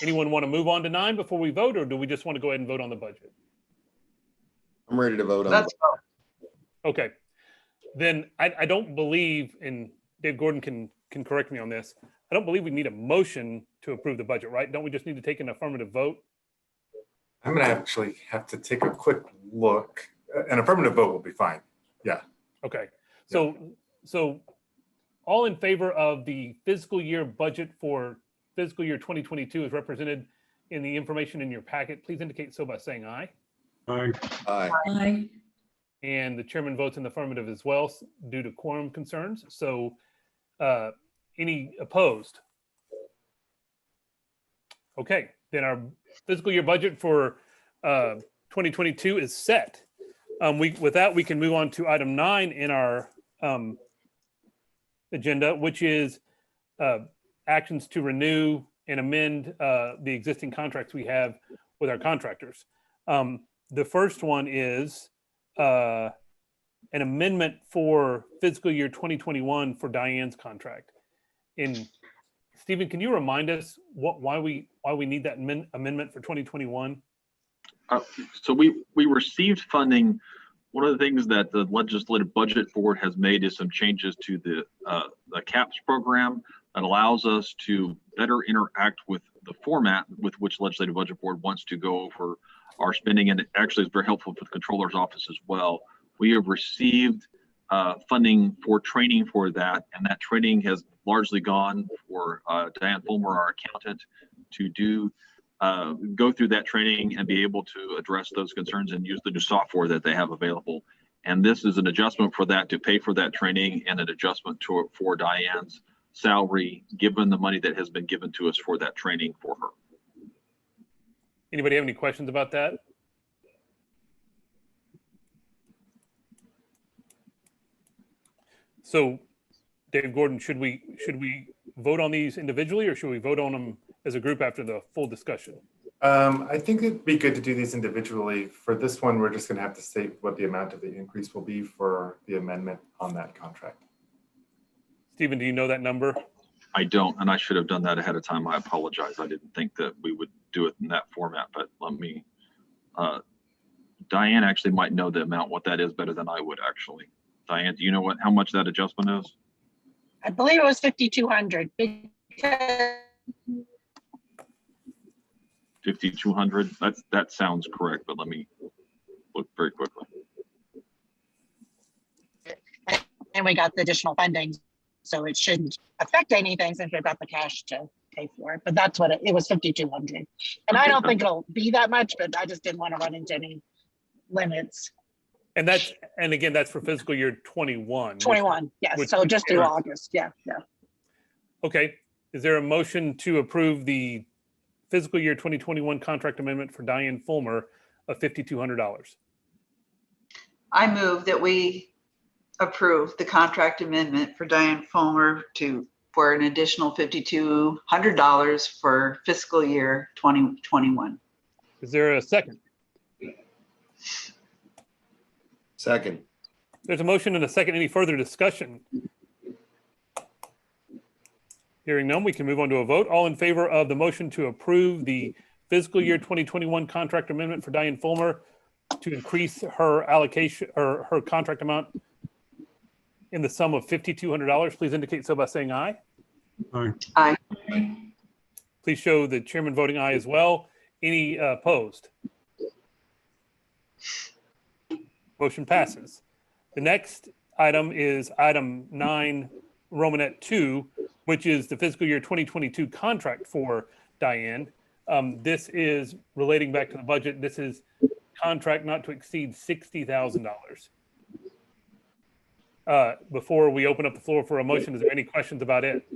S2: anyone want to move on to 9 before we vote, or do we just want to go ahead and vote on the budget?
S4: I'm ready to vote on.
S6: Let's vote.
S2: Okay, then I don't believe, and Dave Gordon can correct me on this, I don't believe we need a motion to approve the budget, right? Don't we just need to take an affirmative vote?
S9: I'm going to actually have to take a quick look. An affirmative vote will be fine. Yeah.
S2: Okay, so all in favor of the fiscal year budget for fiscal year 2022 is represented in the information in your packet. Please indicate so by saying aye.
S3: Aye.
S4: Aye.
S12: Aye.
S2: And the chairman votes in the affirmative as well due to quorum concerns. So any opposed? Okay, then our fiscal year budget for 2022 is set. With that, we can move on to item 9 in our agenda, which is actions to renew and amend the existing contracts we have with our contractors. The first one is an amendment for fiscal year 2021 for Diane's contract. And Stephen, can you remind us why we need that amendment for 2021?
S7: So we received funding. One of the things that the Legislative Budget Board has made is some changes to the CAPS program that allows us to better interact with the format with which Legislative Budget Board wants to go over our spending, and it actually is very helpful for the Controller's Office as well. We have received funding for training for that, and that training has largely gone for Diane Fulmer, our accountant, to do go through that training and be able to address those concerns and use the new software that they have available. And this is an adjustment for that to pay for that training and an adjustment for Diane's salary, given the money that has been given to us for that training for her.
S2: Anybody have any questions about that? So, Dave Gordon, should we vote on these individually, or should we vote on them as a group after the full discussion?
S9: I think it'd be good to do these individually. For this one, we're just going to have to state what the amount of the increase will be for the amendment on that contract.
S2: Stephen, do you know that number?
S7: I don't, and I should have done that ahead of time. I apologize. I didn't think that we would do it in that format, but let me, Diane actually might know the amount, what that is better than I would actually. Diane, do you know how much that adjustment is?
S13: I believe it was 5,200.
S7: 5,200. That sounds correct, but let me look very quickly.
S13: And we got the additional funding, so it shouldn't affect anything since we've got the cash to pay for it. But that's what it was, 5,200. And I don't think it'll be that much, but I just didn't want to run into any limits.
S2: And again, that's for fiscal year 21.
S13: 21, yes. So just do August. Yeah.
S2: Okay. Is there a motion to approve the fiscal year 2021 contract amendment for Diane Fulmer of $5,200?
S6: I move that we approve the contract amendment for Diane Fulmer for an additional $5,200 for fiscal year 2021.
S2: Is there a second?
S4: Second.
S2: There's a motion and a second. Any further discussion? Hearing none, we can move on to a vote. All in favor of the motion to approve the fiscal year 2021 contract amendment for Diane Fulmer to increase her allocation or her contract amount in the sum of $5,200, please indicate so by saying aye.
S3: Aye.
S2: Please show the chairman voting aye as well. Any opposed? Motion passes. The next item is item 9, Romanet 2, which is the fiscal year 2022 contract for Diane. This is relating back to the budget. This is contract not to exceed $60,000. Before we open up the floor for a motion, is there any questions about it?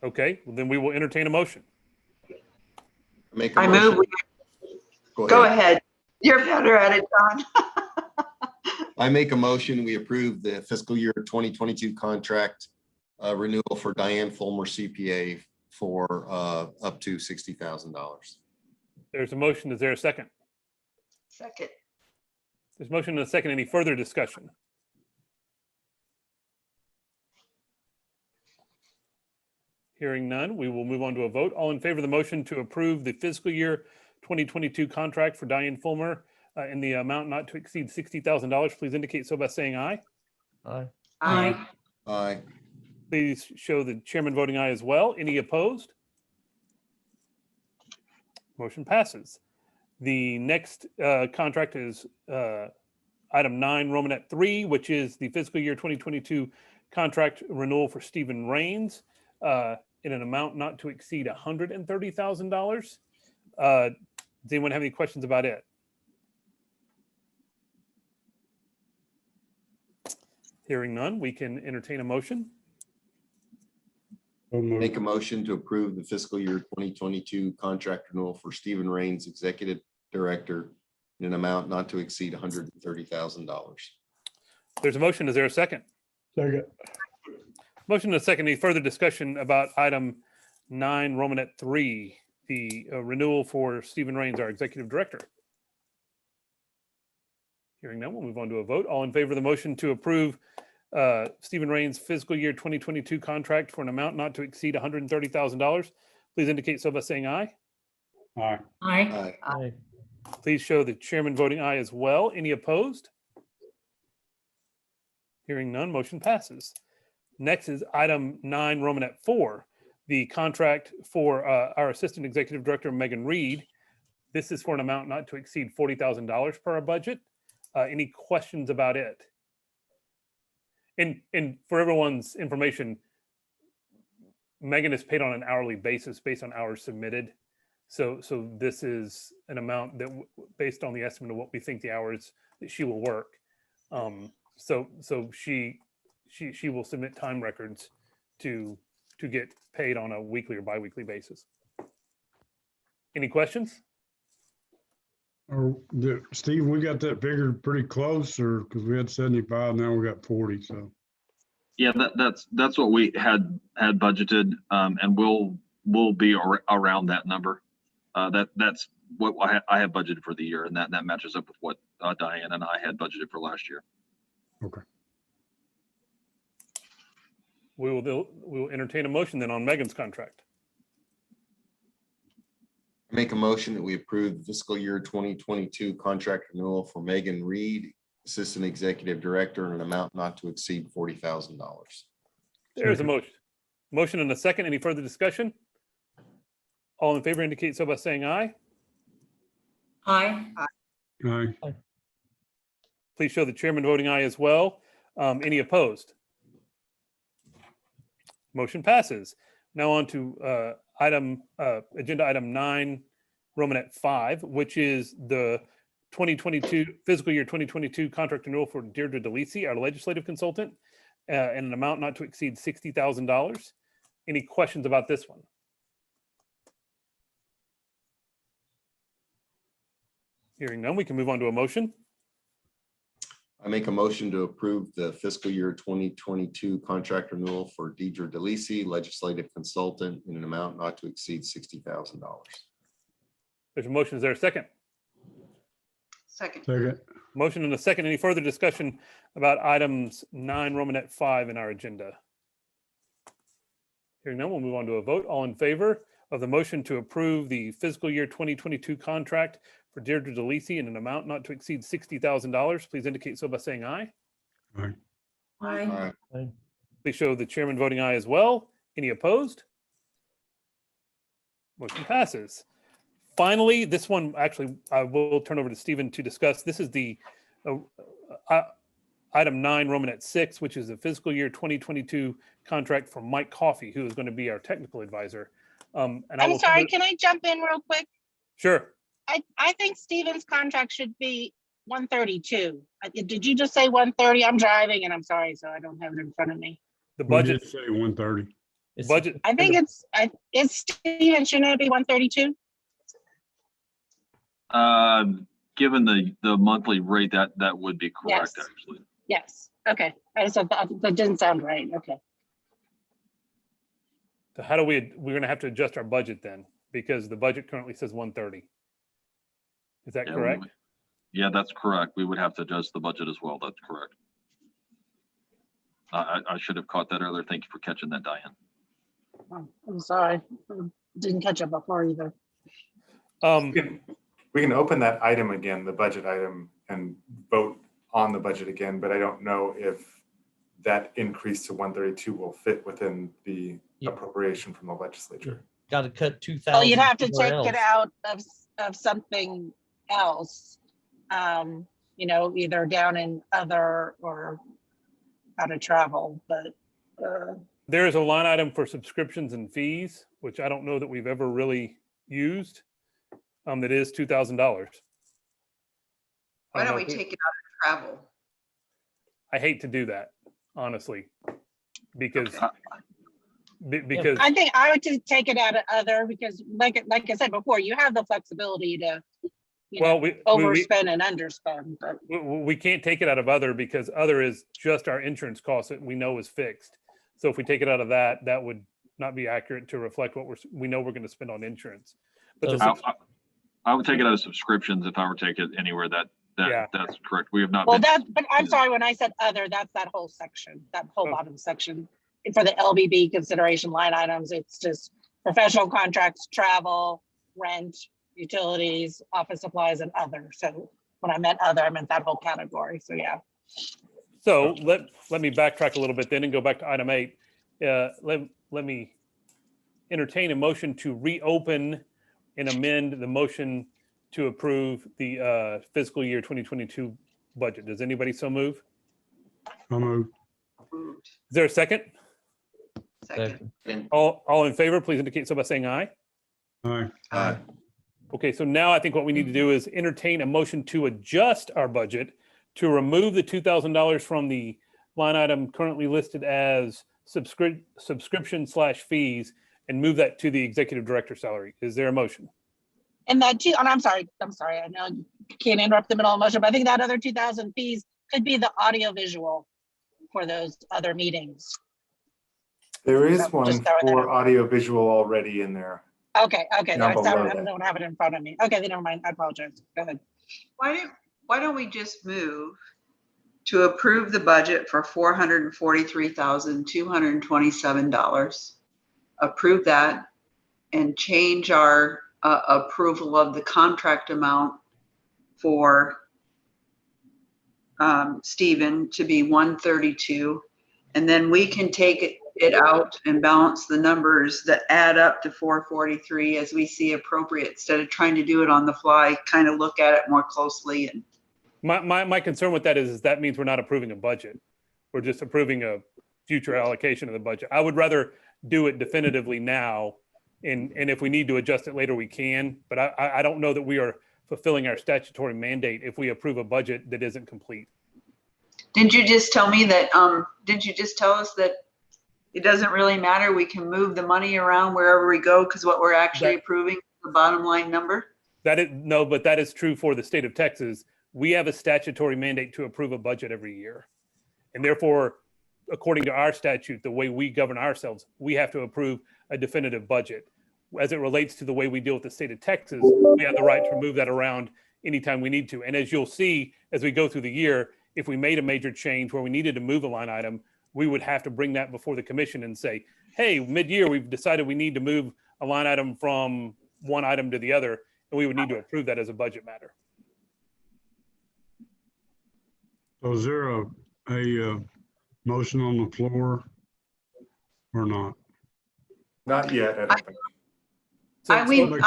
S2: Okay, well, then we will entertain a motion.
S4: Make a
S6: I move,
S4: motion.
S6: go ahead. You're better at it, John.
S4: I make a motion, we approve the fiscal year 2022 contract renewal for Diane Fulmer CPA for up to $60,000.
S2: There's a motion. Is there a second?
S6: Second.
S2: There's a motion and a second. Any further discussion? Hearing none, we will move on to a vote. All in favor of the motion to approve the fiscal year 2022 contract for Diane Fulmer in the amount not to exceed $60,000, please indicate so by saying aye.
S8: Aye.
S6: Aye.
S4: Aye.
S2: Please show the chairman voting aye as well. Any opposed? Motion passes. The next contract is item 9, Romanet 3, which is the fiscal year 2022 contract renewal for Stephen Rains in an amount not to exceed $130,000. Does anyone have any questions about it? Hearing none, we can entertain a motion.
S3: So moved.
S4: Make a motion to approve the fiscal year 2022 contract renewal for Stephen Rains, Executive Director, in an amount not to exceed $130,000.
S2: There's a motion. Is there a second?
S3: Second.
S2: Motion and a second. Any further discussion about item 9, Romanet 3, the renewal for Stephen Rains, our Executive Director? Hearing none, we'll move on to a vote. All in favor of the motion to approve Stephen Rains' fiscal year 2022 contract for an amount not to exceed $130,000, please indicate so by saying aye.
S3: Aye.
S12: Aye.
S4: Aye.
S2: Please show the chairman voting aye as well. Any opposed? Hearing none, motion passes. Next is item 9, Romanet 4, the contract for our Assistant Executive Director, Megan Reed. This is for an amount not to exceed $40,000 per our budget. Any questions about it? And for everyone's information, Megan is paid on an hourly basis based on hours submitted. So this is an amount that based on the estimate of what we think the hours that she will work. So she will submit time records to get paid on a weekly or biweekly basis. Any questions?
S3: Steve, we got that figure pretty close, or because we had 75, now we got 40. So
S7: Yeah, that's what we had budgeted, and we'll be around that number. That's what I have budgeted for the year, and that matches up with what Diane and I had budgeted for last year.
S3: okay.
S2: We will entertain a motion then on Megan's contract.
S4: Make a motion that we approve the fiscal year 2022 contract renewal for Megan Reed, Assistant Executive Director, in an amount not to exceed $40,000.
S2: There's a motion. Motion and a second. Any further discussion? All in favor indicate so by saying aye.
S12: Aye.
S3: Aye.
S2: Please show the chairman voting aye as well. Any opposed? Motion passes. Now on to agenda item 9, Romanet 5, which is the 2022 fiscal year 2022 contract renewal for Deirdre DeLisi, our legislative consultant, and an amount not to exceed $60,000. Any questions about this one? Hearing none, we can move on to a motion.
S4: I make a motion to approve the fiscal year 2022 contract renewal for Deirdre DeLisi, Legislative Consultant, in an amount not to exceed $60,000.
S2: There's a motion. Is there a second?
S6: Second.
S3: Second.
S2: Motion and a second. Any further discussion about items 9, Romanet 5 in our agenda? Hearing none, we'll move on to a vote. All in favor of the motion to approve the fiscal year 2022 contract for Deirdre DeLisi in an amount not to exceed $60,000, please indicate so by saying aye.
S3: Aye.
S1: Aye.
S2: Please show the chairman voting aye as well. Any opposed? Motion passes. Finally, this one, actually, I will turn over to Stephen to discuss. This is the item 9, Romanet 6, which is the fiscal year 2022 contract for Mike Coffey, who is going to be our technical advisor. And I
S13: I'm
S2: will
S13: sorry, can I jump in real quick?
S2: Sure.
S13: I think Stephen's contract should be 132. Did you just say 130? I'm driving and I'm sorry, so I don't have it in front of me.
S2: The
S3: We
S2: budget,
S3: did say 130.
S2: budget.
S13: I think it's Stephen, shouldn't it be 132?
S7: Given the monthly rate, that would be correct,
S13: Yes.
S7: actually.
S13: Yes, okay. I just thought that didn't sound right, okay.
S2: So how do we're going to have to adjust our budget then? Because the budget currently says 130. Is that
S7: Yeah,
S2: correct?
S7: Yeah, that's correct. We would have to adjust the budget as well. That's correct. I should have caught that earlier. Thank you for catching that, Diane.
S13: Oh, I'm sorry. Didn't catch up before either.
S9: We can open that item again, the budget item, and vote on the budget again, but I don't know if that increase to 132 will fit within the appropriation from the legislature.
S8: Got to cut 2,000.
S13: Well, you'd have to
S8: somewhere
S13: take
S8: else.
S13: it out of something else. You know, either down in other or out of travel, but
S2: There is a line item for subscriptions and fees, which I don't know that we've ever really used. That is $2,000.
S6: Why don't we take it out of travel?
S2: I hate to do that, honestly, because because
S13: I think I would just take it out of other because like I said before, you have the flexibility to overspend and underspend, but
S2: we can't take it out of other because other is just our insurance cost that we know is fixed. So if we take it out of that, that would not be accurate to reflect what we know we're going to spend on insurance. But
S7: I would take it out of subscriptions if I were to take it anywhere. That's correct. We have not.
S13: but I'm sorry, when I said other, that's that whole section, that whole bottom section. For the LBB consideration line items, it's just professional contracts, travel, rent, utilities, office supplies, and other. So when I meant other, I meant that whole category. So yeah.
S2: So let me backtrack a little bit then and go back to item 8. Let me entertain a motion to reopen and amend the motion to approve the fiscal year 2022 budget. Does anybody so move?
S3: So moved.
S6: Moved.
S2: Is there a second?
S6: Second.
S2: All in favor, please indicate so by saying aye.
S3: Aye.
S2: Okay, so now I think what we need to do is entertain a motion to adjust our budget to remove the $2,000 from the line item currently listed as subscription/fees and move that to the executive director salary. Is there a motion?
S13: And that too, and I'm sorry, I know you can't interrupt the middle of motion, but I think that other 2,000 fees could be the audio visual for those other meetings.
S9: There is
S13: Just
S9: one
S13: throwing that
S9: for
S13: out.
S9: audio visual already in there.
S13: Okay,
S9: Down
S13: I
S9: below
S13: don't have it in front of me. Okay, then never mind, I apologize. Go ahead.
S6: Why don't we just move to approve the budget for $443,227? Approve that and change our approval of the contract amount for Stephen to be 132. And then we can take it out and balance the numbers that add up to 443 as we see appropriate, instead of trying to do it on the fly, kind of look at it more closely. And
S2: My concern with that is that means we're not approving a budget. We're just approving a future allocation of the budget. I would rather do it definitively now. And if we need to adjust it later, we can. But I don't know that we are fulfilling our statutory mandate if we approve a budget that isn't complete.
S6: didn't you just tell me that, didn't you just tell us that it doesn't really matter? We can move the money around wherever we go because what we're actually approving is the bottom line number?
S2: But that is true for the state of Texas. We have a statutory mandate to approve a budget every year. And therefore, according to our statute, the way we govern ourselves, we have to approve a definitive budget. As it relates to the way we deal with the state of Texas, we have the right to move that around anytime we need to. And as you'll see, as we go through the year, if we made a major change where we needed to move a line item, we would have to bring that before the commission and say, hey, mid-year, we've decided we need to move a line item from one item to the other, and we would need to approve that as a budget matter.
S3: So is there a Motion on the floor or not?
S9: Not yet, I don't think.
S6: I move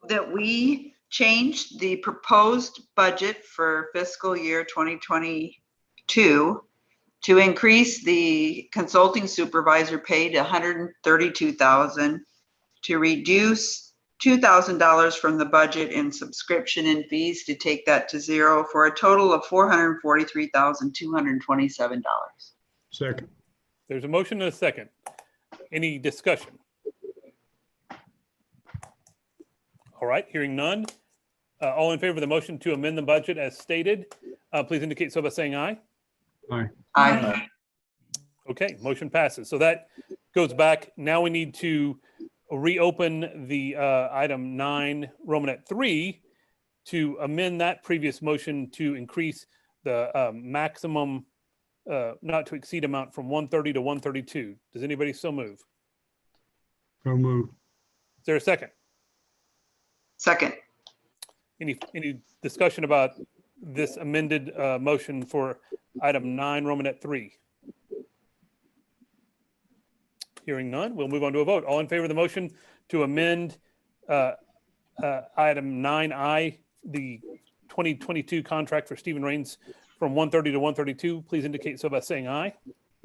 S6: that we change the proposed budget for fiscal year 2022 to increase the consulting supervisor pay to $132,000, to reduce $2,000 from the budget in subscription and fees to take that to zero, for a total of $443,227.
S3: Second.
S2: There's a motion and a second. Any discussion? All right, hearing none. All in favor of the motion to amend the budget as stated, please indicate so by saying aye.
S3: Aye.
S6: Aye.
S2: Okay, motion passes. So that goes back. Now we need to reopen the item 9, Romanet 3, to amend that previous motion to increase the maximum not to exceed amount from 130 to 132. Does anybody so move?
S3: So moved.
S2: Is there a second?
S6: Second.
S2: Any discussion about this amended motion for item 9, Romanet 3? Hearing none, we'll move on to a vote. All in favor of the motion to amend item 9I, the 2022 contract for Stephen Rains from 130 to 132, please indicate so by saying aye.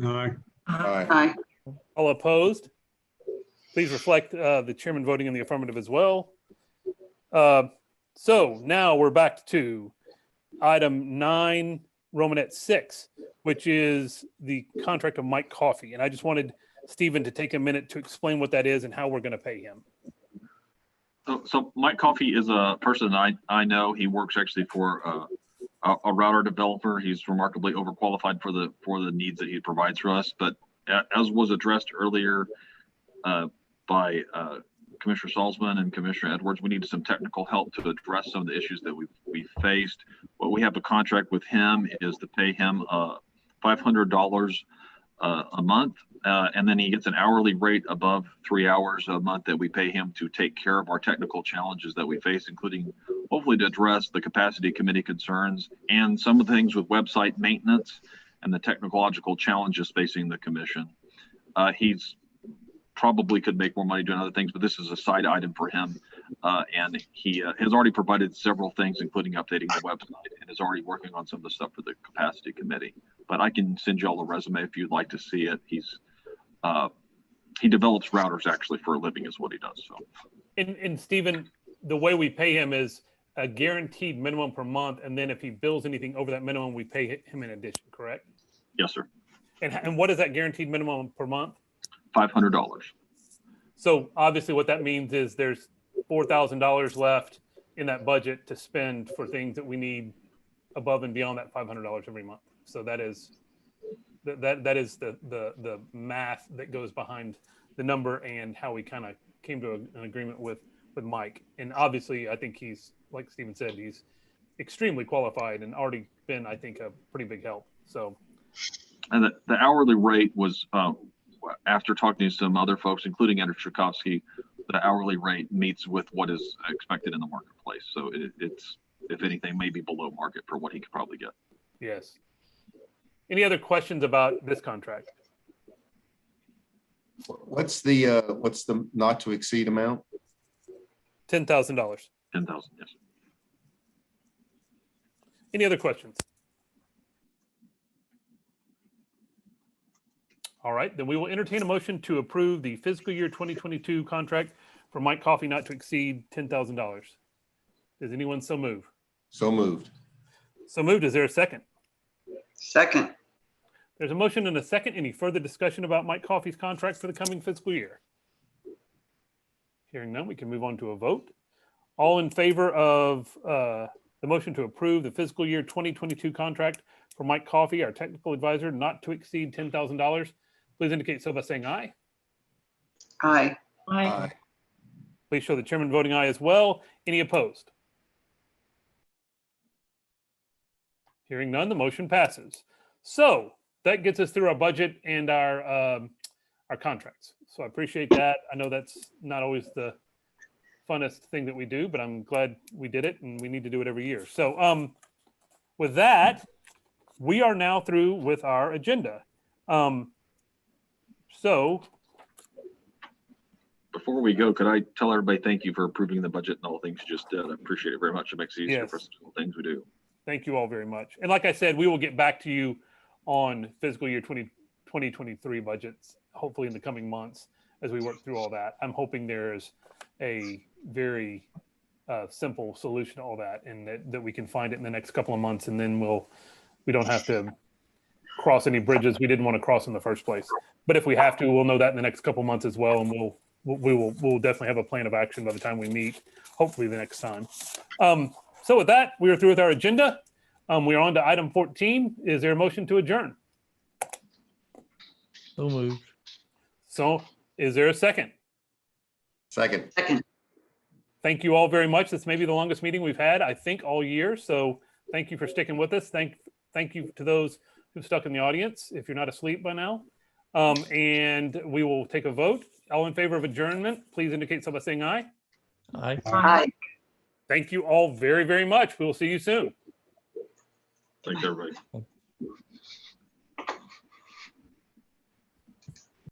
S3: Aye.
S6: Aye.
S2: All opposed? Please reflect the chairman voting in the affirmative as well. So now we're back to item 9, Romanet 6, which is the contract of Mike Coffey. And I just wanted Stephen to take a minute to explain what that is and how we're going to pay him.
S7: So Mike Coffey is a person I know. He works actually for a router developer. He's remarkably overqualified for the needs that he provides for us. But as was addressed earlier by Commissioner Salzman and Commissioner Edwards, we needed some technical help to address some of the issues that we faced. What we have a contract with him is to pay him $500 a month, and then he gets an hourly rate above 3 hours a month that we pay him to take care of our technical challenges that we face, including hopefully to address the capacity committee concerns and some of the things with website maintenance and the technological challenges facing the commission. He's probably could make more money doing other things, but this is a side item for him. And he has already provided several things, including updating the website, and is already working on some of the stuff for the capacity committee. But I can send you all a resume if you'd like to see it. He develops routers actually for a living is what he does. So.
S2: And Stephen, the way we pay him is a guaranteed minimum per month. And then if he bills anything over that minimum, we pay him in addition, correct?
S7: Yes, sir.
S2: And what is that guaranteed minimum per month?
S7: $500.
S2: So obviously what that means is there's $4,000 left in that budget to spend for things that we need above and beyond that $500 every month. So that is the math that goes behind the number and how we kind of came to an agreement with Mike. And obviously I think he's, like Stephen said, he's extremely qualified and already been, I think, a pretty big help. So.
S7: And the hourly rate was, after talking to some other folks, including Andrew Tchaikovsky, the hourly rate meets with what is expected in the marketplace. So it's, if anything, maybe below market for what he could probably get.
S2: Yes. Any other questions about this contract?
S4: What's the not to exceed amount?
S2: $10,000.
S7: $10,000, yes.
S2: Any other questions? All right, then we will entertain a motion to approve the fiscal year 2022 contract for Mike Coffey not to exceed $10,000. Does anyone so move?
S4: So moved.
S2: So moved. Is there a second?
S6: Second.
S2: There's a motion and a second. Any further discussion about Mike Coffey's contract for the coming fiscal year? Hearing none, we can move on to a vote. All in favor of the motion to approve the fiscal year 2022 contract for Mike Coffey, our technical advisor, not to exceed $10,000, please indicate so by saying aye.
S6: Aye.
S4: Aye.
S2: Please show the chairman voting aye as well. Any opposed? Hearing none, the motion passes. So that gets us through our budget and our contracts. So I appreciate that. I know that's not always the funnest thing that we do, but I'm glad we did it, and we need to do it every year. So with that, we are now through with our agenda. So
S7: Before we go, could I tell everybody thank you for approving the budget and all the things you just did? I appreciate it very much. It makes it easier
S2: Yes.
S7: for us to do the things we do.
S2: thank you all very much. And like I said, we will get back to you on fiscal year 2023 budgets, hopefully in the coming months as we work through all that. I'm hoping there's a very simple solution to all that, and that we can find it in the next couple of months, and then we don't have to cross any bridges we didn't want to cross in the first place. But if we have to, we'll know that in the next couple of months as well, and we'll definitely have a plan of action by the time we meet, hopefully the next time. So with that, we are through with our agenda. We are on to item 14. Is there a motion to adjourn?
S8: So moved.
S2: So is there a second?
S4: Second.
S6: Second.
S2: Thank you all very much. This may be the longest meeting we've had, I think, all year. So thank you for sticking with us. Thank you to those who've stuck in the audience, if you're not asleep by now. And we will take a vote. All in favor of adjournment, please indicate so by saying aye.
S8: Aye.
S6: Aye.
S2: Thank you all very, very much. We will see you soon.
S7: Thanks, everybody.